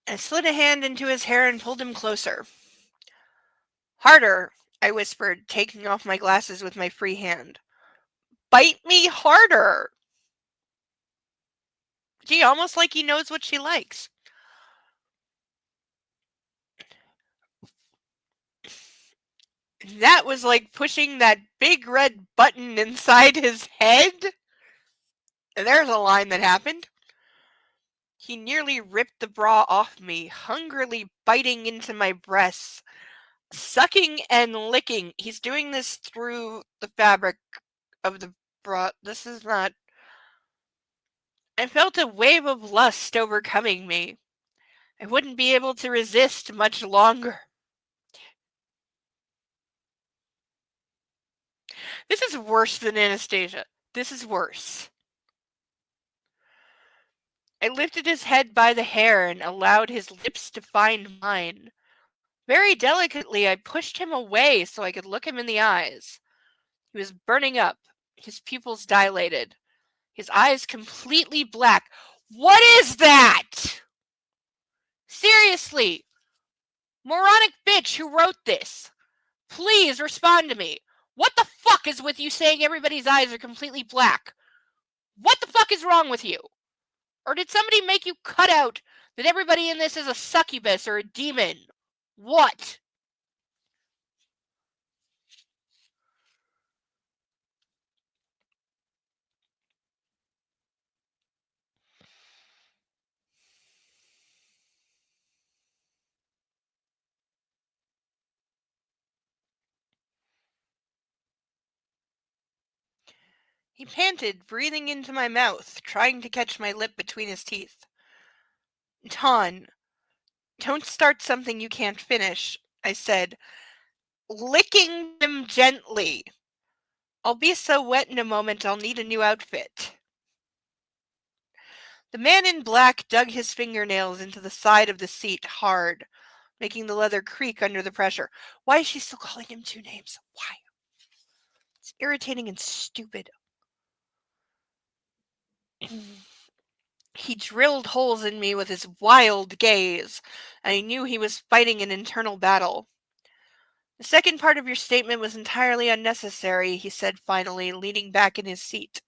I slid a hand into his hair and pulled him closer. Harder, I whispered, taking off my glasses with my free hand. Bite me harder! Gee, almost like he knows what she likes. That was like pushing that big red button inside his head. There's a line that happened. He nearly ripped the bra off me, hungrily biting into my breasts, sucking and licking. He's doing this through the fabric of the bra. This is not. I felt a wave of lust overcoming me. I wouldn't be able to resist much longer. This is worse than Anastasia. This is worse. I lifted his head by the hair and allowed his lips to find mine. Very delicately, I pushed him away so I could look him in the eyes. He was burning up, his pupils dilated, his eyes completely black. What is that? Seriously, moronic bitch who wrote this, please respond to me. What the fuck is with you saying everybody's eyes are completely black? What the fuck is wrong with you? Or did somebody make you cut out that everybody in this is a succubus or a demon? What? He panted, breathing into my mouth, trying to catch my lip between his teeth. Ton, don't start something you can't finish, I said, licking him gently. I'll be so wet in a moment I'll need a new outfit. The man in black dug his fingernails into the side of the seat hard, making the leather creak under the pressure. Why is she still calling him two names? Why? It's irritating and stupid. He drilled holes in me with his wild gaze, and I knew he was fighting an internal battle. The second part of your statement was entirely unnecessary, he said finally, leaning back in his seat.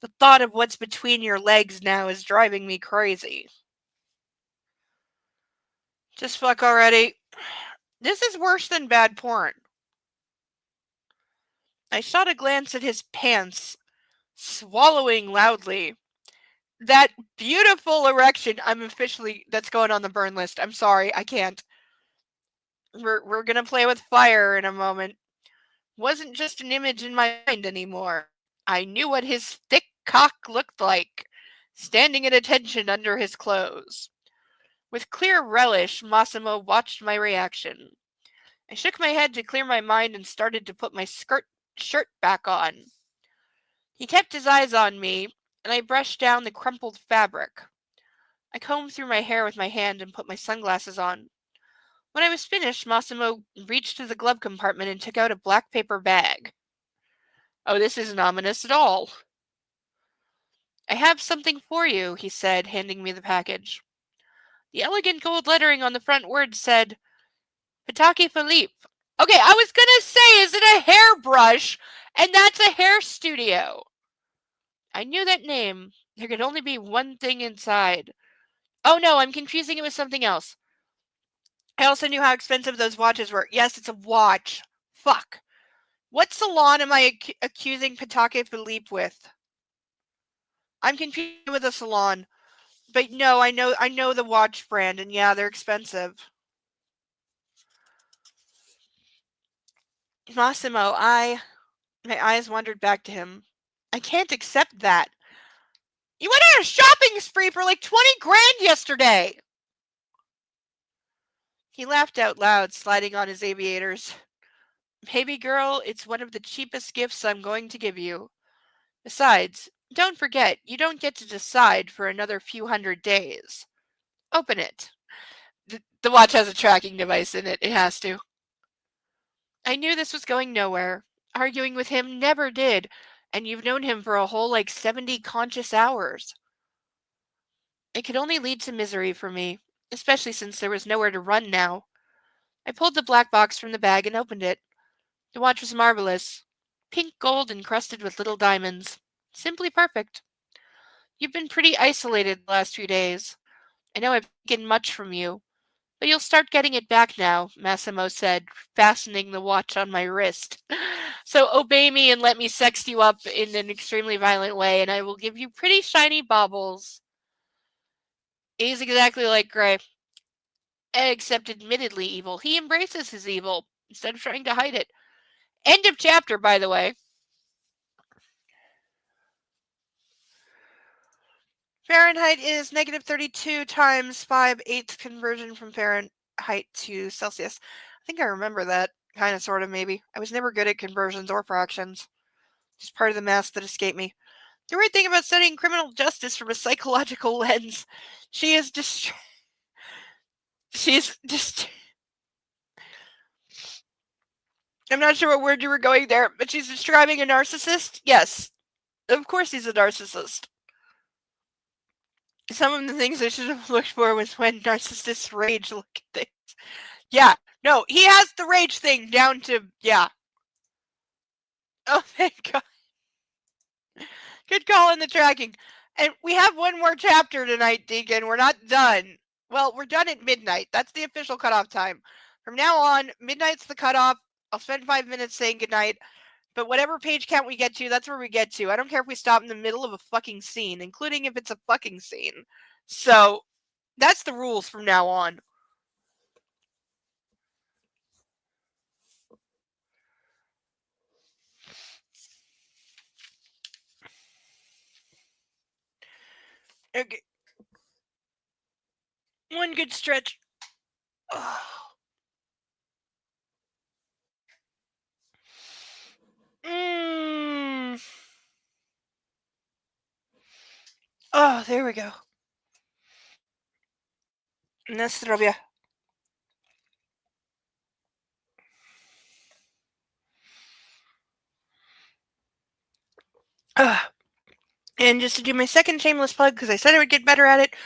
The thought of what's between your legs now is driving me crazy. Just fuck already. This is worse than bad porn. I shot a glance at his pants, swallowing loudly. That beautiful erection, that's going on the burn list. I'm sorry, I can't. We're gonna play with fire in a moment. Wasn't just an image in my mind anymore. I knew what his thick cock looked like, standing at attention under his clothes. With clear relish, Massimo watched my reaction. I shook my head to clear my mind and started to put my shirt back on. He kept his eyes on me, and I brushed down the crumpled fabric. I combed through my hair with my hand and put my sunglasses on. When I was finished, Massimo reached to the glove compartment and took out a black paper bag. Oh, this isn't ominous at all. I have something for you, he said, handing me the package. The elegant gold lettering on the front words said, Pataki Philippe. Okay, I was gonna say, is it a hairbrush? And that's a hair studio. I knew that name. There could only be one thing inside. Oh no, I'm confusing it with something else. I also knew how expensive those watches were. Yes, it's a watch. Fuck. What salon am I accusing Patake Philippe with? I'm confused with a salon. But no, I know the watch brand, and yeah, they're expensive. Massimo, my eyes wandered back to him. I can't accept that. You went on a shopping spree for like 20 grand yesterday. He laughed out loud, sliding on his aviators. Baby girl, it's one of the cheapest gifts I'm going to give you. Besides, don't forget, you don't get to decide for another few hundred days. Open it. The watch has a tracking device in it. It has to. I knew this was going nowhere. Arguing with him never did, and you've known him for a whole 70 conscious hours. It could only lead to misery for me, especially since there was nowhere to run now. I pulled the black box from the bag and opened it. The watch was marvelous. Pink gold encrusted with little diamonds. Simply perfect. You've been pretty isolated the last few days. I know I've taken much from you, but you'll start getting it back now, Massimo said, fastening the watch on my wrist. So obey me and let me sex you up in an extremely violent way, and I will give you pretty shiny baubles. He's exactly like Gray, except admittedly evil. He embraces his evil instead of trying to hide it. End of chapter, by the way. Fahrenheit is negative 32 times 5/8 conversion from Fahrenheit to Celsius. I think I remember that. Kind of, sort of, maybe. I was never good at conversions or fractions. It's part of the math that escaped me. The weird thing about studying criminal justice from a psychological lens, she is just. She's just. I'm not sure what word you were going there, but she's describing a narcissist? Yes. Of course he's a narcissist. Some of the things I should have looked for was when narcissists rage look at things. Yeah. No, he has the rage thing down to, yeah. Oh, thank God. Good call on the tracking. And we have one more chapter tonight, Deacon. We're not done. Well, we're done at midnight. That's the official cutoff time. From now on, midnight's the cutoff. I'll spend 5 minutes saying goodnight. But whatever page count we get to, that's where we get to. I don't care if we stop in the middle of a fucking scene, including if it's a fucking scene. So, that's the rules from now on. Okay. One good stretch. Oh. Oh, there we go. Na zdrowie. And just to do my second shameless plug, because I said I would get better at it,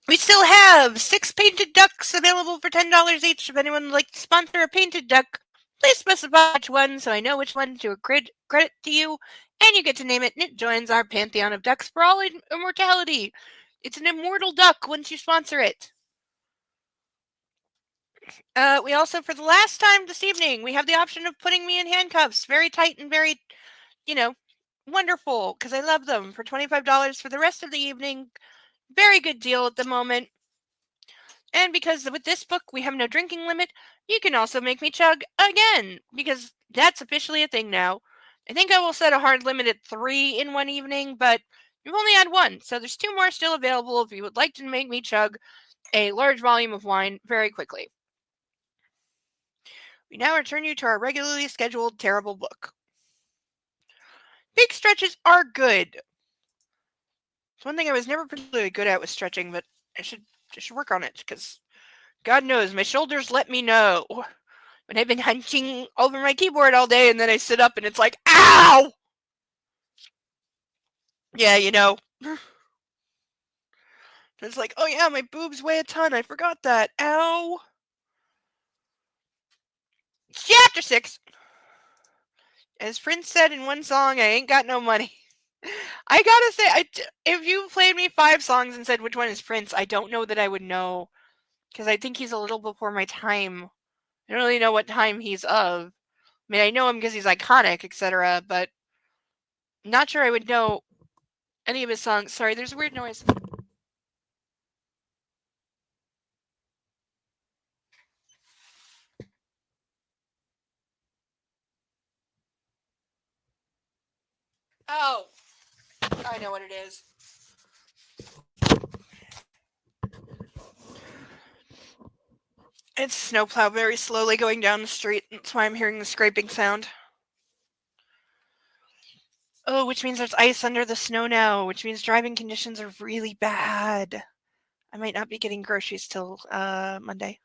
we still have 6 painted ducks available for $10 each. If anyone would like to sponsor a painted duck, please specify which one so I know which one to credit to you, and you get to name it, and it joins our pantheon of ducks for all immortality. It's an immortal duck once you sponsor it. We also, for the last time this evening, we have the option of putting me in handcuffs, very tight and very, wonderful, because I love them, for $25 for the rest of the evening. Very good deal at the moment. And because with this book we have no drinking limit, you can also make me chug again, because that's officially a thing now. I think I will set a hard limit at 3 in one evening, but you've only had 1, so there's 2 more still available if you would like to make me chug a large volume of wine very quickly. We now return you to our regularly scheduled terrible book. Big stretches are good. It's one thing I was never particularly good at was stretching, but I should work on it, because God knows my shoulders let me know when I've been hunching over my keyboard all day and then I sit up and it's like, ow! Yeah, It's like, oh yeah, my boobs weigh a ton. I forgot that. Ow. Chapter 6. As Prince said in one song, I ain't got no money. I gotta say, if you played me 5 songs and said which one is Prince, I don't know that I would know, because I think he's a little before my time. I don't really know what time he's of. I mean, I know him because he's iconic, etc., but not sure I would know any of his songs. Sorry, there's a weird noise. Oh, I know what it is. It's snowplow very slowly going down the street. That's why I'm hearing the scraping sound. Oh, which means there's ice under the snow now, which means driving conditions are really bad. I might not be getting groceries till Monday.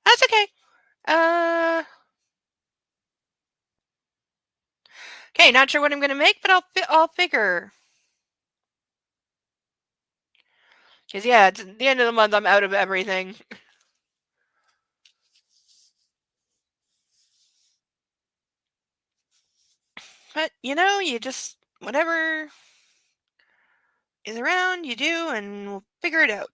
That's okay. Okay, not sure what I'm gonna make, but I'll figure. Cause yeah, it's the end of the month. I'm out of everything. But you just whatever is around, you do, and we'll figure it out.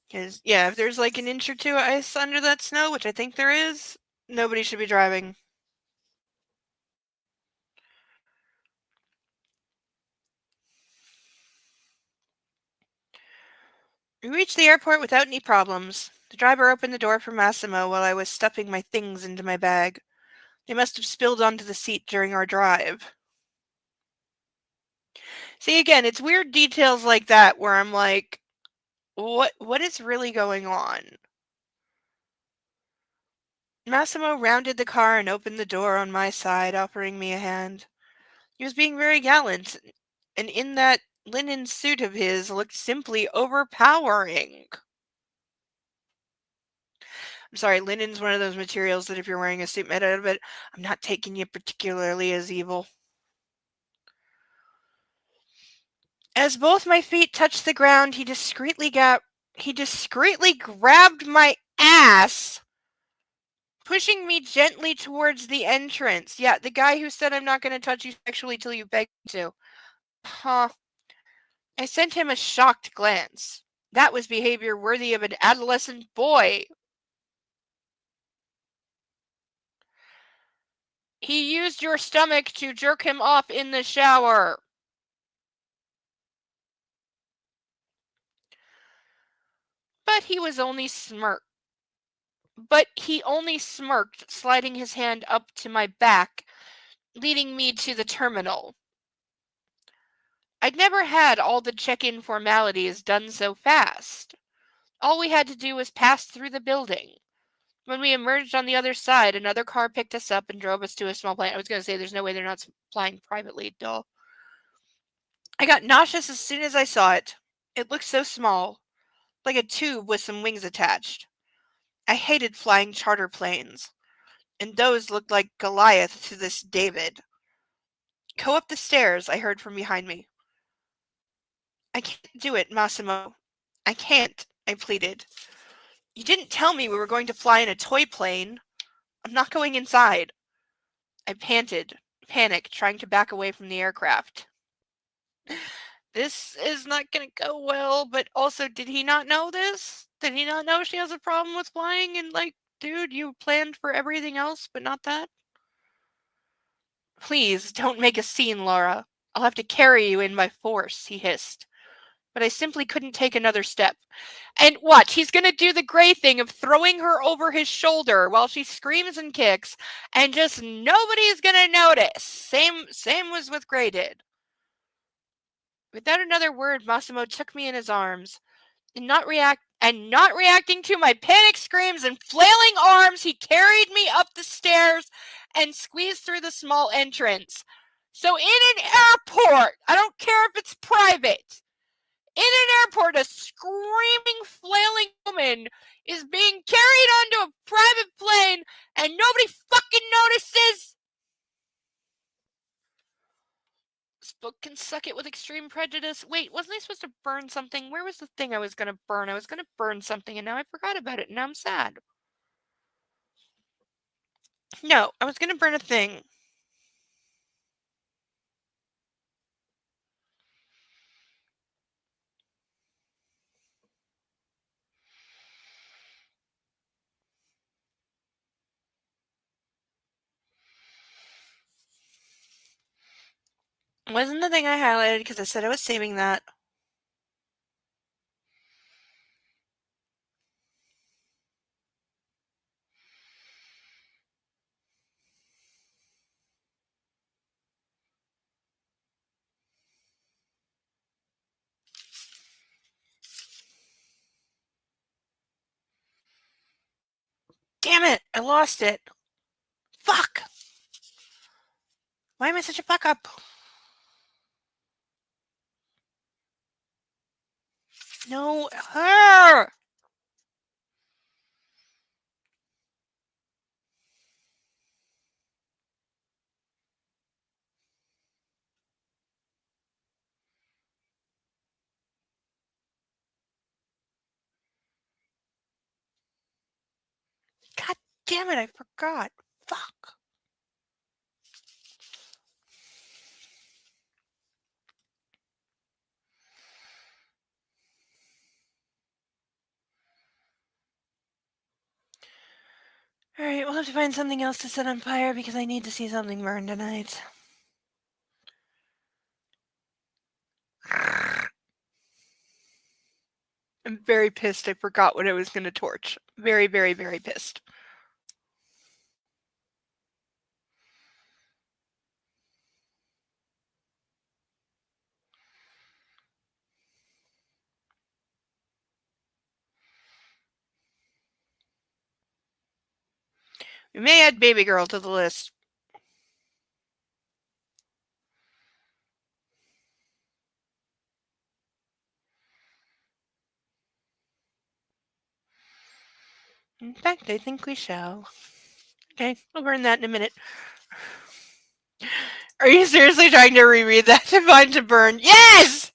Because, yeah, if there's like an inch or 2 of ice under that snow, which I think there is, nobody should be driving. We reached the airport without any problems. The driver opened the door for Massimo while I was stuffing my things into my bag. They must have spilled onto the seat during our drive. See, again, it's weird details like that where I'm like, what is really going on? Massimo rounded the car and opened the door on my side, offering me a hand. He was being very gallant, and in that linen suit of his looked simply overpowering. I'm sorry, linen's one of those materials that if you're wearing a suit made out of it, I'm not taking you particularly as evil. As both my feet touched the ground, he discreetly grabbed my ass, pushing me gently towards the entrance. Yeah, the guy who said I'm not going to touch you sexually till you beg me to. Huh. I sent him a shocked glance. That was behavior worthy of an adolescent boy. He used your stomach to jerk him off in the shower. But he only smirked, sliding his hand up to my back, leading me to the terminal. I'd never had all the check-in formalities done so fast. All we had to do was pass through the building. When we emerged on the other side, another car picked us up and drove us to a small plane. I was going to say there's no way they're not flying privately, duh. I got nauseous as soon as I saw it. It looked so small, like a tube with some wings attached. I hated flying charter planes, and those looked like Goliath to this David. Go up the stairs, I heard from behind me. I can't do it, Massimo. I can't, I pleaded. You didn't tell me we were going to fly in a toy plane. I'm not going inside. I panted, panicked, trying to back away from the aircraft. This is not going to go well, but also, did he not know this? Did he not know she has a problem with flying? And, like, dude, you planned for everything else, but not that? Please, don't make a scene, Laura. I'll have to carry you in by force, he hissed. But I simply couldn't take another step. And watch, he's going to do the Gray thing of throwing her over his shoulder while she screams and kicks, and just nobody's going to notice. Same was what Gray did. Without another word, Massimo took me in his arms. Not reacting to my panic screams and flailing arms, he carried me up the stairs and squeezed through the small entrance. So in an airport, I don't care if it's private, in an airport, a screaming, flailing woman is being carried onto a private plane and nobody fucking notices. This book can suck it with extreme prejudice. Wait, wasn't I supposed to burn something? Where was the thing I was going to burn? I was going to burn something and now I forgot about it and now I'm sad. No, I was going to burn a thing. It wasn't the thing I highlighted because I said I was saving that. Damn it, I lost it. Fuck. Why am I such a fuck up? No, her. God damn it, I forgot. Fuck. Alright, we'll have to find something else to set on fire because I need to see something burn tonight. I'm very pissed I forgot what I was going to torch. Very, very, very pissed. We may add Baby Girl to the list. In fact, I think we shall. Okay, I'll burn that in a minute. Are you seriously trying to reread that to find to burn? Yes!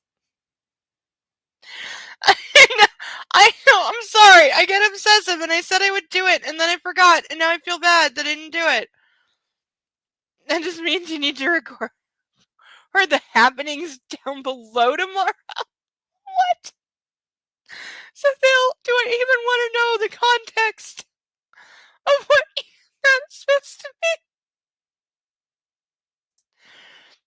I know, I'm sorry. I get obsessive and I said I would do it and then I forgot and now I feel bad that I didn't do it. That just means you need to record the happenings down below tomorrow. What? So do I even want to know the context of what that's supposed to be?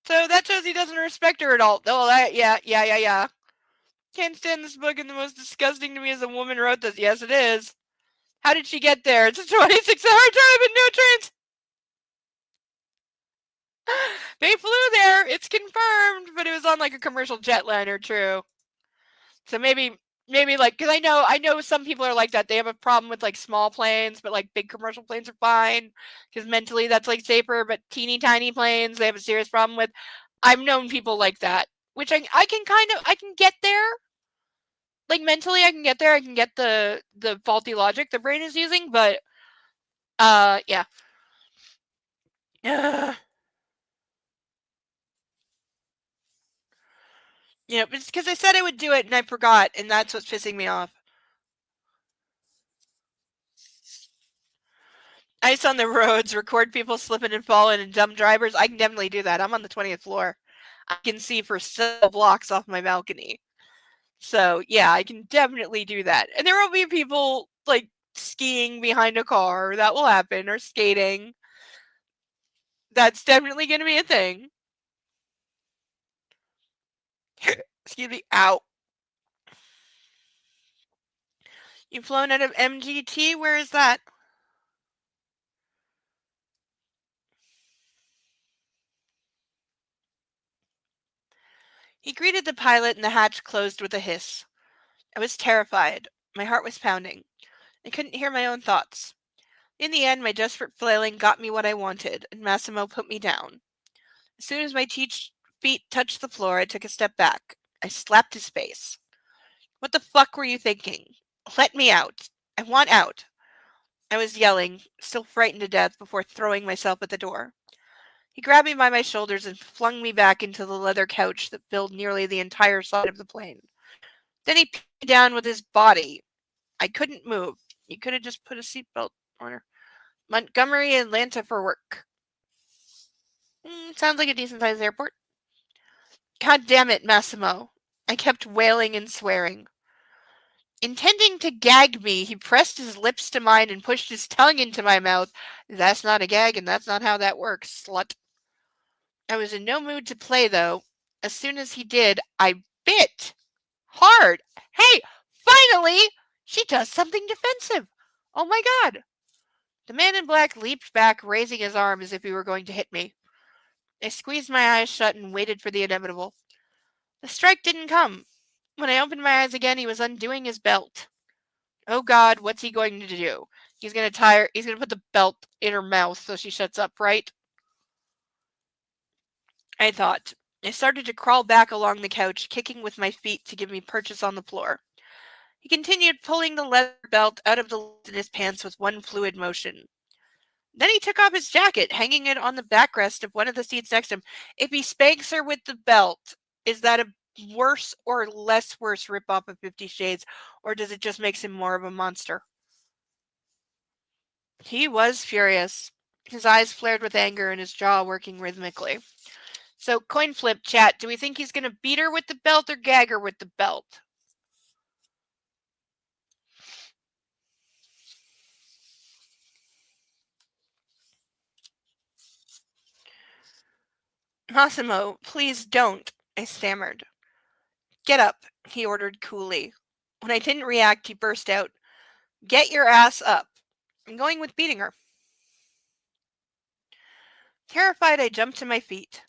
So that shows he doesn't respect her at all. Oh, yeah. Can't stand this book, and the most disgusting to me is a woman wrote this. Yes, it is. How did she get there? It's a 26-hour drive and no trains. They flew there. It's confirmed, but it was on like a commercial jetliner. True. So maybe like, because I know some people are like that. They have a problem with like small planes, but like big commercial planes are fine because mentally that's like safer. But teeny tiny planes, they have a serious problem with. I've known people like that, which I can get there. Like mentally, I can get there. I can get the faulty logic the brain is using, but yeah. Yeah, but it's because I said I would do it and I forgot, and that's what's pissing me off. Ice on the roads, record people slipping and falling, and dumb drivers. I can definitely do that. I'm on the 20th floor. I can see for several blocks off my balcony. So, yeah, I can definitely do that. And there will be people, like, skiing behind a car. That will happen. Or skating. That's definitely going to be a thing. Excuse me. Ow. You've flown out of MGT? Where is that? He greeted the pilot and the hatch closed with a hiss. I was terrified. My heart was pounding. I couldn't hear my own thoughts. In the end, my desperate flailing got me what I wanted, and Massimo put me down. As soon as my feet touched the floor, I took a step back. I slapped his face. What the fuck were you thinking? Let me out. I want out. I was yelling, still frightened to death, before throwing myself at the door. He grabbed me by my shoulders and flung me back into the leather couch that filled nearly the entire side of the plane. Then he pinned me down with his body. I couldn't move. You could have just put a seatbelt on her. Montgomery, Atlanta for work. Sounds like a decent-sized airport. God damn it, Massimo. I kept wailing and swearing. Intending to gag me, he pressed his lips to mine and pushed his tongue into my mouth. That's not a gag, and that's not how that works, slut. I was in no mood to play, though. As soon as he did, I bit. Hard. Hey, finally! She does something defensive. Oh my god. The man in black leaped back, raising his arm as if he were going to hit me. I squeezed my eyes shut and waited for the inevitable. The strike didn't come. When I opened my eyes again, he was undoing his belt. Oh god, what's he going to do? He's gonna put the belt in her mouth so she shuts up, right? I thought. I started to crawl back along the couch, kicking with my feet to give me purchase on the floor. He continued pulling the leather belt out of the lid in his pants with one fluid motion. Then he took off his jacket, hanging it on the backrest of one of the seats next to him. If he spanks her with the belt, is that a worse or less worse ripoff of 50 Shades, or does it just make him more of a monster? He was furious. His eyes flared with anger and his jaw working rhythmically. So, coin flip, chat. Do we think he's going to beat her with the belt or gag her with the belt? Massimo, please don't, I stammered. Get up, he ordered coolly. When I didn't react, he burst out, "Get your ass up. I'm going with beating her." Terrified, I jumped to my feet.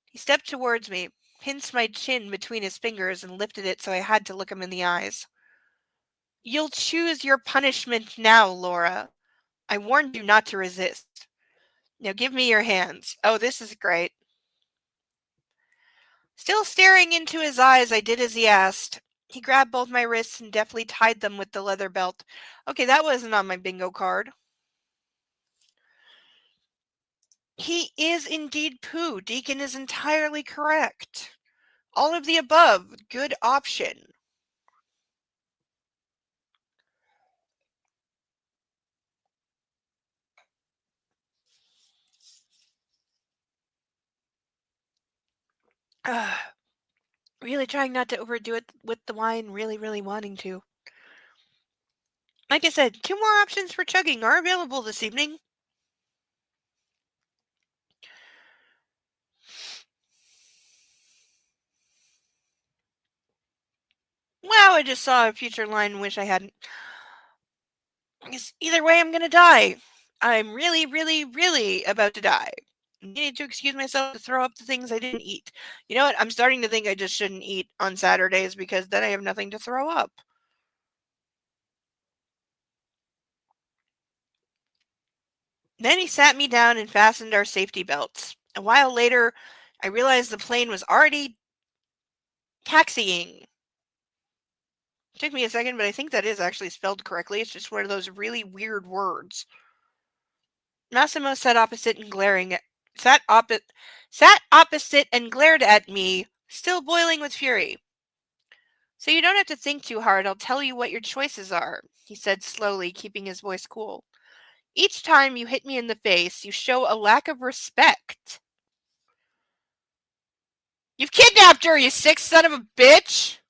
He stepped towards me, pinched my chin between his fingers, and lifted it so I had to look him in the eyes. "You'll choose your punishment now, Laura. I warned you not to resist. Now give me your hands." Oh, this is great. Still staring into his eyes, I did as he asked. He grabbed both my wrists and deftly tied them with the leather belt. Okay, that wasn't on my bingo card. He is indeed poo. Deacon is entirely correct. All of the above. Good option. Really trying not to overdo it with the wine, really wanting to. Like I said, 2 more options for chugging are available this evening. Wow, I just saw a future line and wish I hadn't. Because either way, I'm gonna die. I'm really about to die. I need to excuse myself to throw up the things I didn't eat. You know what? I'm starting to think I just shouldn't eat on Saturdays because then I have nothing to throw up. Then he sat me down and fastened our safety belts. A while later, I realized the plane was already taxiing. It took me a second, but I think that is actually spelled correctly. It's just one of those really weird words. Massimo sat opposite and sat opposite and glared at me, still boiling with fury. "So you don't have to think too hard. I'll tell you what your choices are," he said slowly, keeping his voice cool. "Each time you hit me in the face, you show a lack of respect." "You've kidnapped her, you sick son of a bitch!"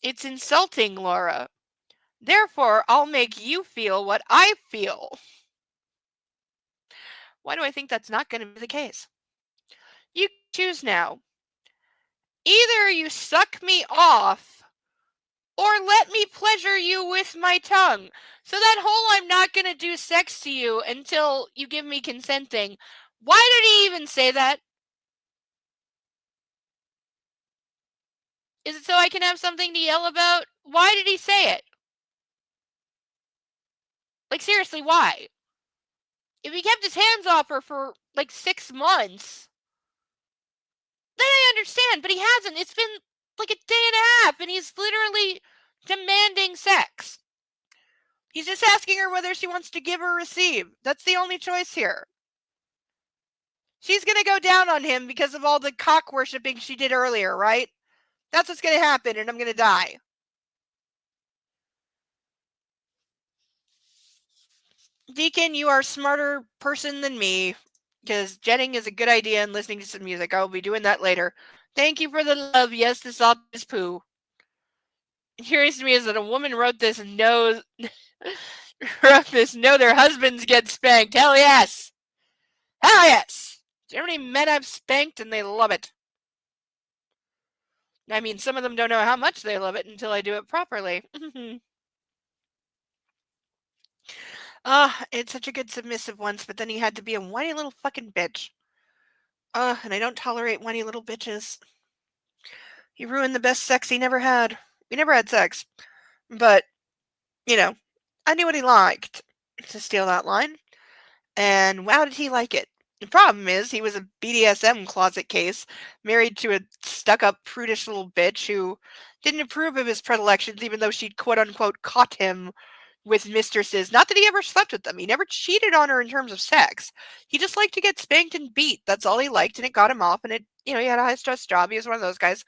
"It's insulting, Laura. Therefore, I'll make you feel what I feel." Why do I think that's not going to be the case? "You choose now. Either you suck me off, or let me pleasure you with my tongue." So that whole "I'm not going to do sex to you until you give me consent" thing, why did he even say that? Is it so I can have something to yell about? Why did he say it? Like, seriously, why? If he kept his hands off her for like 6 months, then I understand, but he hasn't. It's been like a day and a half, and he's literally demanding sex. He's just asking her whether she wants to give or receive. That's the only choice here. She's going to go down on him because of all the cock worshipping she did earlier, right? That's what's going to happen, and I'm going to die. Deacon, you are a smarter person than me, because jetting is a good idea and listening to some music. I will be doing that later. Thank you for the love. Yes, this all is poo. Curious to me is that a woman wrote this and knows know their husbands get spanked. Hell yes. Hell yes. Do you know how many men I've spanked and they love it? I mean, some of them don't know how much they love it until I do it properly. It's such a good submissive once, but then he had to be a whiny little fucking bitch. And I don't tolerate whiny little bitches. He ruined the best sex he never had. We never had sex. But, you know, I knew what he liked, to steal that line. And wow, did he like it. The problem is, he was a BDSM closet case, married to a stuck-up, prudish little bitch who didn't approve of his predilections, even though she'd quote-unquote caught him with mistresses. Not that he ever slept with them. He never cheated on her in terms of sex. He just liked to get spanked and beat. That's all he liked, and it got him off, and he had a high-stress job. He was one of those guys.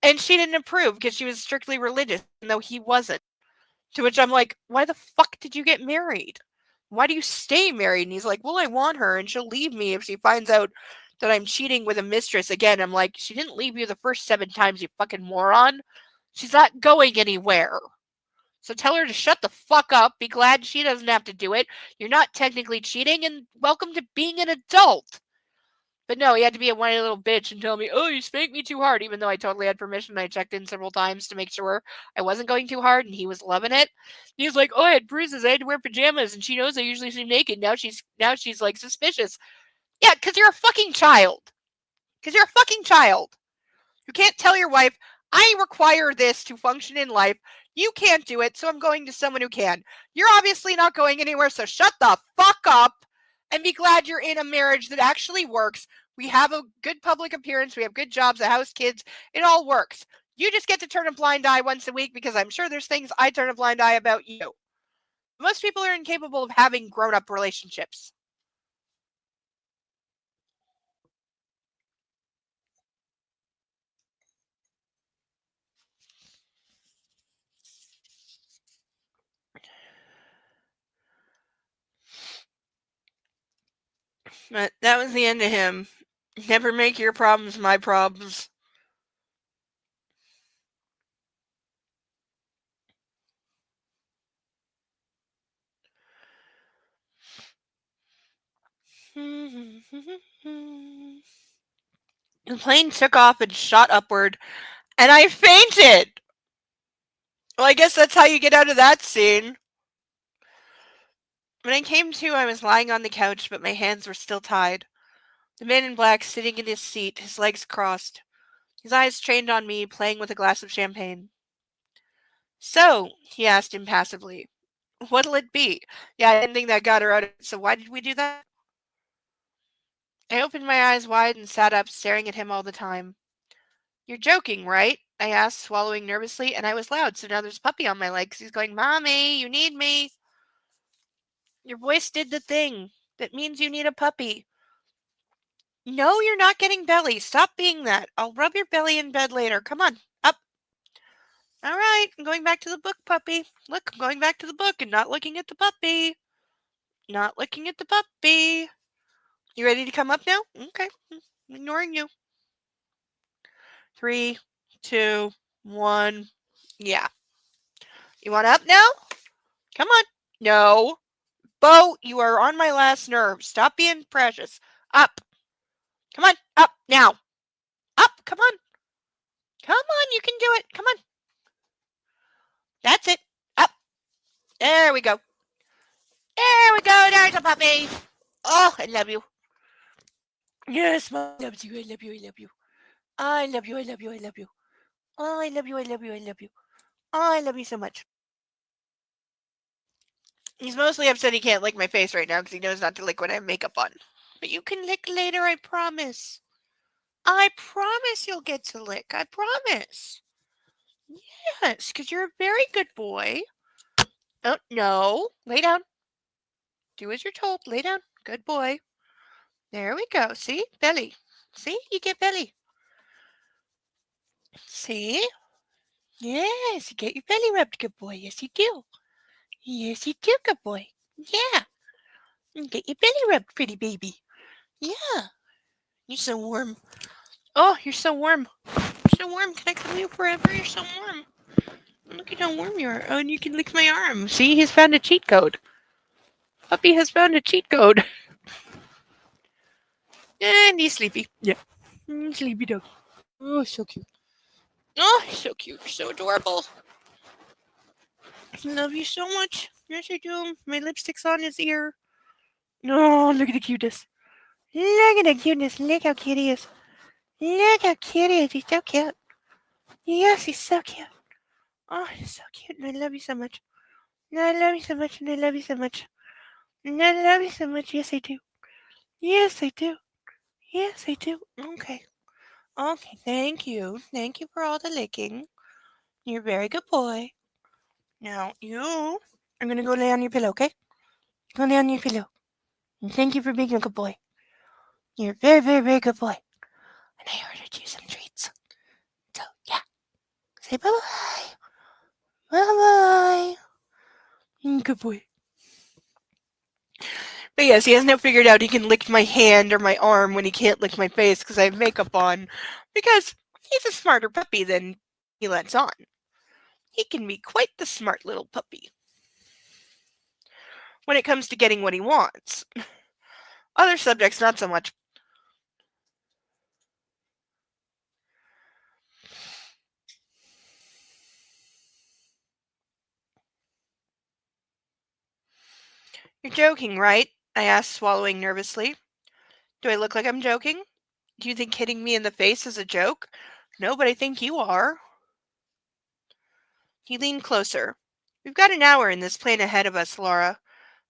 And she didn't approve because she was strictly religious, even though he wasn't. To which I'm like, why the fuck did you get married? Why do you stay married? And he's like, well, I want her, and she'll leave me if she finds out that I'm cheating with a mistress. Again, I'm like, she didn't leave you the first 7 times, you fucking moron. She's not going anywhere. So tell her to shut the fuck up. Be glad she doesn't have to do it. You're not technically cheating, and welcome to being an adult. But no, he had to be a whiny little bitch and tell me, oh, you spanked me too hard, even though I totally had permission. I checked in several times to make sure I wasn't going too hard, and he was loving it. He was like, oh, I had bruises. I had to wear pajamas, and she knows I usually seem naked. Now she's like suspicious. Yeah, because you're a fucking child. Because you're a fucking child. You can't tell your wife, I require this to function in life. You can't do it, so I'm going to someone who can. You're obviously not going anywhere, so shut the fuck up and be glad you're in a marriage that actually works. We have a good public appearance. We have good jobs, a house, kids. It all works. You just get to turn a blind eye once a week because I'm sure there's things I turn a blind eye about you. Most people are incapable of having grown-up relationships. But that was the end of him. Never make your problems my problems. The plane took off and shot upward, and I fainted. Well, I guess that's how you get out of that scene. When I came to, I was lying on the couch, but my hands were still tied. The man in black sitting in his seat, his legs crossed, his eyes trained on me, playing with a glass of champagne. So, he asked impassively, what'll it be? Yeah, I didn't think that got her out of it, so why did we do that? I opened my eyes wide and sat up, staring at him all the time. You're joking, right? I asked, swallowing nervously, and I was loud, so now there's a puppy on my legs. He's going, Mommy, you need me. Your voice did the thing. That means you need a puppy. No, you're not getting belly. Stop being that. I'll rub your belly in bed later. Come on, up. All right, I'm going back to the book, puppy. Look, I'm going back to the book and not looking at the puppy. Not looking at the puppy. You ready to come up now? Okay, I'm ignoring you. 3, 2, 1. Yeah. You want up now? Come on. No. Bo, you are on my last nerve. Stop being precious. Up. Come on. Up now. Up. Come on. Come on. You can do it. Come on. That's it. Up. There we go. There we go. There's a puppy. Oh, I love you. Yes, Mom loves you. I love you. I love you. I love you. I love you. I love you. Oh, I love you. I love you. I love you. Oh, I love you so much. He's mostly upset he can't lick my face right now because he knows not to lick when I have makeup on. But you can lick later, I promise. I promise you'll get to lick. I promise. Yes, because you're a very good boy. Oh, no. Lay down. Do as you're told. Lay down. Good boy. There we go. See? Belly. See? You get belly. See? Yes, you get your belly rubbed, good boy. Yes, you do. Yes, you do, good boy. Yeah. You get your belly rubbed, pretty baby. Yeah. You're so warm. Oh, you're so warm. You're so warm. Can I cuddle you forever? You're so warm. Look at how warm you are. Oh, and you can lick my arm. See, he's found a cheat code. Puppy has found a cheat code. And he's sleepy. Yeah. Sleepy dog. Oh, so cute. Oh, so cute. So adorable. I love you so much. Yes, I do. My lipstick's on his ear. Oh, look at the cuteness. Look at the cuteness. Look how cute he is. Look how cute he is. He's so cute. Yes, he's so cute. Oh, he's so cute. And I love you so much. And I love you so much. And I love you so much. And I love you so much. Yes, I do. Yes, I do. Yes, I do. Okay. Okay, thank you. Thank you for all the licking. You're a very good boy. Now, you are going to go lay on your pillow, okay? Go lay on your pillow. And thank you for being a good boy. You're a very, very, very good boy. And I ordered you some treats. So, yeah. Say bye-bye. Bye-bye. Good boy. But yes, he has now figured out he can lick my hand or my arm when he can't lick my face because I have makeup on. Because he's a smarter puppy than he lets on. He can be quite the smart little puppy when it comes to getting what he wants. Other subjects, not so much. You're joking, right? I asked, swallowing nervously. Do I look like I'm joking? Do you think hitting me in the face is a joke? No, but I think you are. He leaned closer. We've got an hour in this plane ahead of us, Laura,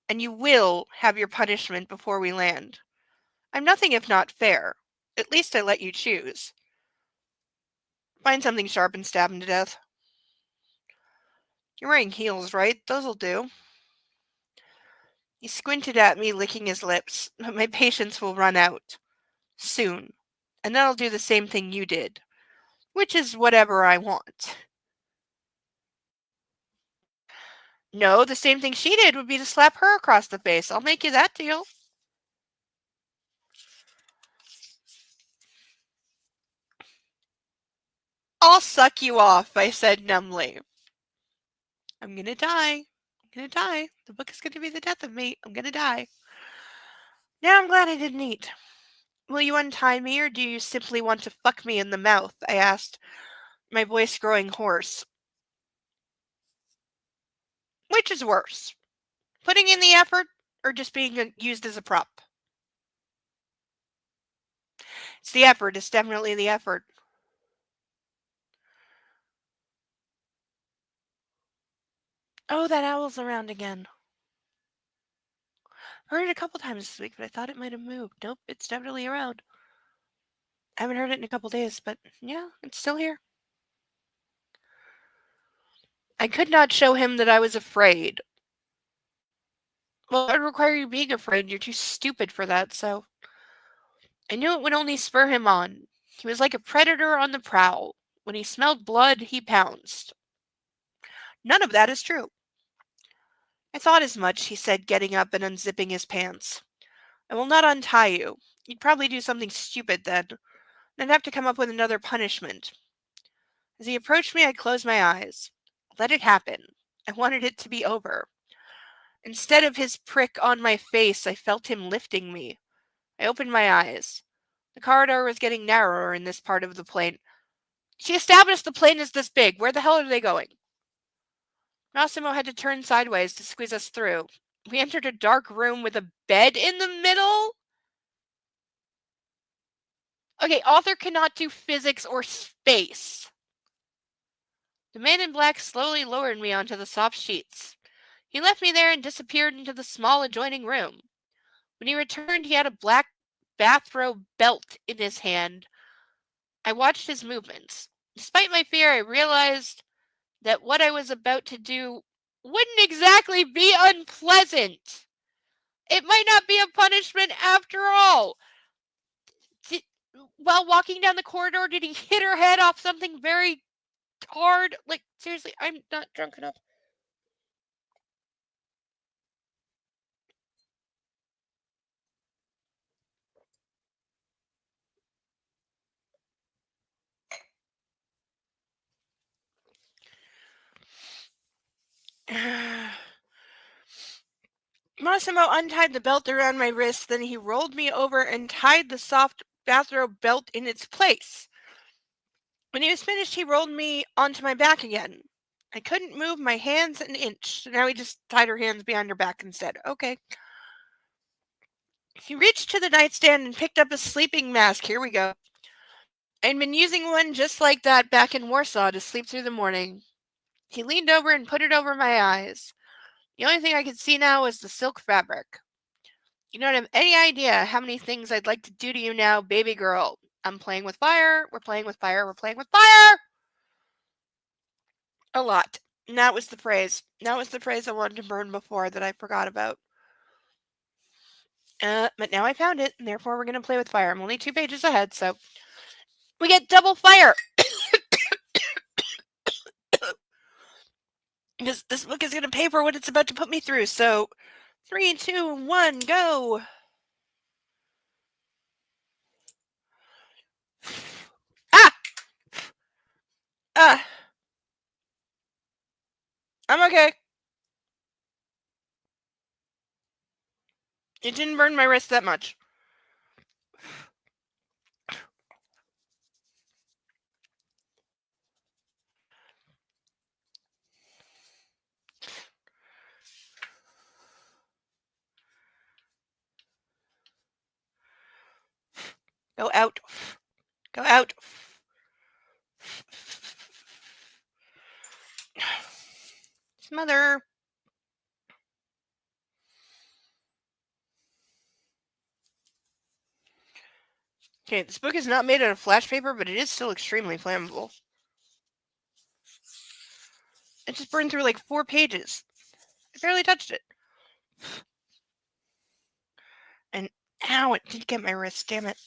and you will have your punishment before we land. I'm nothing if not fair. At least I let you choose. Find something sharp and stab him to death. You're wearing heels, right? Those'll do. He squinted at me, licking his lips, but my patience will run out. Soon. And then I'll do the same thing you did. Which is whatever I want. No, the same thing she did would be to slap her across the face. I'll make you that deal. I'll suck you off, I said numbly. I'm gonna die. I'm gonna die. The book is gonna be the death of me. I'm gonna die. Now I'm glad I didn't eat. Will you untie me, or do you simply want to fuck me in the mouth? I asked, my voice growing hoarse. Which is worse? Putting in the effort, or just being used as a prop? It's the effort. It's definitely the effort. Oh, that owl's around again. I heard it a couple times this week, but I thought it might have moved. Nope, it's definitely around. I haven't heard it in a couple days, but yeah, it's still here. I could not show him that I was afraid. Well, it would require you being afraid. You're too stupid for that, so. I knew it would only spur him on. He was like a predator on the prowl. When he smelled blood, he pounced. None of that is true. I thought as much, he said, getting up and unzipping his pants. I will not untie you. You'd probably do something stupid then. I'd have to come up with another punishment. As he approached me, I closed my eyes. Let it happen. I wanted it to be over. Instead of his prick on my face, I felt him lifting me. I opened my eyes. The corridor was getting narrower in this part of the plane. She established the plane is this big. Where the hell are they going? Massimo had to turn sideways to squeeze us through. We entered a dark room with a bed in the middle. Okay, author cannot do physics or space. The man in black slowly lowered me onto the soft sheets. He left me there and disappeared into the small adjoining room. When he returned, he had a black bathrobe belt in his hand. I watched his movements. Despite my fear, I realized that what I was about to do wouldn't exactly be unpleasant. It might not be a punishment after all. While walking down the corridor, did he hit her head off something very hard? Like, seriously, I'm not drunk enough. Massimo untied the belt around my wrist, then he rolled me over and tied the soft bathrobe belt in its place. When he was finished, he rolled me onto my back again. I couldn't move my hands an inch, so now he just tied her hands behind her back instead. Okay. He reached to the nightstand and picked up a sleeping mask. Here we go. I'd been using one just like that back in Warsaw to sleep through the morning. He leaned over and put it over my eyes. The only thing I could see now was the silk fabric. You don't have any idea how many things I'd like to do to you now, baby girl. I'm playing with fire. We're playing with fire. We're playing with fire. A lot. And that was the phrase. That was the phrase I wanted to burn before that I forgot about. But now I found it, and therefore we're going to play with fire. I'm only 2 pages ahead, so we get double fire. Because this book is going to pay for what it's about to put me through. So 3, 2, 1, go. Ah! Ah! I'm okay. It didn't burn my wrist that much. out. Go out. Smother. Okay, this book is not made out of flash paper, but it is still extremely flammable. It just burned through like 4 pages. I barely touched it. And ow, it did get my wrist, damn it.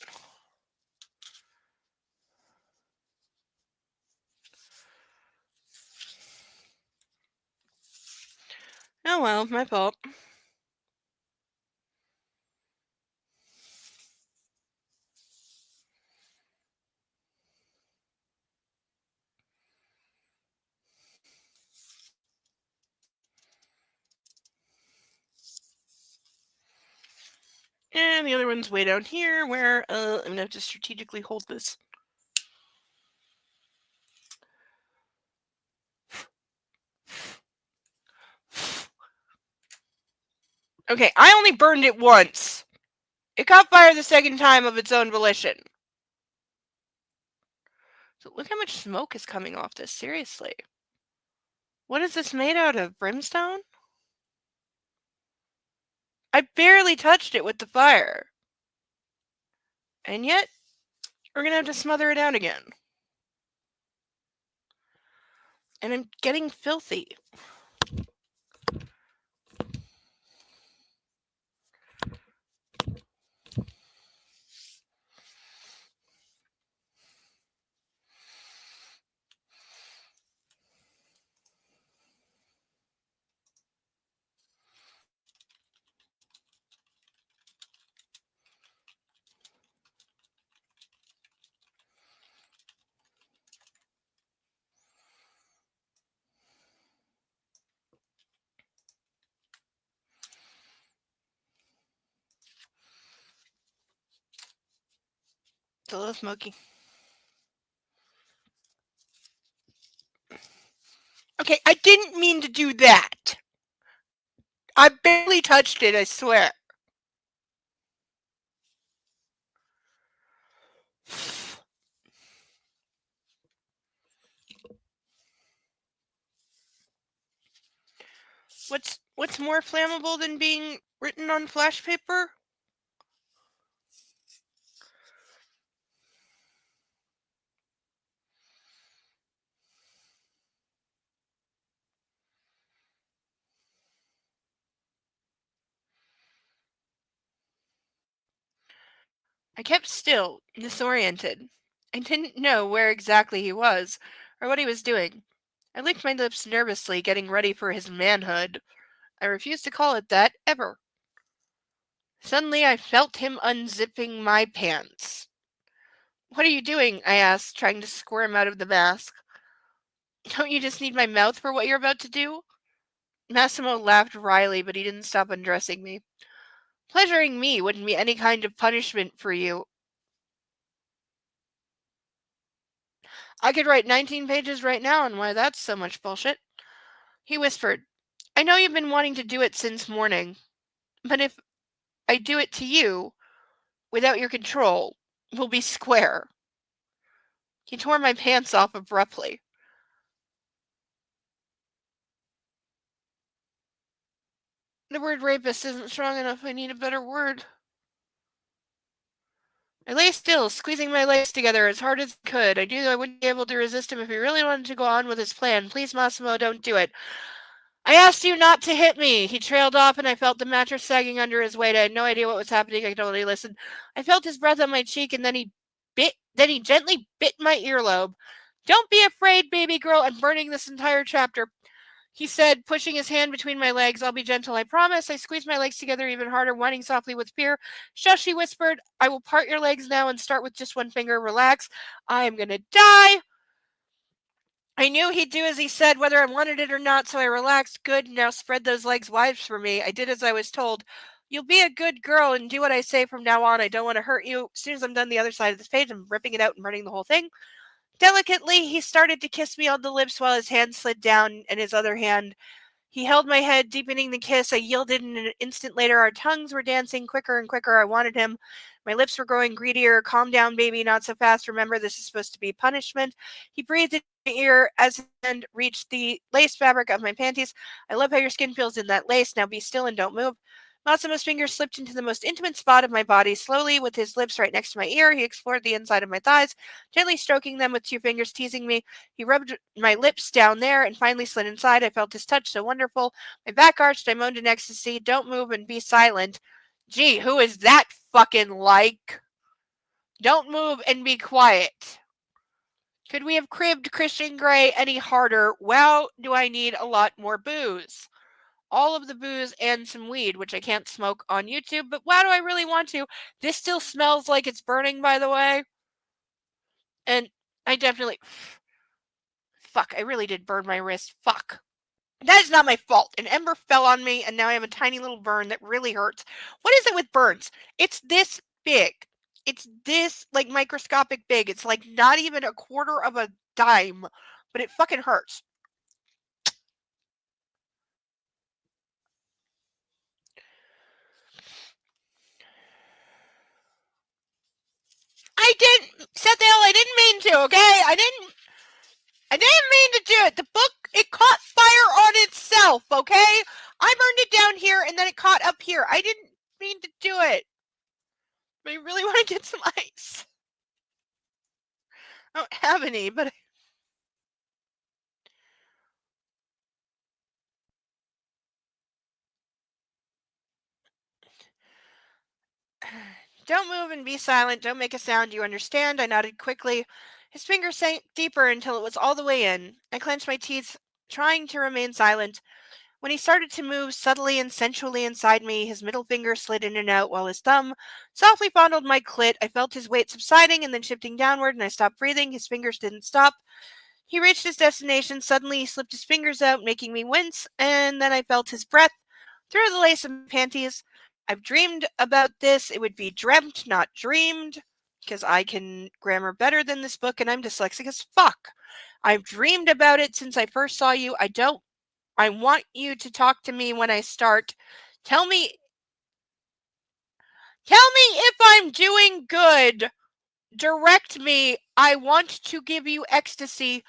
Oh well, my fault. And the other one's way down here where I'm going to have to strategically hold this. Okay, I only burned it once. It caught fire the second time of its own volition. So look how much smoke is coming off this, seriously. What is this made out of? Brimstone? I barely touched it with the fire. And yet, we're going to have to smother it down again. And I'm getting filthy. It's a little smoky. Okay, I didn't mean to do that. I barely touched it, I swear. What's more flammable than being written on flash paper? I kept still, disoriented. I didn't know where exactly he was, or what he was doing. I licked my lips nervously, getting ready for his manhood. I refused to call it that, ever. Suddenly I felt him unzipping my pants. What are you doing? I asked, trying to squirm out of the mask. Don't you just need my mouth for what you're about to do? Massimo laughed wryly, but he didn't stop undressing me. Pleasuring me wouldn't be any kind of punishment for you. I could write 19 pages right now on why that's so much bullshit. He whispered, I know you've been wanting to do it since morning, but if I do it to you, without your control, we'll be square. He tore my pants off abruptly. The word rapist isn't strong enough. I need a better word. I lay still, squeezing my legs together as hard as I could. I knew I wouldn't be able to resist him if he really wanted to go on with his plan. Please, Massimo, don't do it. I asked you not to hit me. He trailed off, and I felt the mattress sagging under his weight. I had no idea what was happening. I could only listen. I felt his breath on my cheek, and then he gently bit my earlobe. Don't be afraid, baby girl. I'm burning this entire chapter, he said, pushing his hand between my legs. I'll be gentle, I promise. I squeezed my legs together even harder, whining softly with fear. Shush, he whispered. I will part your legs now and start with just one finger. Relax. I am going to die. I knew he'd do as he said, whether I wanted it or not, so I relaxed. Good, now spread those legs wide for me. I did as I was told. You'll be a good girl and do what I say from now on. I don't want to hurt you. As soon as I'm done the other side of this page, I'm ripping it out and burning the whole thing. Delicately, he started to kiss me on the lips while his hand slid down, and his other hand, He held my head, deepening the kiss. I yielded, and an instant later our tongues were dancing quicker and quicker. I wanted him. My lips were growing greedier. Calm down, baby, not so fast. Remember, this is supposed to be punishment. He breathed in my ear as his hand reached the lace fabric of my panties. I love how your skin feels in that lace. Now be still and don't move. Massimo's fingers slipped into the most intimate spot of my body. Slowly, with his lips right next to my ear, he explored the inside of my thighs, gently stroking them with 2 fingers, teasing me. He rubbed my lips down there and finally slid inside. I felt his touch so wonderful. My back arched. I moaned in ecstasy. Don't move and be silent. Gee, who is that fucking like? Don't move and be quiet. Could we have cribbed Christian Grey any harder? Wow, do I need a lot more booze? All of the booze and some weed, which I can't smoke on YouTube, but wow, do I really want to? This still smells like it's burning, by the way. And I definitely... Fuck, I really did burn my wrist. Fuck. That is not my fault. An ember fell on me, and now I have a tiny little burn that really hurts. What is it with burns? It's this big. It's this, like, microscopic big. It's, like, not even a quarter of a dime, but it fucking hurts. I didn't, Seth Hill, I didn't mean to, okay? I didn't mean to do it. The book, it caught fire on itself, okay? I burned it down here, and then it caught up here. I didn't mean to do it. But I really want to get some ice. I don't have any, but... Don't move and be silent. Don't make a sound. You understand? I nodded quickly. His fingers sank deeper until it was all the way in. I clenched my teeth, trying to remain silent. When he started to move subtly and sensually inside me, his middle finger slid in and out while his thumb softly fondled my clit. I felt his weight subsiding and then shifting downward, and I stopped breathing. His fingers didn't stop. He reached his destination. Suddenly, he slipped his fingers out, making me wince, and then I felt his breath through the lace of my panties. I've dreamed about this. It would be dreamt, not dreamed, because I can grammar better than this book, and I'm dyslexic as fuck. I've dreamed about it since I first saw you. I want you to talk to me when I start. Tell me if I'm doing good. Direct me. I want to give you ecstasy.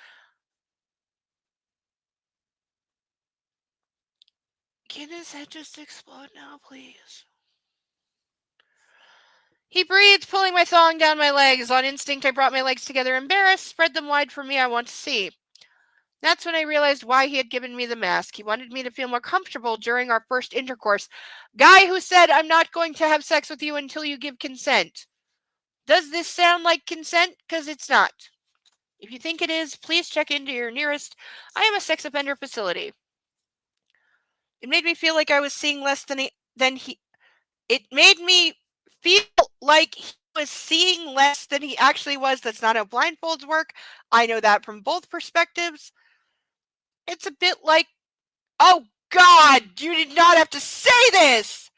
Can his head just explode now, please? He breathed, pulling my thong down my legs. On instinct, I brought my legs together, embarrassed, spread them wide for me. I want to see. That's when I realized why he had given me the mask. He wanted me to feel more comfortable during our first intercourse. Guy who said, I'm not going to have sex with you until you give consent. Does this sound like consent? Because it's not. If you think it is, please check into your nearest I am a sex offender facility. It made me feel like I was seeing less than he. It made me feel like he was seeing less than he actually was. That's not how blindfolds work. I know that from both perspectives. It's a bit like, oh God, you did not have to say this.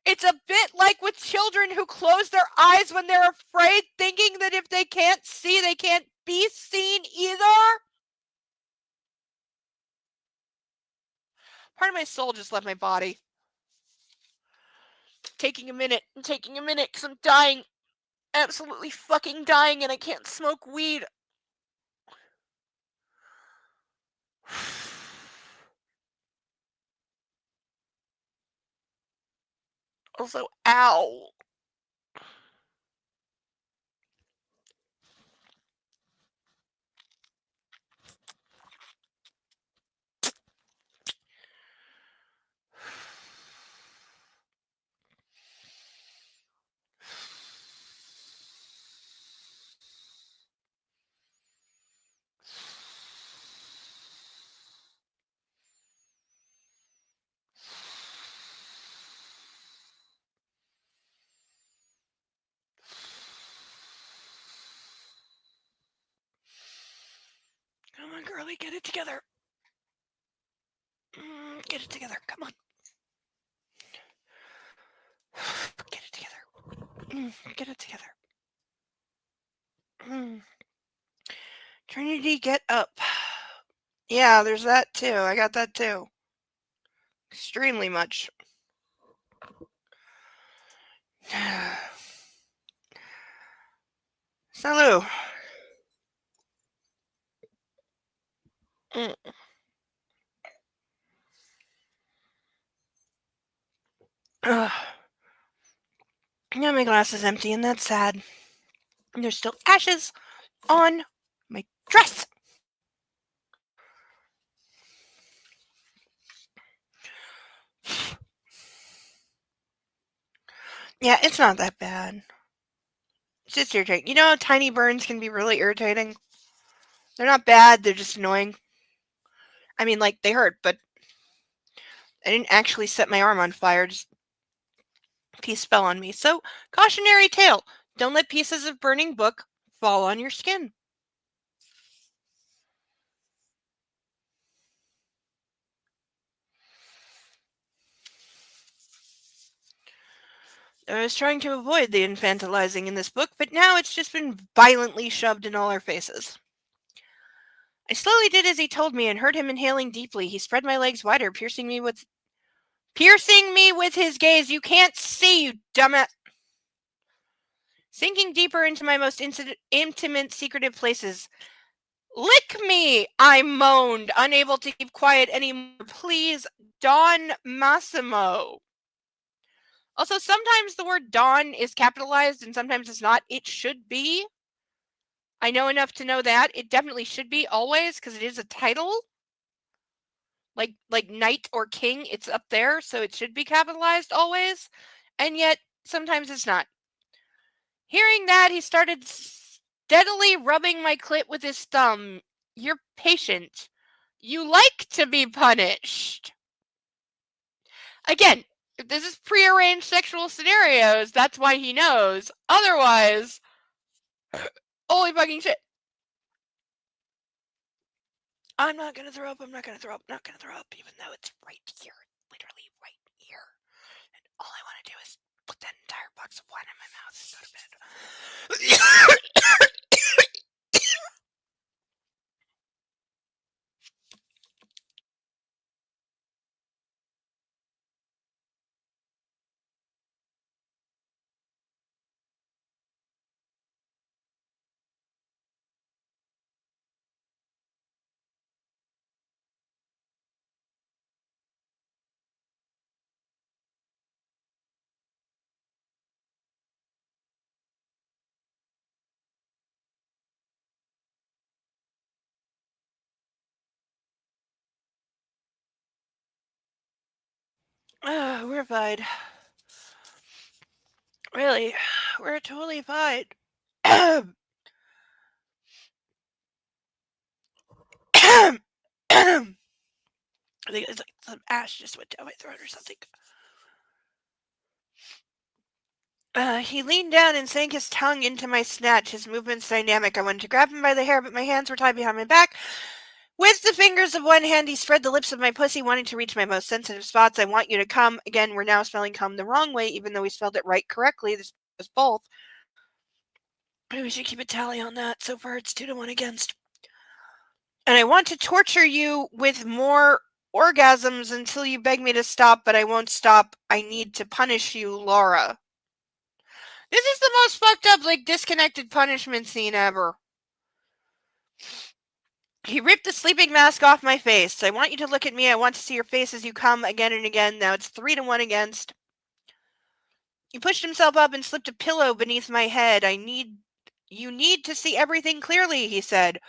It's a bit like with children who close their eyes when they're afraid, thinking that if they can't see, they can't be seen either. Part of my soul just left my body. Taking a minute because I'm dying. Absolutely fucking dying, and I can't smoke weed. Also, ow. Come on, girlie, get it together. Get it together. Come on. Get it together. Get it together. Trinity, get up. Yeah, there's that too. I got that too. Extremely much. Salut. Mm. Ugh. Now my glass is empty, and that's sad. And there's still ashes on my dress. Yeah, it's not that bad. It's just irritating. You know how tiny burns can be really irritating? They're not bad, they're just annoying. I mean, like, they hurt, but I didn't actually set my arm on fire, just a piece fell on me. So, cautionary tale, don't let pieces of burning book fall on your skin. I was trying to avoid the infantilizing in this book, but now it's just been violently shoved in all our faces. I slowly did as he told me and heard him inhaling deeply. He spread my legs wider, piercing me with his gaze. You can't see, you dumbass. Sinking deeper into my most intimate, secretive places. Lick me, I moaned, unable to keep quiet anymore. Please, Don Massimo. Also, sometimes the word Don is capitalized and sometimes it's not. It should be. I know enough to know that. It definitely should be always because it is a title. Like knight or king, it's up there, so it should be capitalized always. And yet, sometimes it's not. Hearing that, he started steadily rubbing my clit with his thumb. You're patient. You like to be punished. Again, if this is prearranged sexual scenarios, that's why he knows. Otherwise, holy fucking shit. I'm not gonna throw up, I'm not gonna throw up, not gonna throw up, even though it's right here. Literally right here. And all I want to do is put that entire box of wine in my mouth and go to bed. We're fine. Really, we're totally fine. I think it's like some ash just went down my throat or something. He leaned down and sank his tongue into my snatch, his movements dynamic. I wanted to grab him by the hair, but my hands were tied behind my back. With the fingers of one hand, he spread the lips of my pussy, wanting to reach my most sensitive spots. I want you to come. Again, we're now spelling come the wrong way, even though we spelled it right correctly. This was both. Maybe we should keep a tally on that. So far, it's 2-1 against. And I want to torture you with more orgasms until you beg me to stop, but I won't stop. I need to punish you, Laura. This is the most fucked up, like, disconnected punishment scene ever. He ripped the sleeping mask off my face. I want you to look at me. I want to see your face as you come again and again. Now it's 3-1 against. He pushed himself up and slipped a pillow beneath my head. You need to see everything clearly, he said.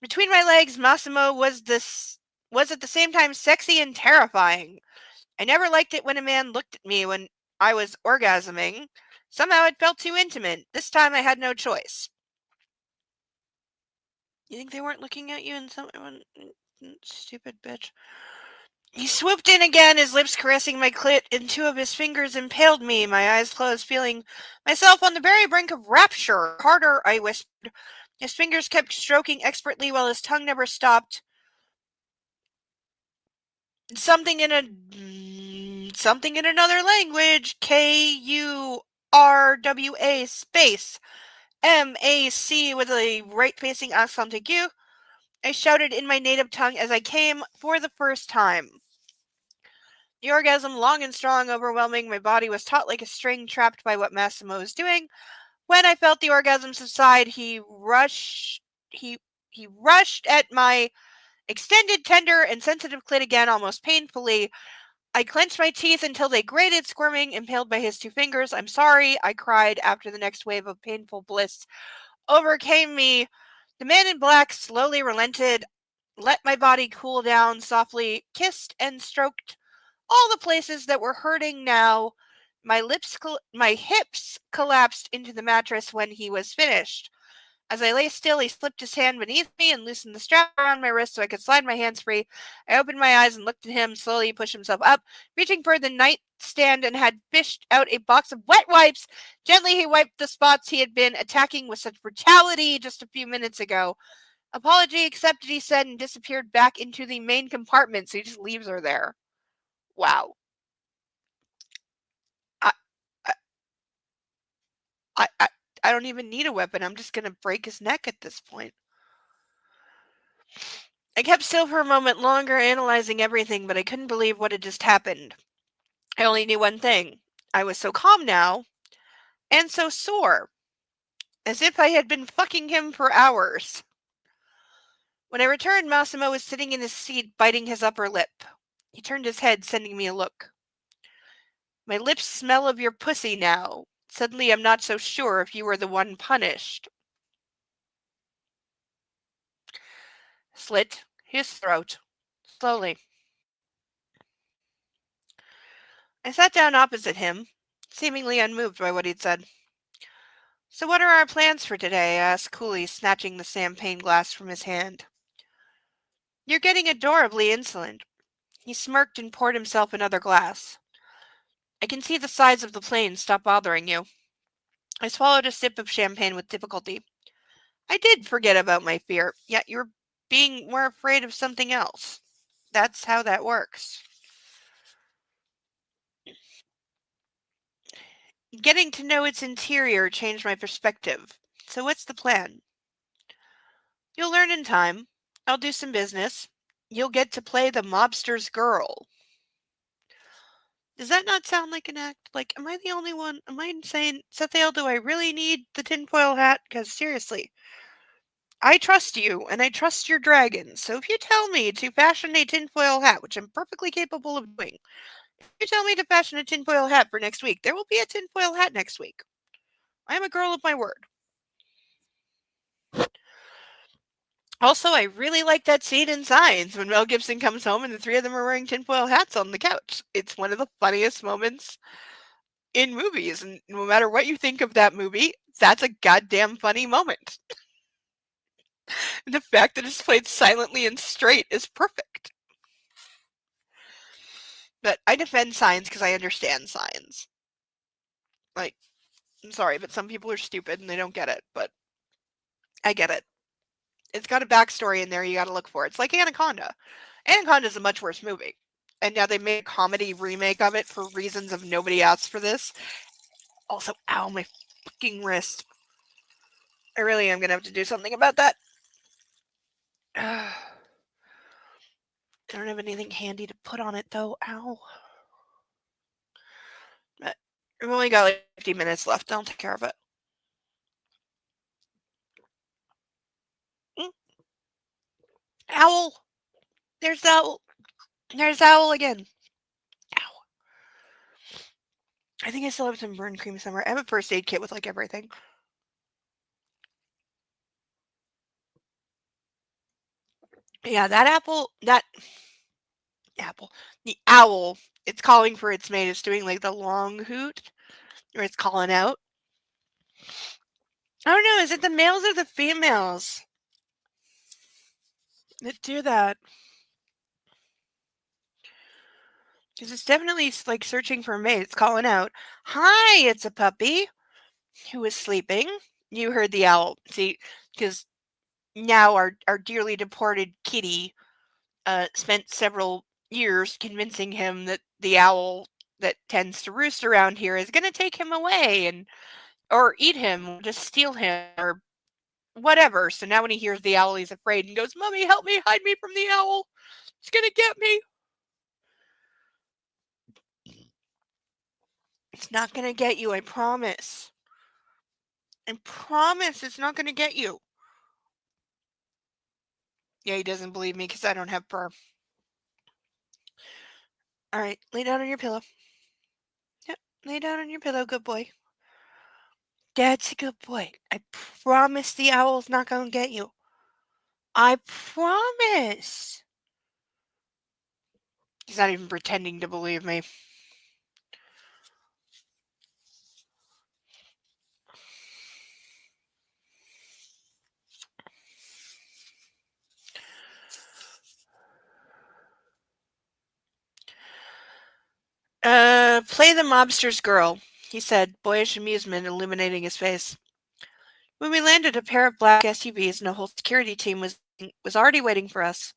Between my legs, Massimo was at the same time sexy and terrifying. I never liked it when a man looked at me when I was orgasming. Somehow it felt too intimate. This time I had no choice. You think they weren't looking at you and someone... Stupid bitch. He swooped in again, his lips caressing my clit, and 2 of his fingers impaled me, my eyes closed, feeling myself on the very brink of rapture. Harder, I whispered. His fingers kept stroking expertly while his tongue never stopped. Something in another language. KURWA space MAC with a right-facing accent aigu. I shouted in my native tongue as I came for the first time. The orgasm, long and strong, overwhelming, my body was taut like a string, trapped by what Massimo was doing. When I felt the orgasm subside, he rushed at my extended, tender, and sensitive clit again, almost painfully. I clenched my teeth until they grated, squirming, impaled by his 2 fingers. I'm sorry, I cried after the next wave of painful bliss overcame me. The man in black slowly relented, let my body cool down softly, kissed and stroked all the places that were hurting now. My hips collapsed into the mattress when he was finished. As I lay still, he slipped his hand beneath me and loosened the strap around my wrist so I could slide my hands free. I opened my eyes and looked at him. Slowly, he pushed himself up, reaching for the nightstand and had fished out a box of wet wipes. Gently, he wiped the spots he had been attacking with such brutality just a few minutes ago. Apology accepted, he said, and disappeared back into the main compartment, so he just leaves her there. Wow. I, I, I, I don't even need a weapon. I'm just going to break his neck at this point. I kept still for a moment longer, analyzing everything, but I couldn't believe what had just happened. I only knew one thing. I was so calm now, and so sore, as if I had been fucking him for hours. When I returned, Massimo was sitting in his seat, biting his upper lip. He turned his head, sending me a look. My lips smell of your pussy now. Suddenly I'm not so sure if you were the one punished. Slit his throat. Slowly. I sat down opposite him, seemingly unmoved by what he'd said. So what are our plans for today? I asked coolly, snatching the champagne glass from his hand. You're getting adorably insolent. He smirked and poured himself another glass. I can see the size of the plane stop bothering you. I swallowed a sip of champagne with difficulty. I did forget about my fear, yet you're being more afraid of something else. That's how that works. Getting to know its interior changed my perspective. So what's the plan? You'll learn in time. I'll do some business. You'll get to play the mobster's girl. Does that not sound like an act? Like, am I the only one? Am I insane? Sethail, do I really need the tinfoil hat? Because seriously, I trust you, and I trust your dragon. So if you tell me to fashion a tinfoil hat, which I'm perfectly capable of doing, if you tell me to fashion a tinfoil hat for next week, there will be a tinfoil hat next week. I am a girl of my word. Also, I really like that scene in Signs when Mel Gibson comes home and the 3 of them are wearing tinfoil hats on the couch. It's one of the funniest moments in movies, and no matter what you think of that movie, that's a goddamn funny moment. And the fact that it's played silently and straight is perfect. But I defend Signs because I understand Signs. Like, I'm sorry, but some people are stupid and they don't get it, but I get it. It's got a backstory in there you gotta look for. It's like Anaconda. Anaconda is a much worse movie. And now they made a comedy remake of it for reasons of nobody asked for this. Also, ow, my fucking wrist. I really am gonna have to do something about that. I don't have anything handy to put on it though. Ow. But we've only got like 50 minutes left. I'll take care of it. Mm. Owl. There's Owl. There's Owl again. Ow. I think I still have some burn cream somewhere. I have a first aid kit with like everything. Yeah, that apple, the owl, it's calling for its mate. It's doing like the long hoot, or it's calling out. I don't know. Is it the males or the females that do that? Because it's definitely like searching for a mate. It's calling out, "Hi, it's a puppy who is sleeping." You heard the owl. See, because now our dearly departed kitty spent several years convincing him that the owl that tends to roost around here is going to take him away and or eat him, or just steal him, or whatever. So now when he hears the owl, he's afraid and goes, "Mummy, help me, hide me from the owl. It's going to get me." It's not going to get you, I promise. I promise it's not going to get you. Yeah, he doesn't believe me because I don't have fur. All right, lay down on your pillow. Yep, lay down on your pillow, good boy. That's a good boy. I promise the owl's not going to get you. I promise. He's not even pretending to believe me. Play the mobster's girl, he said, boyish amusement illuminating his face. When we landed, a pair of black SUVs and a whole security team was already waiting for us.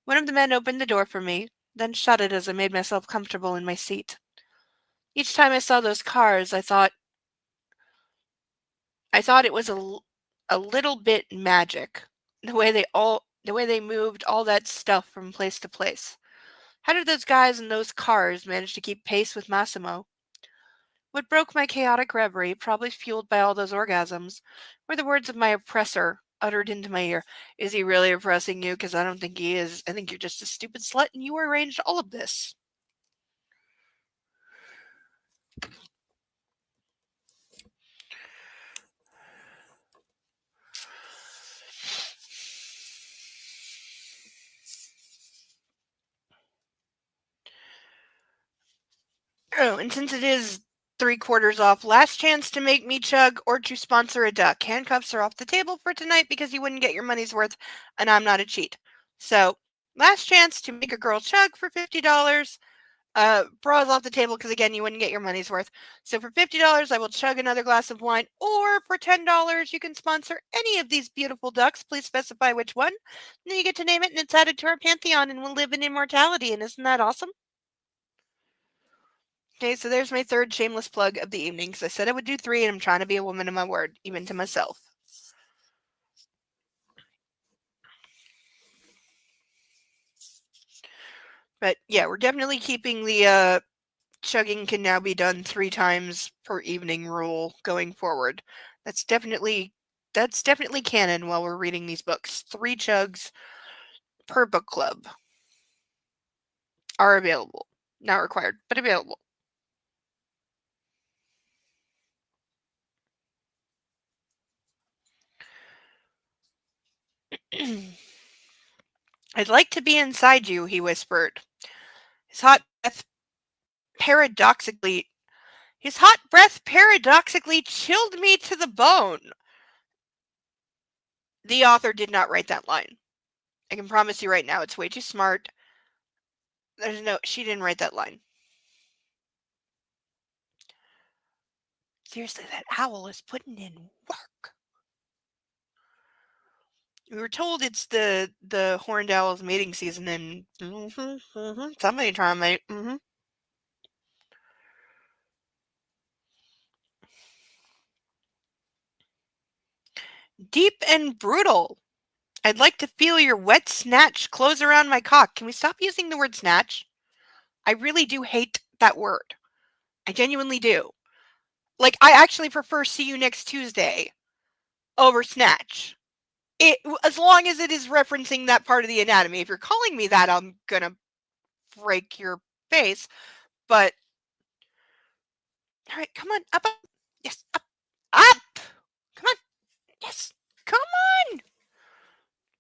One of the men opened the door for me, then shut it as I made myself comfortable in my seat. Each time I saw those cars, I thought it was a little bit magic, the way they moved all that stuff from place to place. How did those guys in those cars manage to keep pace with Massimo? What broke my chaotic reverie, probably fueled by all those orgasms, were the words of my oppressor uttered into my ear. Is he really oppressing you? Because I don't think he is. I think you're just a stupid slut and you arranged all of this. Oh, and since it is 3/4 off, last chance to make me chug or to sponsor a duck. Handcuffs are off the table for tonight because you wouldn't get your money's worth, and I'm not a cheat. So, last chance to make a girl chug for $50. Bras off the table because again, you wouldn't get your money's worth. So for $50, I will chug another glass of wine, or for $10, you can sponsor any of these beautiful ducks. Please specify which one. And then you get to name it, and it's added to our pantheon, and we'll live in immortality. And isn't that awesome? Okay, so there's my third shameless plug of the evening, because I said I would do 3, and I'm trying to be a woman of my word, even to myself. But yeah, we're definitely keeping the chugging can now be done 3 times per evening rule going forward. That's definitely canon while we're reading these books. 3 chugs per book club are available. Not required, but available. I'd like to be inside you, he whispered. His hot breath paradoxically chilled me to the bone. The author did not write that line. I can promise you right now, it's way too smart. She didn't write that line. Seriously, that owl is putting in work. We were told it's the horned owl's mating season, and somebody try to mate. Deep and brutal. I'd like to feel your wet snatch close around my cock. Can we stop using the word snatch? I really do hate that word. I genuinely do. Like, I actually prefer see you next Tuesday over snatch. As long as it is referencing that part of the anatomy. If you're calling me that, I'm gonna break your face. But all right, come on, up. Yes, up. Come on. Yes, come on.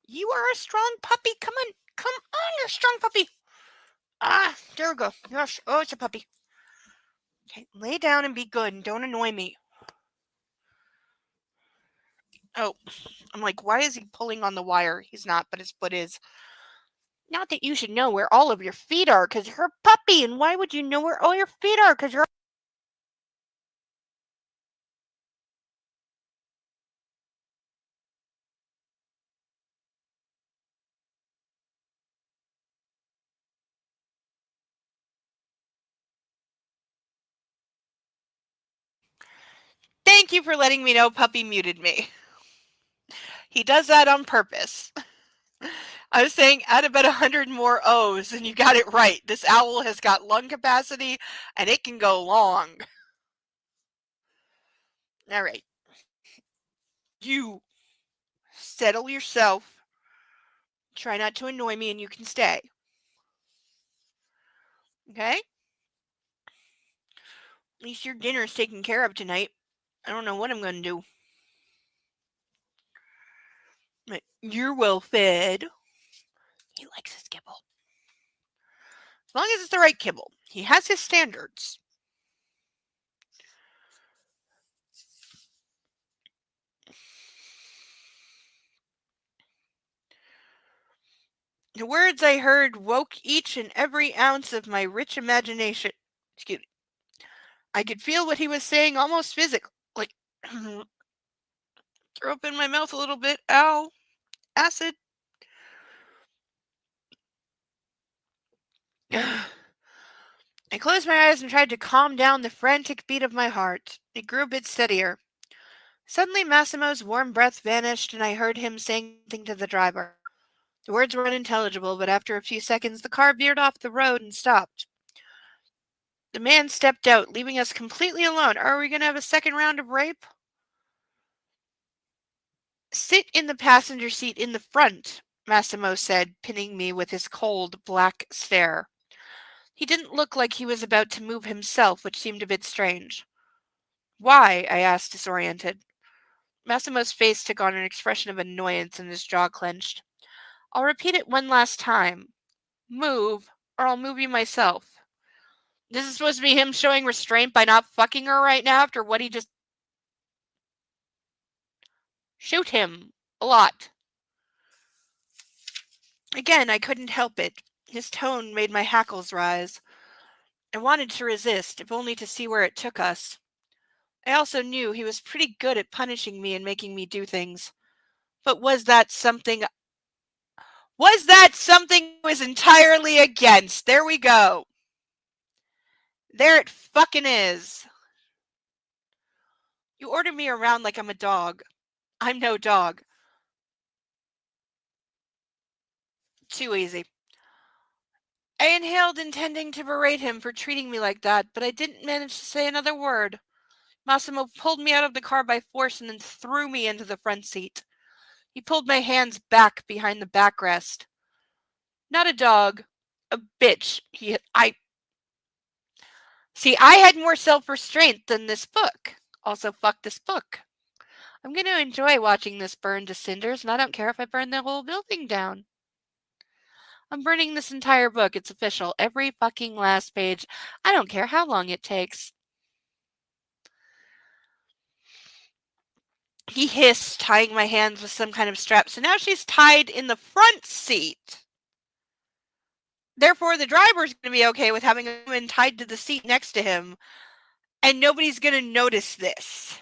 You are a strong puppy. Come on, you're a strong puppy. There we go. Yes. Oh, it's a puppy. Okay, lay down and be good and don't annoy me. Oh, I'm like, why is he pulling on the wire? He's not, but his foot is. Not that you should know where all of your feet are, because you're a puppy, and why would you know where all your feet are? Because you're. Thank you for letting me know Puppy muted me. He does that on purpose. I was saying add about 100 more O's, and you got it right. This owl has got lung capacity, and it can go long. All right. You settle yourself. Try not to annoy me and you can stay. Okay? At least your dinner's taken care of tonight. I don't know what I'm going to do. But you're well fed. He likes his kibble. As long as it's the right kibble. He has his standards. The words I heard woke each and every ounce of my rich imagination. Excuse me. I could feel what he was saying almost physically. Like, throw up in my mouth a little bit. Ow. Acid. I closed my eyes and tried to calm down the frantic beat of my heart. It grew a bit steadier. Suddenly Massimo's warm breath vanished and I heard him saying something to the driver. The words were unintelligible, but after a few seconds the car veered off the road and stopped. The man stepped out, leaving us completely alone. Are we going to have a second round of rape? Sit in the passenger seat in the front, Massimo said, pinning me with his cold, black stare. He didn't look like he was about to move himself, which seemed a bit strange. Why? I asked, disoriented. Massimo's face took on an expression of annoyance and his jaw clenched. I'll repeat it one last time. Move, or I'll move you myself. This is supposed to be him showing restraint by not fucking her right now after what he just... Shoot him. A lot. Again, I couldn't help it. His tone made my hackles rise. I wanted to resist, if only to see where it took us. I also knew he was pretty good at punishing me and making me do things. But was that something I was entirely against? There we go. There it fucking is. You order me around like I'm a dog. I'm no dog. Too easy. I inhaled, intending to berate him for treating me like that, but I didn't manage to say another word. Massimo pulled me out of the car by force and then threw me into the front seat. He pulled my hands back behind the backrest. Not a dog. A bitch. I had more self-restraint than this book. Also, fuck this book. I'm going to enjoy watching this burn to cinders, and I don't care if I burn the whole building down. I'm burning this entire book. It's official. Every fucking last page. I don't care how long it takes. He hissed, tying my hands with some kind of strap. So now she's tied in the front seat. Therefore, the driver's going to be okay with having a woman tied to the seat next to him, and nobody's going to notice this.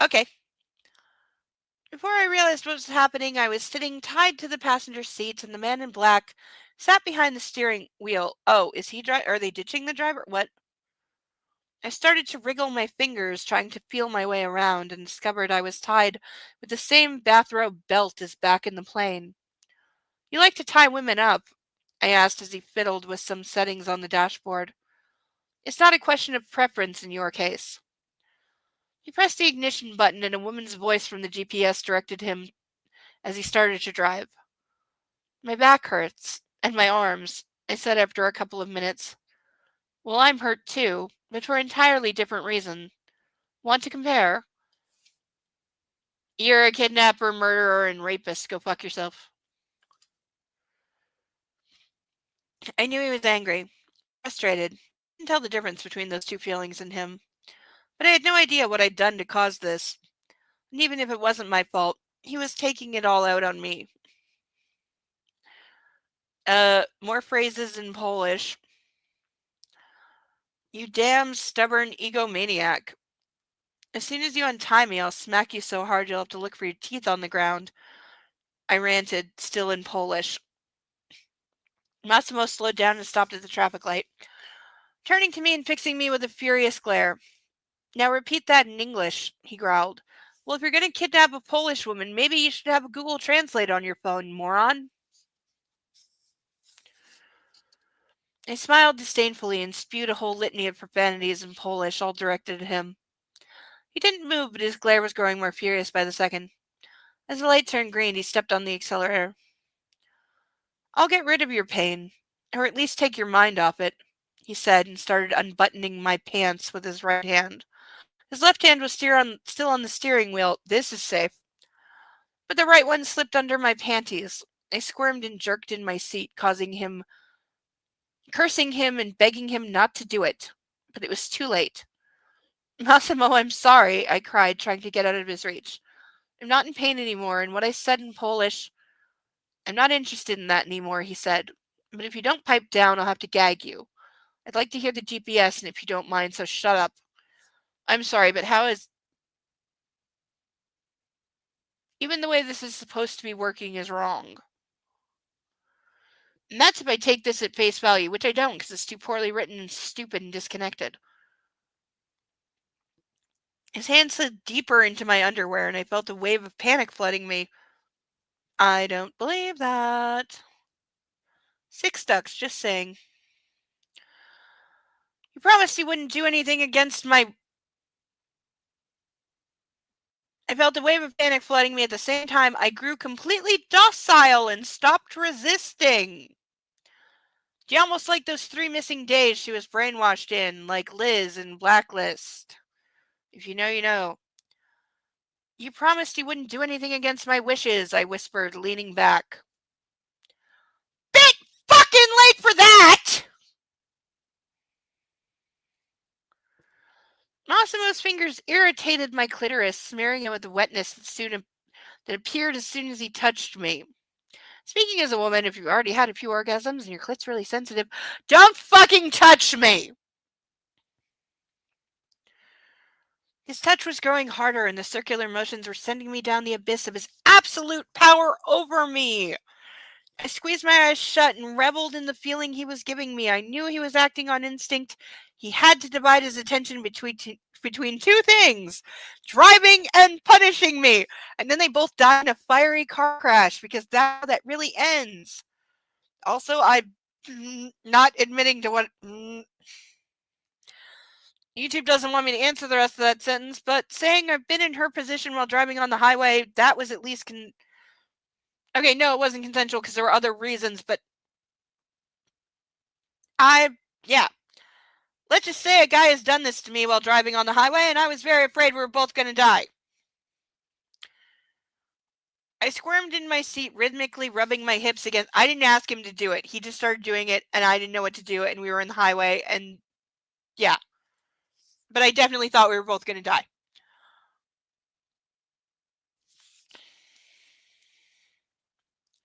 Okay. Before I realized what was happening, I was sitting tied to the passenger seat, and the man in black sat behind the steering wheel. Oh, is he are they ditching the driver? What? I started to wriggle my fingers, trying to feel my way around, and discovered I was tied with the same bathrobe belt as back in the plane. You like to tie women up? I asked as he fiddled with some settings on the dashboard. It's not a question of preference in your case. He pressed the ignition button and a woman's voice from the GPS directed him as he started to drive. My back hurts, and my arms, I said after a couple of minutes. Well, I'm hurt too, but for entirely different reason. Want to compare? You're a kidnapper, murderer, and rapist. Go fuck yourself. I knew he was angry, frustrated. I couldn't tell the difference between those two feelings in him. But I had no idea what I'd done to cause this. And even if it wasn't my fault, he was taking it all out on me. More phrases in Polish. You damn stubborn egomaniac. As soon as you untie me, I'll smack you so hard you'll have to look for your teeth on the ground. I ranted, still in Polish. Massimo slowed down and stopped at the traffic light, turning to me and fixing me with a furious glare. Now repeat that in English, he growled. Well, if you're going to kidnap a Polish woman, maybe you should have a Google Translate on your phone, moron. I smiled disdainfully and spewed a whole litany of profanities in Polish, all directed at him. He didn't move, but his glare was growing more furious by the second. As the light turned green, he stepped on the accelerator. I'll get rid of your pain, or at least take your mind off it, he said, and started unbuttoning my pants with his right hand. His left hand was still on the steering wheel. This is safe. But the right one slipped under my panties. I squirmed and jerked in my seat, cursing him and begging him not to do it. But it was too late. Massimo, I'm sorry, I cried, trying to get out of his reach. I'm not in pain anymore, and what I said in Polish, I'm not interested in that anymore, he said. But if you don't pipe down, I'll have to gag you. I'd like to hear the GPS, and if you don't mind, so shut up. I'm sorry, but how is... Even the way this is supposed to be working is wrong. And that's if I take this at face value, which I don't, because it's too poorly written and stupid and disconnected. His hand slid deeper into my underwear, and I felt a wave of panic flooding me. I don't believe that. 6 ducks, just saying. You promised you wouldn't do anything against my... I felt a wave of panic flooding me at the same time. I grew completely docile and stopped resisting. She almost like those 3 missing days she was brainwashed in, like Liz in Blacklist. If you know, you know. You promised you wouldn't do anything against my wishes, I whispered, leaning back. Bit fucking late for that! Massimo's fingers irritated my clitoris, smearing it with the wetness that appeared as soon as he touched me. Speaking as a woman, if you've already had a few orgasms and your clit's really sensitive, don't fucking touch me! His touch was growing harder, and the circular motions were sending me down the abyss of his absolute power over me. I squeezed my eyes shut and reveled in the feeling he was giving me. I knew he was acting on instinct. He had to divide his attention between two things, driving and punishing me. And then they both died in a fiery car crash, because that's how that really ends. Also, I'm not admitting to what... YouTube doesn't want me to answer the rest of that sentence, but saying I've been in her position while driving on the highway, that was at least okay, no, it wasn't consensual because there were other reasons, but yeah. Let's just say a guy has done this to me while driving on the highway, and I was very afraid we were both going to die. I squirmed in my seat, rhythmically rubbing my hips against... I didn't ask him to do it. He just started doing it, and I didn't know what to do, and we were in the highway, and yeah. But I definitely thought we were both going to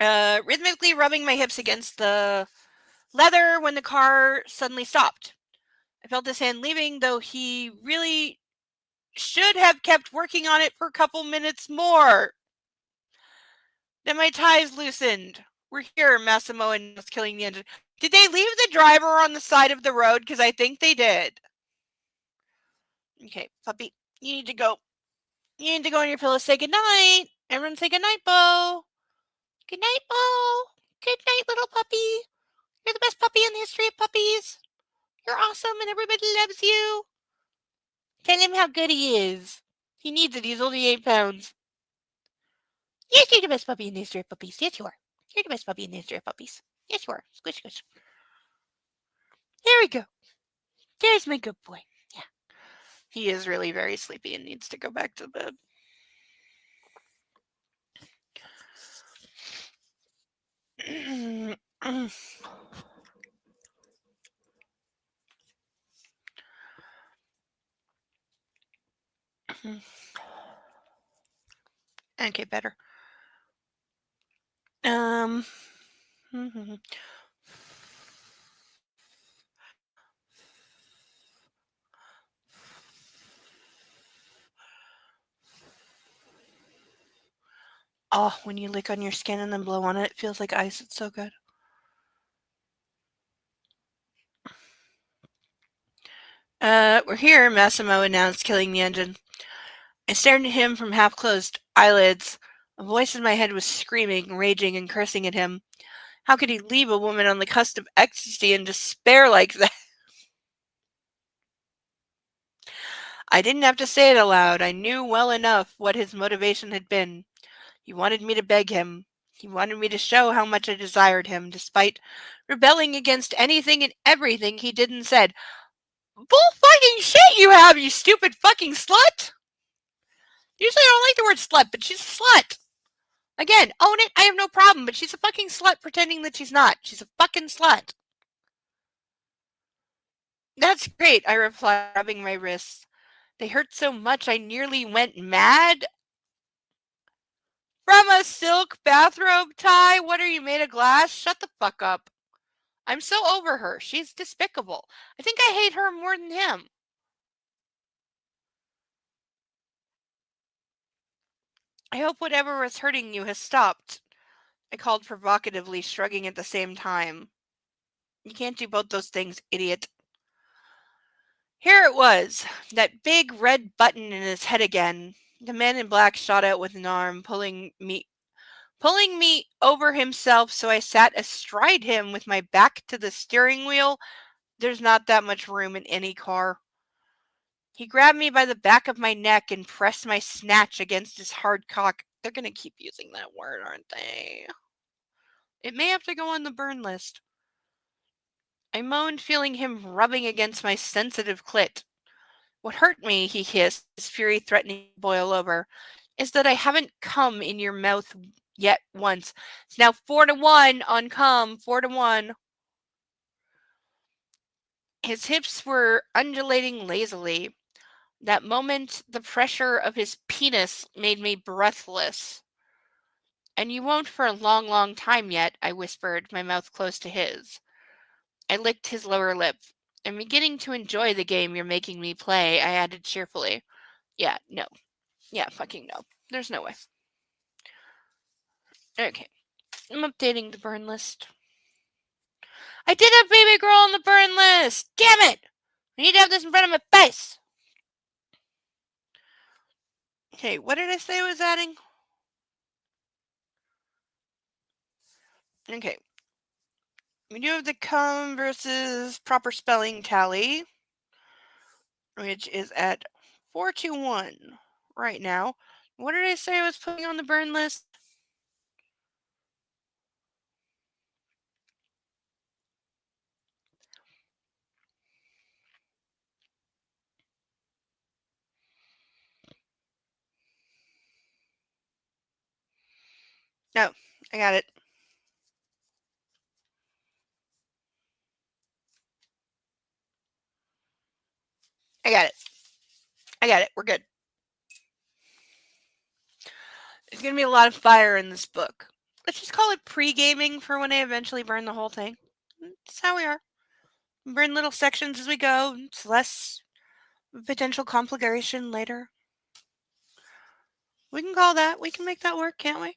die. Rhythmically rubbing my hips against the leather when the car suddenly stopped. I felt his hand leaving, though he really should have kept working on it for a couple minutes more. Then my ties loosened. We're here, Massimo announced, killing the engine. Did they leave the driver on the side of the road? Because I think they did. Okay, puppy, you need to go. You need to go on your pillow. Say goodnight. Everyone say goodnight, Bo. Good night, Bo. Good night, little puppy. You're the best puppy in the history of puppies. You're awesome and everybody loves you. Tell him how good he is. He needs it. He's only 8 pounds. Yes, you're the best puppy in the history of puppies. Yes, you are. You're the best puppy in the history of puppies. Yes, you are. Squish, squish. There we go. There's my good boy. Yeah. He is really very sleepy and needs to go back to bed. Okay, better. Oh, when you lick on your skin and then blow on it, it feels like ice. It's so good. We're here, Massimo announced, killing the engine. I stared at him from half-closed eyelids. A voice in my head was screaming, raging, and cursing at him. How could he leave a woman on the cusp of ecstasy in despair like that? I didn't have to say it aloud. I knew well enough what his motivation had been. He wanted me to beg him. He wanted me to show how much I desired him, despite rebelling against anything and everything he did and said. Bull fucking shit you have, you stupid fucking slut! Usually I don't like the word slut, but she's a slut. Again, own it, I have no problem, but she's a fucking slut pretending that she's not. She's a fucking slut. That's great, I replied, rubbing my wrists. They hurt so much I nearly went mad. From a silk bathrobe tie? What are you, made of glass? Shut the fuck up. I'm so over her. She's despicable. I think I hate her more than him. I hope whatever was hurting you has stopped, I called provocatively, shrugging at the same time. You can't do both those things, idiot. Here it was, that big red button in his head again. The man in black shot out with an arm, pulling me over himself, so I sat astride him with my back to the steering wheel. There's not that much room in any car. He grabbed me by the back of my neck and pressed my snatch against his hard cock. They're going to keep using that word, aren't they? It may have to go on the burn list. I moaned, feeling him rubbing against my sensitive clit. What hurt me, he hissed, his fury threatening to boil over, is that I haven't come in your mouth yet once. It's now 4-1 on cum, 4-1. His hips were undulating lazily. That moment, the pressure of his penis made me breathless. And you won't for a long, long time yet, I whispered, my mouth close to his. I licked his lower lip. I'm beginning to enjoy the game you're making me play, I added cheerfully. Yeah, no. Yeah, fucking no. There's no way. Okay. I'm updating the burn list. I did have baby girl on the burn list! Damn it! I need to have this in front of my face! Okay, what did I say I was adding? Okay. We do have the cum versus proper spelling tally, which is at 421 right now. What did I say I was putting on the burn list? No, I got it. I got it. I got it. We're good. There's going to be a lot of fire in this book. Let's just call it pre-gaming for when I eventually burn the whole thing. That's how we are. Burn little sections as we go. It's less potential conflagration later. We can call that. We can make that work, can't we?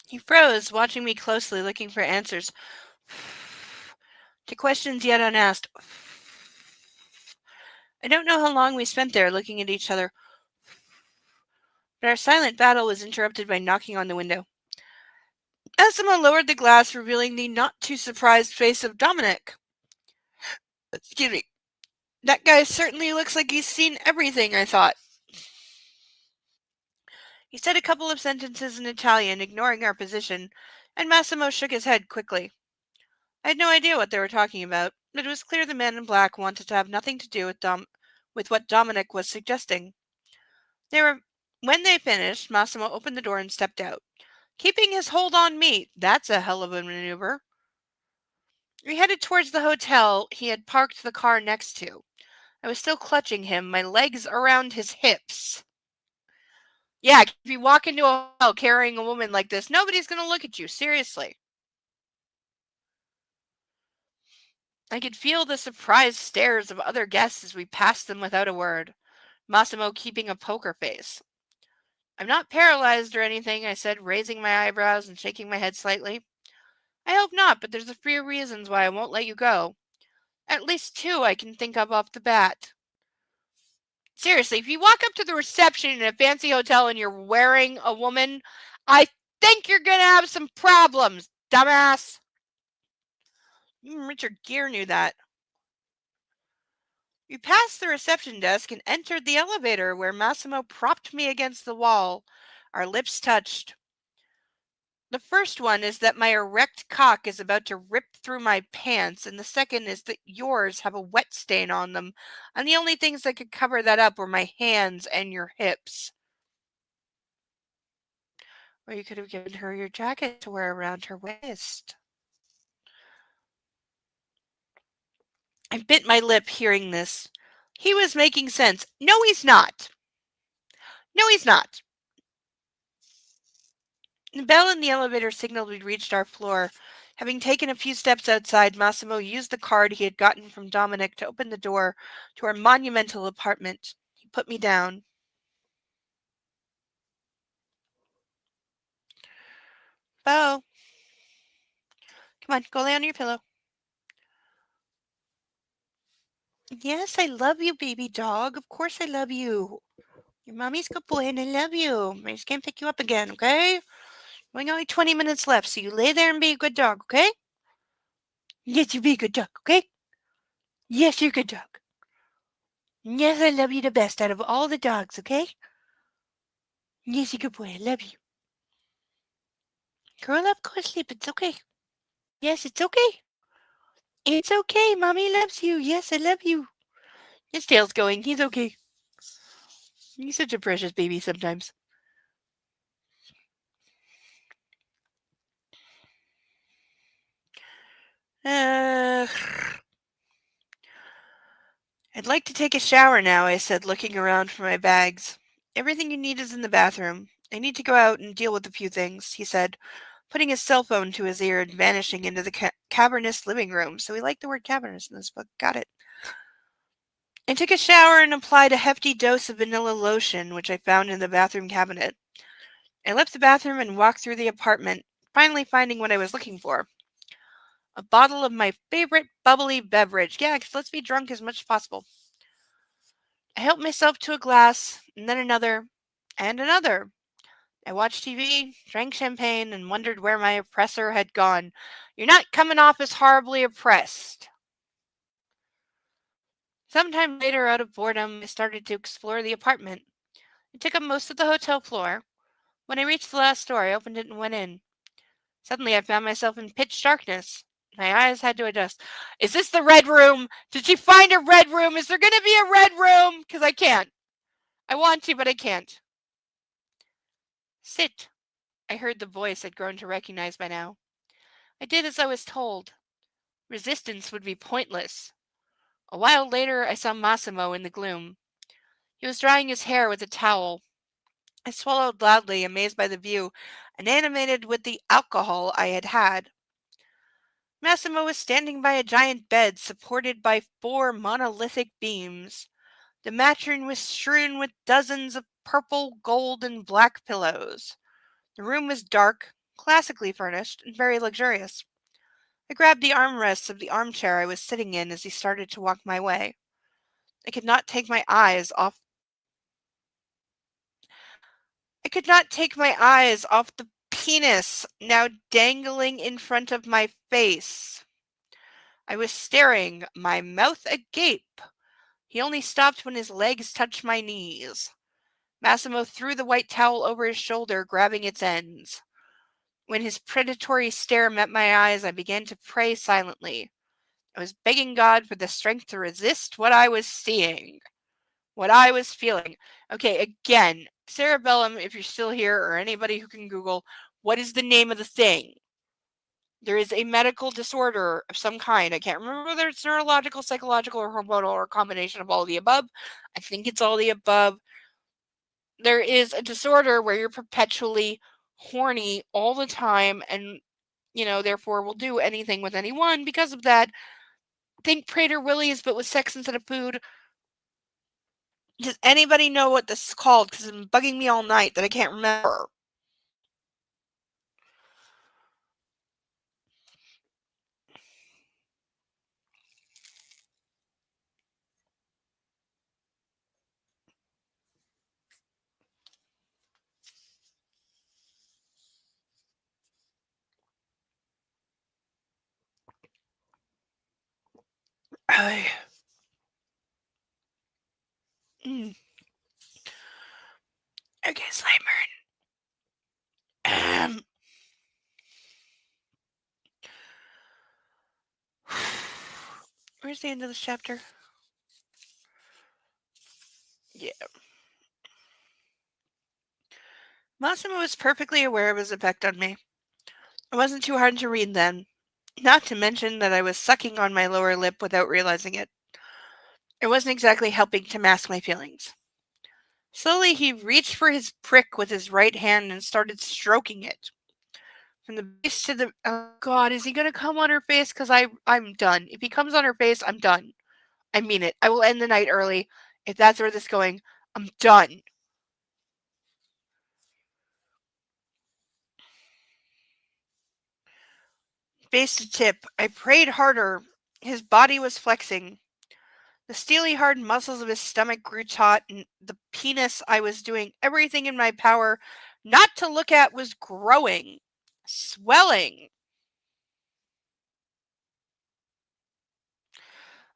He froze, watching me closely, looking for answers to questions yet unasked. I don't know how long we spent there looking at each other, but our silent battle was interrupted by knocking on the window. Asima lowered the glass, revealing the not-too-surprised face of Dominic. Excuse me. That guy certainly looks like he's seen everything, I thought. He said a couple of sentences in Italian, ignoring our position, and Massimo shook his head quickly. I had no idea what they were talking about, but it was clear the man in black wanted to have nothing to do with what Dominic was suggesting. When they finished, Massimo opened the door and stepped out. Keeping his hold on me, that's a hell of a maneuver. We headed towards the hotel he had parked the car next to. I was still clutching him, my legs around his hips. Yeah, if you walk into a hotel carrying a woman like this, nobody's going to look at you, seriously. I could feel the surprised stares of other guests as we passed them without a word. Massimo keeping a poker face. I'm not paralyzed or anything, I said, raising my eyebrows and shaking my head slightly. I hope not, but there's a few reasons why I won't let you go. At least two I can think of off the bat. Seriously, if you walk up to the reception in a fancy hotel and you're wearing a woman, I think you're gonna have some problems, dumbass. Even Richard Gere knew that. We passed the reception desk and entered the elevator where Massimo propped me against the wall. Our lips touched. The first one is that my erect cock is about to rip through my pants, and the second is that yours have a wet stain on them, and the only things that could cover that up were my hands and your hips. Or you could have given her your jacket to wear around her waist. I bit my lip hearing this. He was making sense. No, he's not. No, he's not. The bell in the elevator signaled we'd reached our floor. Having taken a few steps outside, Massimo used the card he had gotten from Dominic to open the door to our monumental apartment. He put me down. Bo, come on, go lay on your pillow. Yes, I love you, baby dog. Of course I love you. Your mommy's good boy and I love you. I just can't pick you up again, okay? We only 20 minutes left, so you lay there and be a good dog, okay? Yes, you be a good dog, okay? Yes, you're a good dog. Yes, I love you the best out of all the dogs, okay? Yes, you're a good boy. I love you. Curl up, go to sleep. It's okay. Yes, it's okay. It's okay. Mommy loves you. Yes, I love you. His tail's going. He's okay. He's such a precious baby sometimes. I'd like to take a shower now, I said, looking around for my bags. Everything you need is in the bathroom. I need to go out and deal with a few things, he said, putting his cell phone to his ear and vanishing into the cavernous living room. So he liked the word cavernous in this book. Got it. I took a shower and applied a hefty dose of vanilla lotion, which I found in the bathroom cabinet. I left the bathroom and walked through the apartment, finally finding what I was looking for. A bottle of my favorite bubbly beverage. Yeah, because let's be drunk as much as possible. I helped myself to a glass, and then another, and another. I watched TV, drank champagne, and wondered where my oppressor had gone. You're not coming off as horribly oppressed. Sometime later, out of boredom, I started to explore the apartment. I took up most of the hotel floor. When I reached the last door, I opened it and went in. Suddenly, I found myself in pitch darkness. My eyes had to adjust. Is this the red room? Did she find a red room? Is there going to be a red room? Because I can't. I want to, but I can't. Sit. I heard the voice I'd grown to recognize by now. I did as I was told. Resistance would be pointless. A while later, I saw Massimo in the gloom. He was drying his hair with a towel. I swallowed loudly, amazed by the view, and animated with the alcohol I had had. Massimo was standing by a giant bed supported by 4 monolithic beams. The mattress was strewn with dozens of purple, gold, and black pillows. The room was dark, classically furnished, and very luxurious. I grabbed the armrests of the armchair I was sitting in as he started to walk my way. I could not take my eyes off the penis now dangling in front of my face. I was staring, my mouth agape. He only stopped when his legs touched my knees. Massimo threw the white towel over his shoulder, grabbing its ends. When his predatory stare met my eyes, I began to pray silently. I was begging God for the strength to resist what I was seeing, what I was feeling. Okay, again, cerebellum, if you're still here, or anybody who can Google, what is the name of the thing? There is a medical disorder of some kind. I can't remember whether it's neurological, psychological, or hormonal, or a combination of all the above. I think it's all the above. There is a disorder where you're perpetually horny all the time and, therefore will do anything with anyone because of that. Think Prater Willies, but with sex instead of food. Does anybody know what this is called? Because it's been bugging me all night that I can't remember. I, mm. Okay, Slimer. Where's the end of this chapter? Yeah. Massimo was perfectly aware of his effect on me. It wasn't too hard to read then, not to mention that I was sucking on my lower lip without realizing it. It wasn't exactly helping to mask my feelings. Slowly, he reached for his prick with his right hand and started stroking it. From the base to the... Oh, God, is he going to come on her face? Because I'm done. If he comes on her face, I'm done. I mean it. I will end the night early. If that's where this is going, I'm done. Base to tip, I prayed harder. His body was flexing. The steely hard muscles of his stomach grew taut, and the penis I was doing everything in my power not to look at was growing, swelling.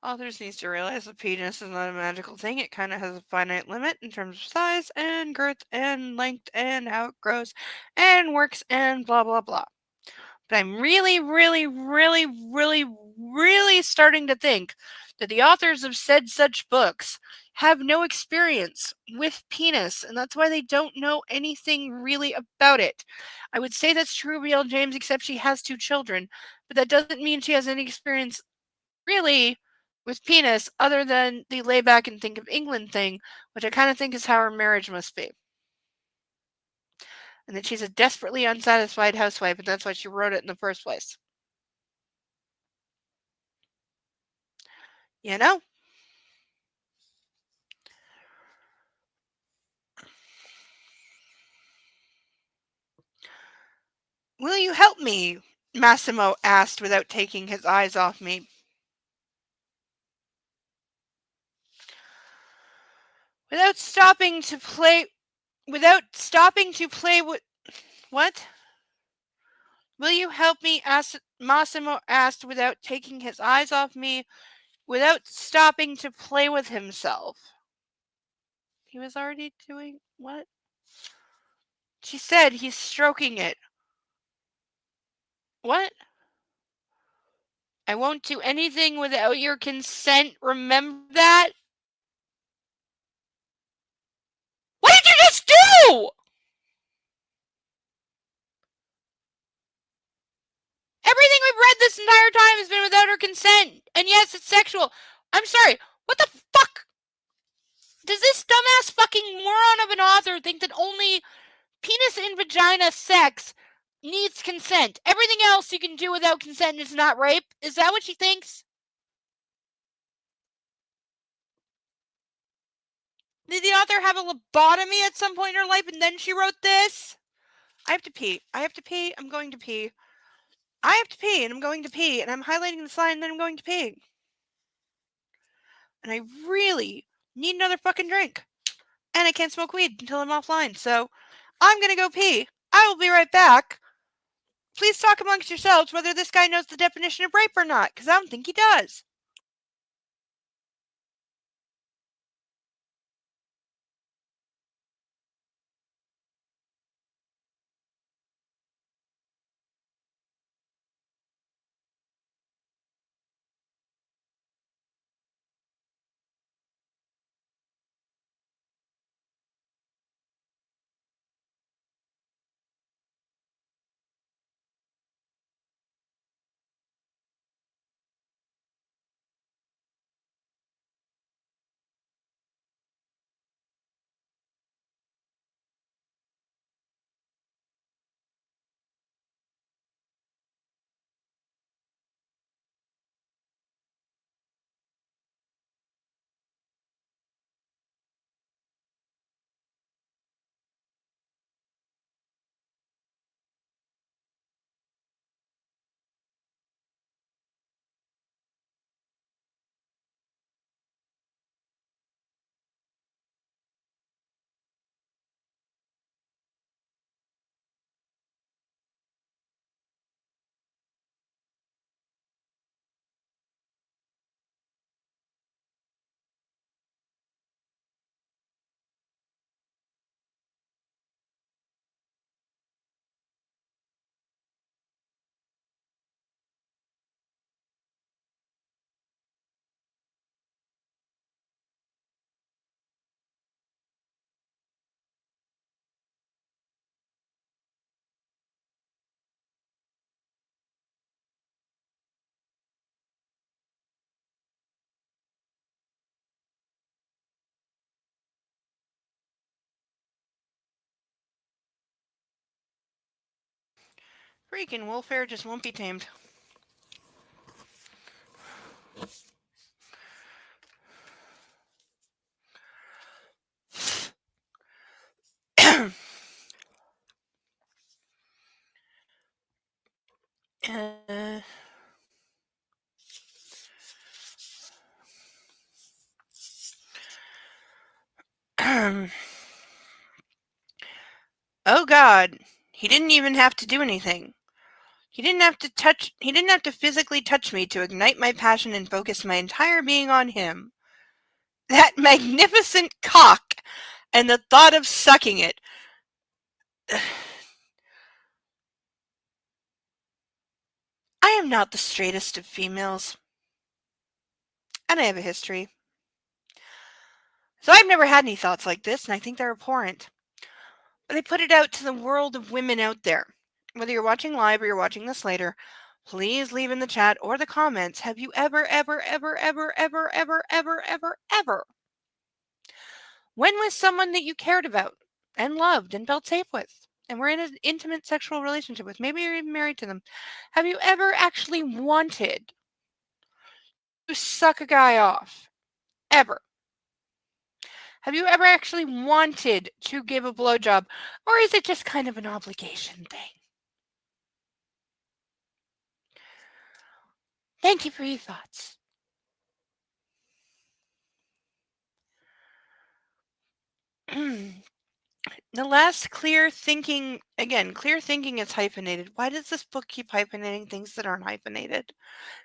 Authors needs to realize the penis is not a magical thing. It kind of has a finite limit in terms of size and girth and length and how it grows and works and blah blah blah. But I'm really, really, really, really, really starting to think that the authors of said such books have no experience with penis, and that's why they don't know anything really about it. I would say that's true of E.L. James, except she has 2 children, but that doesn't mean she has any experience really with penis other than the lay back and think of England thing, which I kind of think is how her marriage must be. And that she's a desperately unsatisfied housewife, and that's why she wrote it in the first place. You know? Will you help me? Massimo asked without taking his eyes off me. Without stopping to play with what? Will you help me? Massimo asked without taking his eyes off me, without stopping to play with himself. He was already doing what? She said he's stroking it. What? I won't do anything without your consent. Remember that? What did you just do? Everything we've read this entire time has been without her consent. And yes, it's sexual. I'm sorry. What the fuck? Does this dumbass fucking moron of an author think that only penis and vagina sex needs consent? Everything else you can do without consent is not rape? Is that what she thinks? Did the author have a lobotomy at some point in her life and then she wrote this? I have to pee. I have to pee. I'm going to pee. I have to pee and I'm going to pee and I'm highlighting the slide and then I'm going to pee. And I really need another fucking drink. And I can't smoke weed until I'm offline. So I'm going to go pee. I will be right back. Please talk amongst yourselves whether this guy knows the definition of rape or not, because I don't think he does. Freaking welfare just won't be tamed. uh, oh God, he didn't even have to do anything. He didn't have to physically touch me to ignite my passion and focus my entire being on him. That magnificent cock and the thought of sucking it. I am not the straightest of females. And I have a history. So I've never had any thoughts like this, and I think they're abhorrent. But I put it out to the world of women out there. Whether you're watching live or you're watching this later, please leave in the chat or the comments, have you ever, when with someone that you cared about and loved and felt safe with, and were in an intimate sexual relationship with, maybe you're even married to them, have you ever actually wanted to suck a guy off? Ever? Have you ever actually wanted to give a blowjob? Or is it just kind of an obligation thing? Thank you for your thoughts. The last clear thinking, again, clear thinking is hyphenated. Why does this book keep hyphenating things that aren't hyphenated?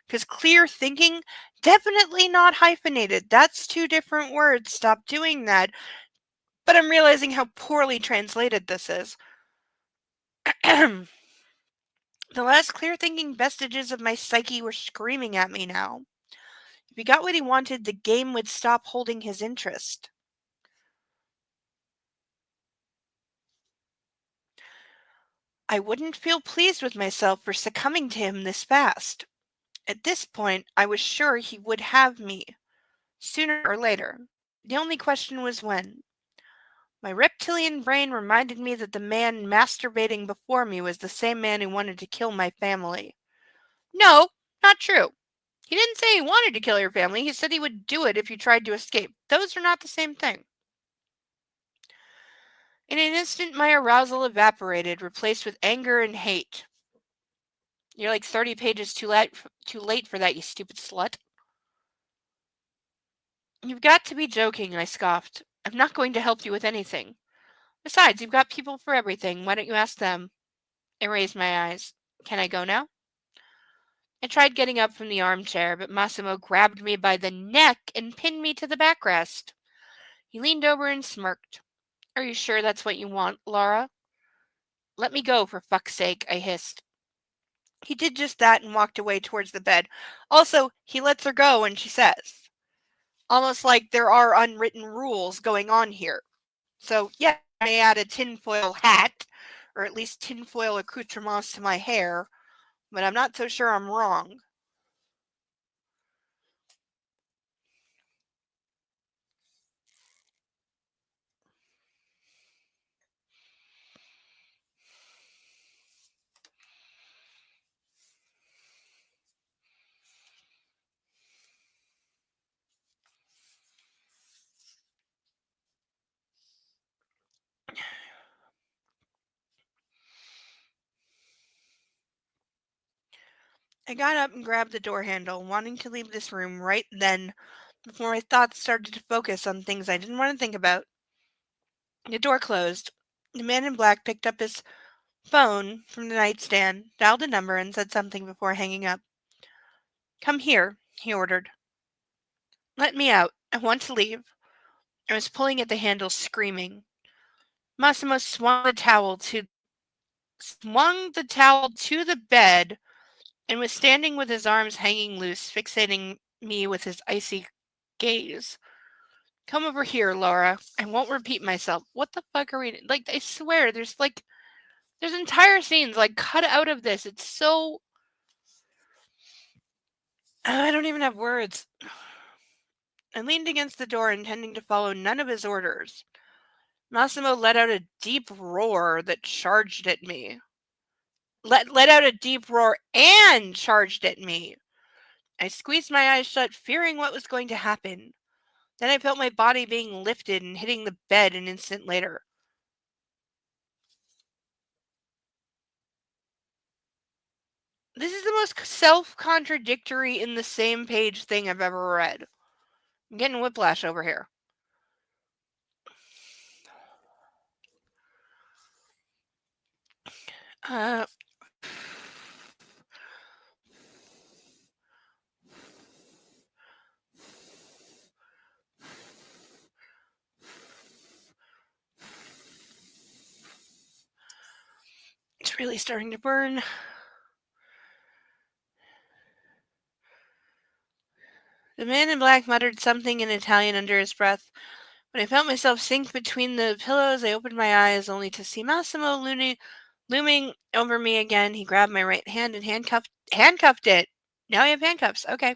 Because clear thinking, definitely not hyphenated. That's two different words. Stop doing that. But I'm realizing how poorly translated this is. The last clear thinking vestiges of my psyche were screaming at me now. If he got what he wanted, the game would stop holding his interest. I wouldn't feel pleased with myself for succumbing to him this fast. At this point, I was sure he would have me, sooner or later. The only question was when. My reptilian brain reminded me that the man masturbating before me was the same man who wanted to kill my family. No, not true. He didn't say he wanted to kill your family. He said he would do it if you tried to escape. Those are not the same thing. In an instant, my arousal evaporated, replaced with anger and hate. You're like 30 pages too late for that, you stupid slut. You've got to be joking, I scoffed. I'm not going to help you with anything. Besides, you've got people for everything. Why don't you ask them? I raised my eyes. Can I go now? I tried getting up from the armchair, but Massimo grabbed me by the neck and pinned me to the backrest. He leaned over and smirked. Are you sure that's what you want, Laura? Let me go, for fuck's sake, I hissed. He did just that and walked away towards the bed. Also, he lets her go when she says. Almost like there are unwritten rules going on here. So, yeah, I may add a tinfoil hat, or at least tinfoil accoutrements to my hair, but I'm not so sure I'm wrong. I got up and grabbed the door handle, wanting to leave this room right then, before my thoughts started to focus on things I didn't want to think about. The door closed. The man in black picked up his phone from the nightstand, dialed a number, and said something before hanging up. Come here, he ordered. Let me out. I want to leave. I was pulling at the handle, screaming. Massimo swung the towel to the bed and was standing with his arms hanging loose, fixating me with his icy gaze. Come over here, Laura. I won't repeat myself. What the fuck are we... Like, I swear, there's entire scenes, like, cut out of this. It's so... I don't even have words. I leaned against the door, intending to follow none of his orders. Massimo let out a deep roar that charged at me. let out a deep roar and charged at me. I squeezed my eyes shut, fearing what was going to happen. Then I felt my body being lifted and hitting the bed an instant later. This is the most self-contradictory in the same page thing I've ever read. I'm getting whiplash over here. Uh, it's really starting to burn. The man in black muttered something in Italian under his breath. When I felt myself sink between the pillows, I opened my eyes only to see Massimo looming over me again. He grabbed my right hand and handcuffed it. Now I have handcuffs. Okay.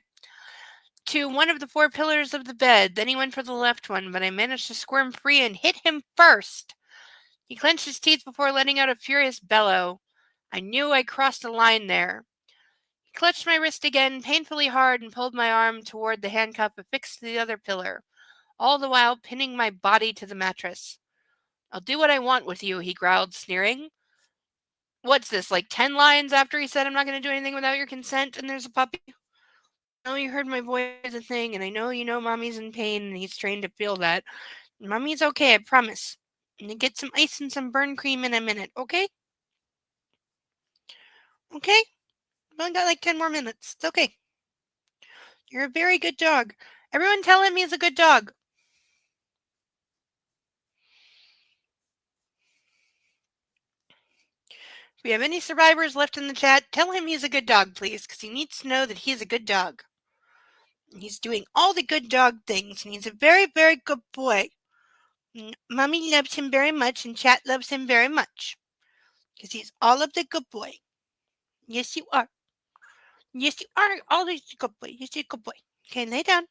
To one of the four pillars of the bed. Then he went for the left one, but I managed to squirm free and hit him first. He clenched his teeth before letting out a furious bellow. I knew I crossed a line there. He clutched my wrist again, painfully hard, and pulled my arm toward the handcuff affixed to the other pillar, all the while pinning my body to the mattress. I'll do what I want with you, he growled, sneering. What's this, like 10 lines after he said I'm not going to do anything without your consent and there's a puppy? I know you heard my voice a thing, and I know you know Mommy's in pain, and he's trained to feel that. Mommy's okay, I promise. I'm going to get some ice and some burn cream in a minute, okay? Okay? I've only got like 10 more minutes. It's okay. You're a very good dog. Everyone tell him he's a good dog. If we have any survivors left in the chat, tell him he's a good dog, please, because he needs to know that he's a good dog. He's doing all the good dog things, and he's a very, very good boy. Mommy loves him very much, and chat loves him very much, because he's all of the good boy. Yes, you are. Yes, you are all the good boy. Yes, you're a good boy. Okay, lay down.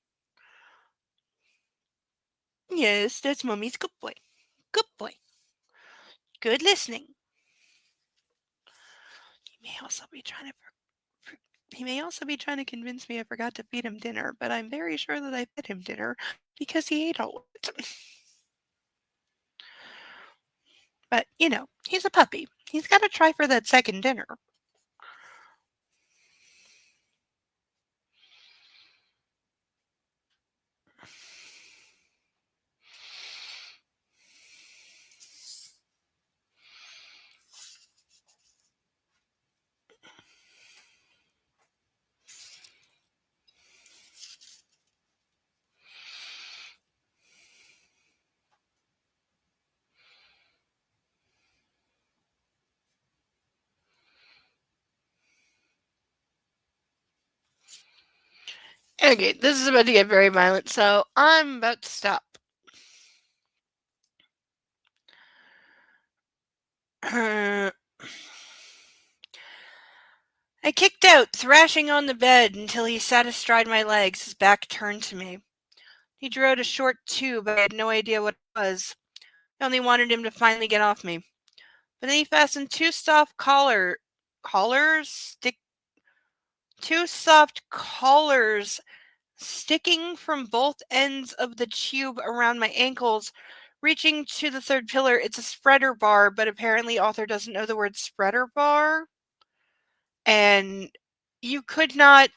Yes, that's Mommy's good boy. Good boy. Good listening. He may also be trying to convince me I forgot to feed him dinner, but I'm very sure that I fed him dinner because he ate all of it. But, he's a puppy. He's got to try for that second dinner. Okay, this is about to get very violent, so I'm about to stop. I kicked out, thrashing on the bed until he sat astride my legs, his back turned to me. He drew out a short tube. I had no idea what it was. I only wanted him to finally get off me. But then he fastened two soft collars sticking from both ends of the tube around my ankles, reaching to the third pillar. It's a spreader bar, but apparently author doesn't know the word spreader bar. And you could not...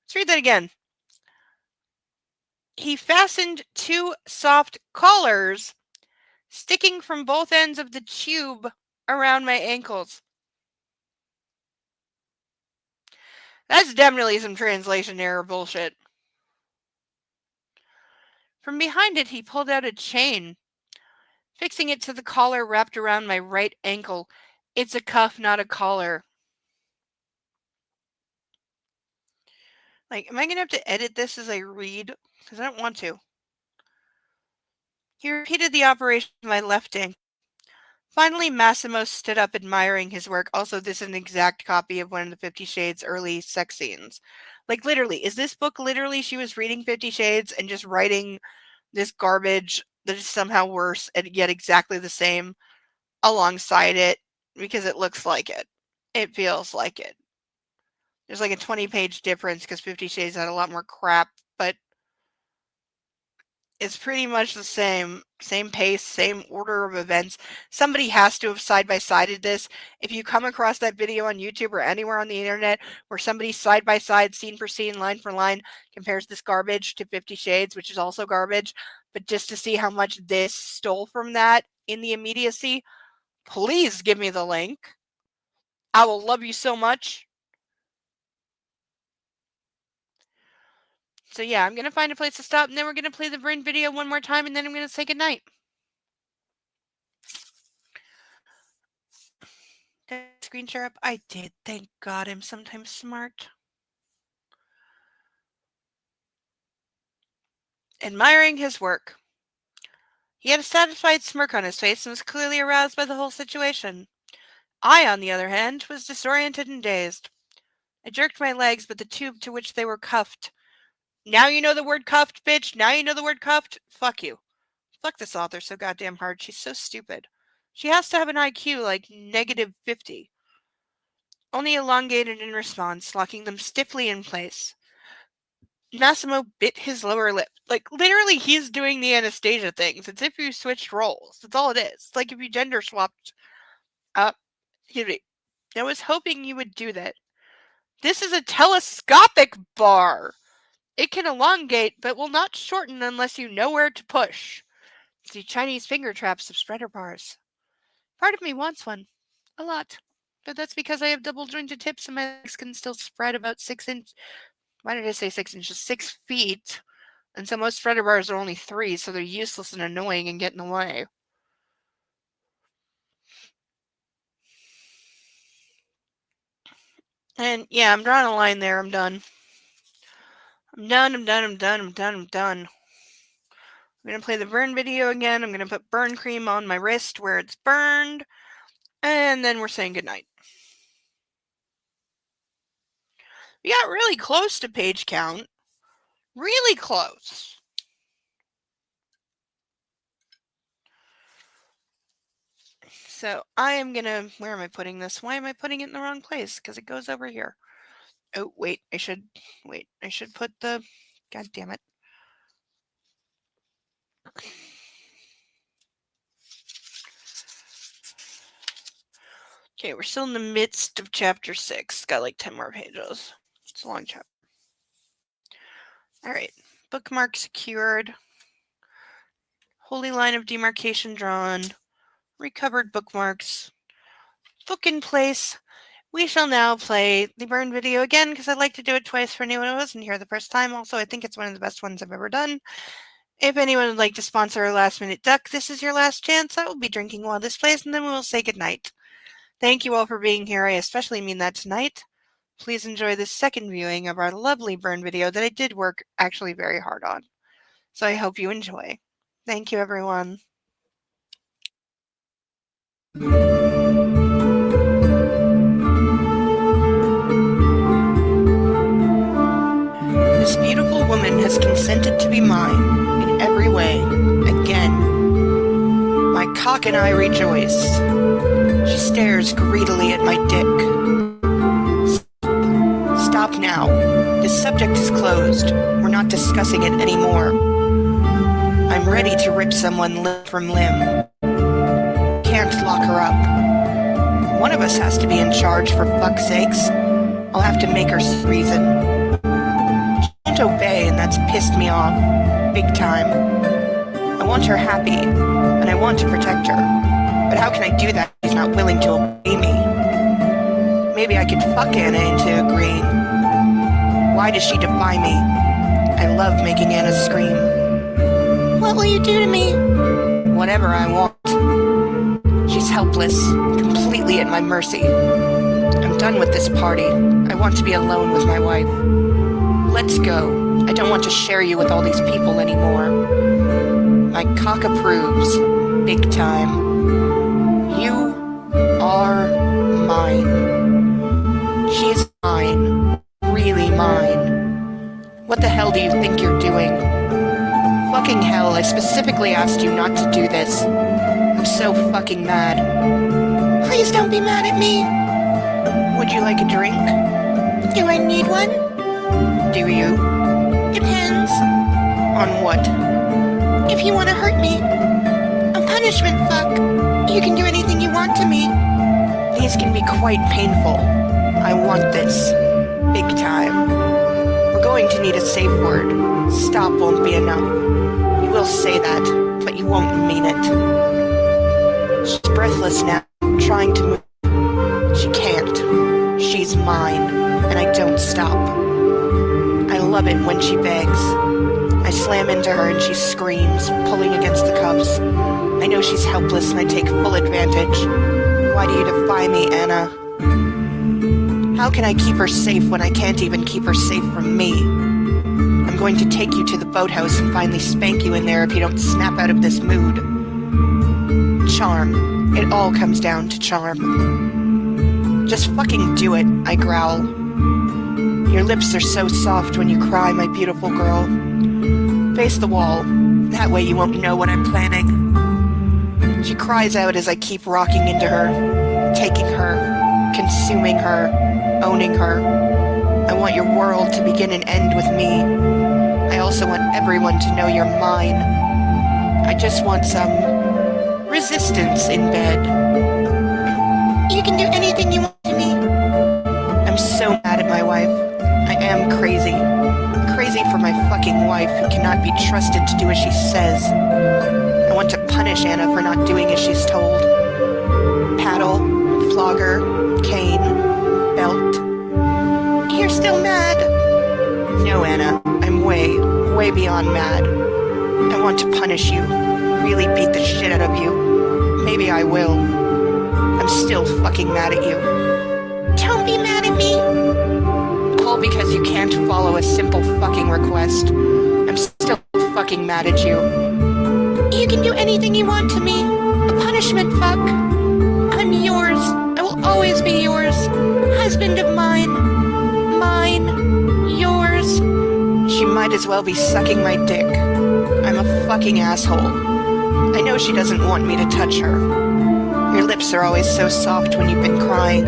Let's read that again. He fastened two soft collars sticking from both ends of the tube around my ankles. That's definitely some translation error bullshit. From behind it, he pulled out a chain, fixing it to the collar wrapped around my right ankle. It's a cuff, not a collar. Like, am I going to have to edit this as I read? Because I don't want to. He repeated the operation with my left ankle. Finally, Massimo stood up, admiring his work. Also, this is an exact copy of one of the 50 Shades early sex scenes. Like, literally, is this book literally she was reading 50 Shades and just writing this garbage that is somehow worse and yet exactly the same alongside it because it looks like it. It feels like it. There's like a 20-page difference because 50 Shades had a lot more crap, but it's pretty much the same pace, same order of events. Somebody has to have side-by-sided this. If you come across that video on YouTube or anywhere on the internet where somebody side-by-side, scene for scene, line for line, compares this garbage to 50 Shades, which is also garbage, but just to see how much this stole from that in the immediacy, please give me the link. I will love you so much. So yeah, I'm going to find a place to stop, and then we're going to play the burn video one more time, and then I'm going to say goodnight. Did I screen share up? I did. Thank God I'm sometimes smart. Admiring his work. He had a satisfied smirk on his face and was clearly aroused by the whole situation. I, on the other hand, was disoriented and dazed. I jerked my legs, but the tube to which they were cuffed. Now you know the word cuffed, bitch. Now you know the word cuffed. Fuck you. Fuck this author so goddamn hard. She's so stupid. She has to have an IQ like -50. Only elongated in response, locking them stiffly in place. Massimo bit his lower lip. Like, literally, he's doing the Anastasia things. It's if you switched roles. That's all it is. It's like if you gender swapped. Excuse me. I was hoping you would do that. This is a telescopic bar. It can elongate, but will not shorten unless you know where to push. It's the Chinese finger traps of spreader bars. Part of me wants one. A lot. But that's because I have double jointed tips and my legs can still spread about 6 inches. Why did I say 6 inches? 6 feet. And so most spreader bars are only 3, so they're useless and annoying and get in the way. And yeah, I'm drawing a line there. I'm done. I'm done. I'm going to play the burn video again. I'm going to put burn cream on my wrist where it's burned. And then we're saying goodnight. We got really close to page count. Really close. So I am going to... Where am I putting this? Why am I putting it in the wrong place? Because it goes over here. Oh, wait. I should put the... God damn it. Okay, we're still in the midst of chapter 6. It's got like 10 more pages. It's a long chapter. Alright. Bookmark secured. Holy line of demarcation drawn. Recovered bookmarks. Book in place. We shall now play the burn video again because I'd like to do it twice for anyone who wasn't here the first time. Also, I think it's one of the best ones I've ever done. If anyone would like to sponsor a last minute duck, this is your last chance. I will be drinking while this plays, and then we will say goodnight. Thank you all for being here. I especially mean that tonight. Please enjoy this second viewing of our lovely burn video that I did work actually very hard on. So I hope you enjoy. Thank you, everyone. This beautiful woman has consented to be mine in every way, again. My cock and I rejoice. She stares greedily at my dick. Stop now. This subject is closed. We're not discussing it anymore. I'm ready to rip someone limb from limb. Can't lock her up. One of us has to be in charge, for fuck's sakes. I'll have to make her reason. She won't obey, and that's pissed me off. Big time. I want her happy, and I want to protect her. But how can I do that if she's not willing to obey me? Maybe I could fuck Anna into agreeing. Why does she defy me? I love making Anna scream. What will you do to me? Whatever I want. She's helpless, completely at my mercy. I'm done with this party. I want to be alone with my wife. Let's go. I don't want to share you with all these people anymore. My cock approves. Big time. You are mine. She's mine. Really mine. What the hell do you think you're doing? Fucking hell, I specifically asked you not to do this. I'm so fucking mad. Please don't be mad at me. Would you like a drink? Do I need one? Do you? Depends. On what? If you want to hurt me. A punishment, fuck. You can do anything you want to me. These can be quite painful. I want this. Big time. We're going to need a safe word. Stop won't be enough. You will say that, but you won't mean it. She's breathless now, trying to move. She can't. She's mine, and I don't stop. I love it when she begs. I slam into her and she screams, pulling against the cups. I know she's helpless and I take full advantage. Why do you defy me, Anna? How can I keep her safe when I can't even keep her safe from me? I'm going to take you to the boathouse and finally spank you in there if you don't snap out of this mood. Charm. It all comes down to charm. Just fucking do it, I growl. Your lips are so soft when you cry, my beautiful girl. Face the wall. That way you won't know what I'm planning. She cries out as I keep rocking into her, taking her, consuming her, owning her. I want your world to begin and end with me. I also want everyone to know you're mine. I just want some resistance in bed. You can do anything you want to me. I'm so mad at my wife. I am crazy. Crazy for my fucking wife who cannot be trusted to do as she says. I want to punish Anna for not doing as she's told. Paddle, flogger, cane, belt. You're still mad. No, Anna, I'm way beyond mad. I want to punish you, really beat the shit out of you. Maybe I will. I'm still fucking mad at you. Don't be mad at me. All because you can't follow a simple fucking request. I'm still fucking mad at you. You can do anything you want to me. A punishment, fuck. I'm yours. I will always be yours. Husband of mine. Mine. Yours. She might as well be sucking my dick. I'm a fucking asshole. I know she doesn't want me to touch her. Your lips are always so soft when you've been crying.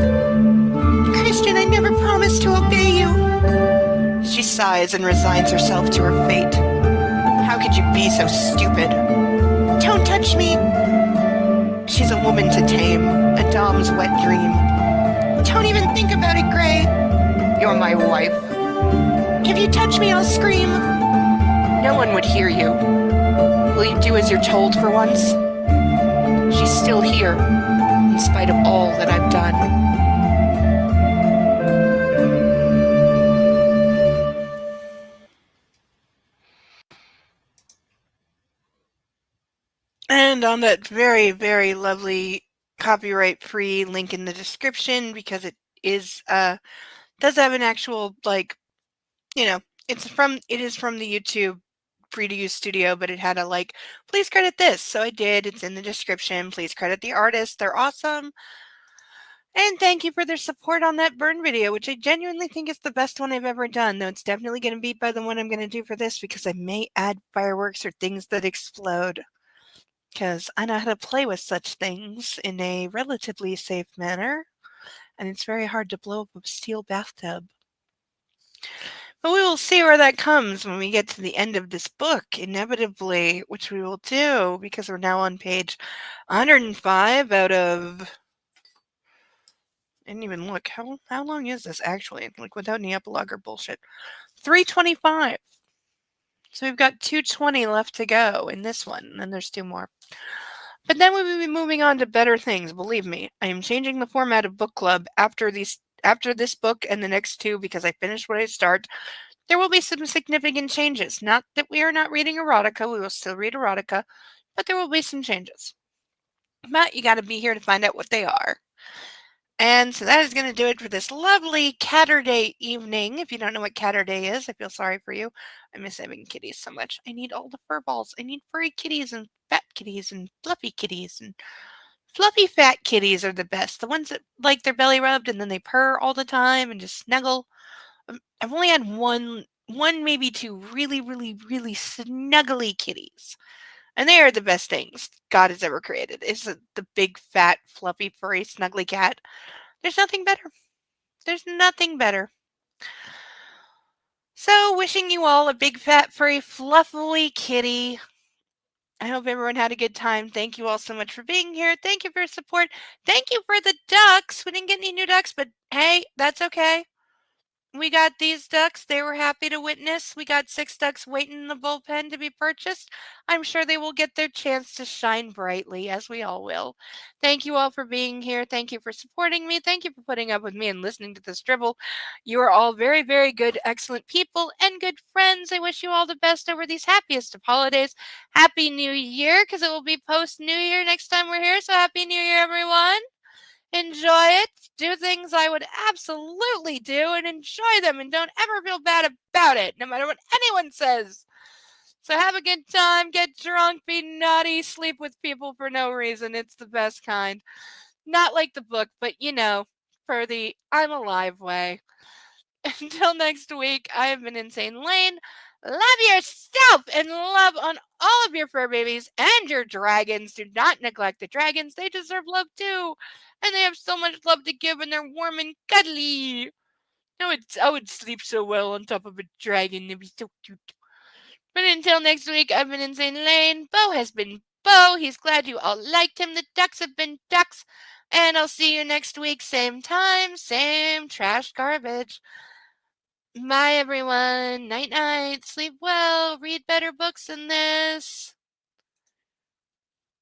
Christian, I never promised to obey you. She sighs and resigns herself to her fate. How could you be so stupid? Don't touch me. She's a woman to tame, a dom's wet dream. Don't even think about it, Gray. You're my wife. If you touch me, I'll scream. No one would hear you. Will you do as you're told for once? She's still here, in spite of all that I've done. And on that very, very lovely copyright-free link in the description, because it is does have an actual, like, you know, it is from the YouTube free-to-use studio, but it had a, like, please credit this. So I did. It's in the description. Please credit the artist. They're awesome. And thank you for their support on that burn video, which I genuinely think is the best one I've ever done, though it's definitely going to beat by the one I'm going to do for this, because I may add fireworks or things that explode. Because I know how to play with such things in a relatively safe manner, and it's very hard to blow up a steel bathtub. But we will see where that comes when we get to the end of this book, inevitably, which we will do, because we're now on page 105 out of... I didn't even look. How long is this, actually? Like, without any epilogue or bullshit. 325. So we've got 220 left to go in this one, and then there's 2 more. But then we will be moving on to better things, believe me. I am changing the format of Book Club after this book and the next 2, because I finished what I start. There will be some significant changes. Not that we are not reading erotica, we will still read erotica, but there will be some changes. But you gotta be here to find out what they are. And so that is going to do it for this lovely Catterday evening. If you don't know what Catterday is, I feel sorry for you. I miss having kitties so much. I need all the fur balls. I need furry kitties and fat kitties and fluffy kitties. And fluffy fat kitties are the best. The ones that like their belly rubbed and then they purr all the time and just snuggle. I've only had one, maybe 2 really, really, really snuggly kitties. And they are the best things God has ever created. Is the big, fat, fluffy, furry, snuggly cat. There's nothing better. There's nothing better. So, wishing you all a big, fat, furry, fluffy kitty. I hope everyone had a good time. Thank you all so much for being here. Thank you for your support. Thank you for the ducks. We didn't get any new ducks, but hey, that's okay. We got these ducks. They were happy to witness. We got 6 ducks waiting in the bullpen to be purchased. I'm sure they will get their chance to shine brightly, as we all will. Thank you all for being here. Thank you for supporting me. Thank you for putting up with me and listening to this dribble. You are all very, very good, excellent people and good friends. I wish you all the best over these happiest of holidays. Happy New Year, because it will be post New Year next time we're here. So Happy New Year, everyone. Enjoy it. Do things I would absolutely do and enjoy them and don't ever feel bad about it, no matter what anyone says. So have a good time, get drunk, be naughty, sleep with people for no reason. It's the best kind. Not like the book, but for the I'm alive way. Until next week, I have been Insane Lane. Love yourself and love on all of your fur babies and your dragons. Do not neglect the dragons. They deserve love too. And they have so much love to give and they're warm and cuddly. I would sleep so well on top of a dragon. It'd be so cute. But until next week, I've been Insane Lane. Bo has been Bo. He's glad you all liked him. The ducks have been ducks. And I'll see you next week. Same time, same trash garbage. Bye, everyone. Night, night. Sleep well. Read better books than this.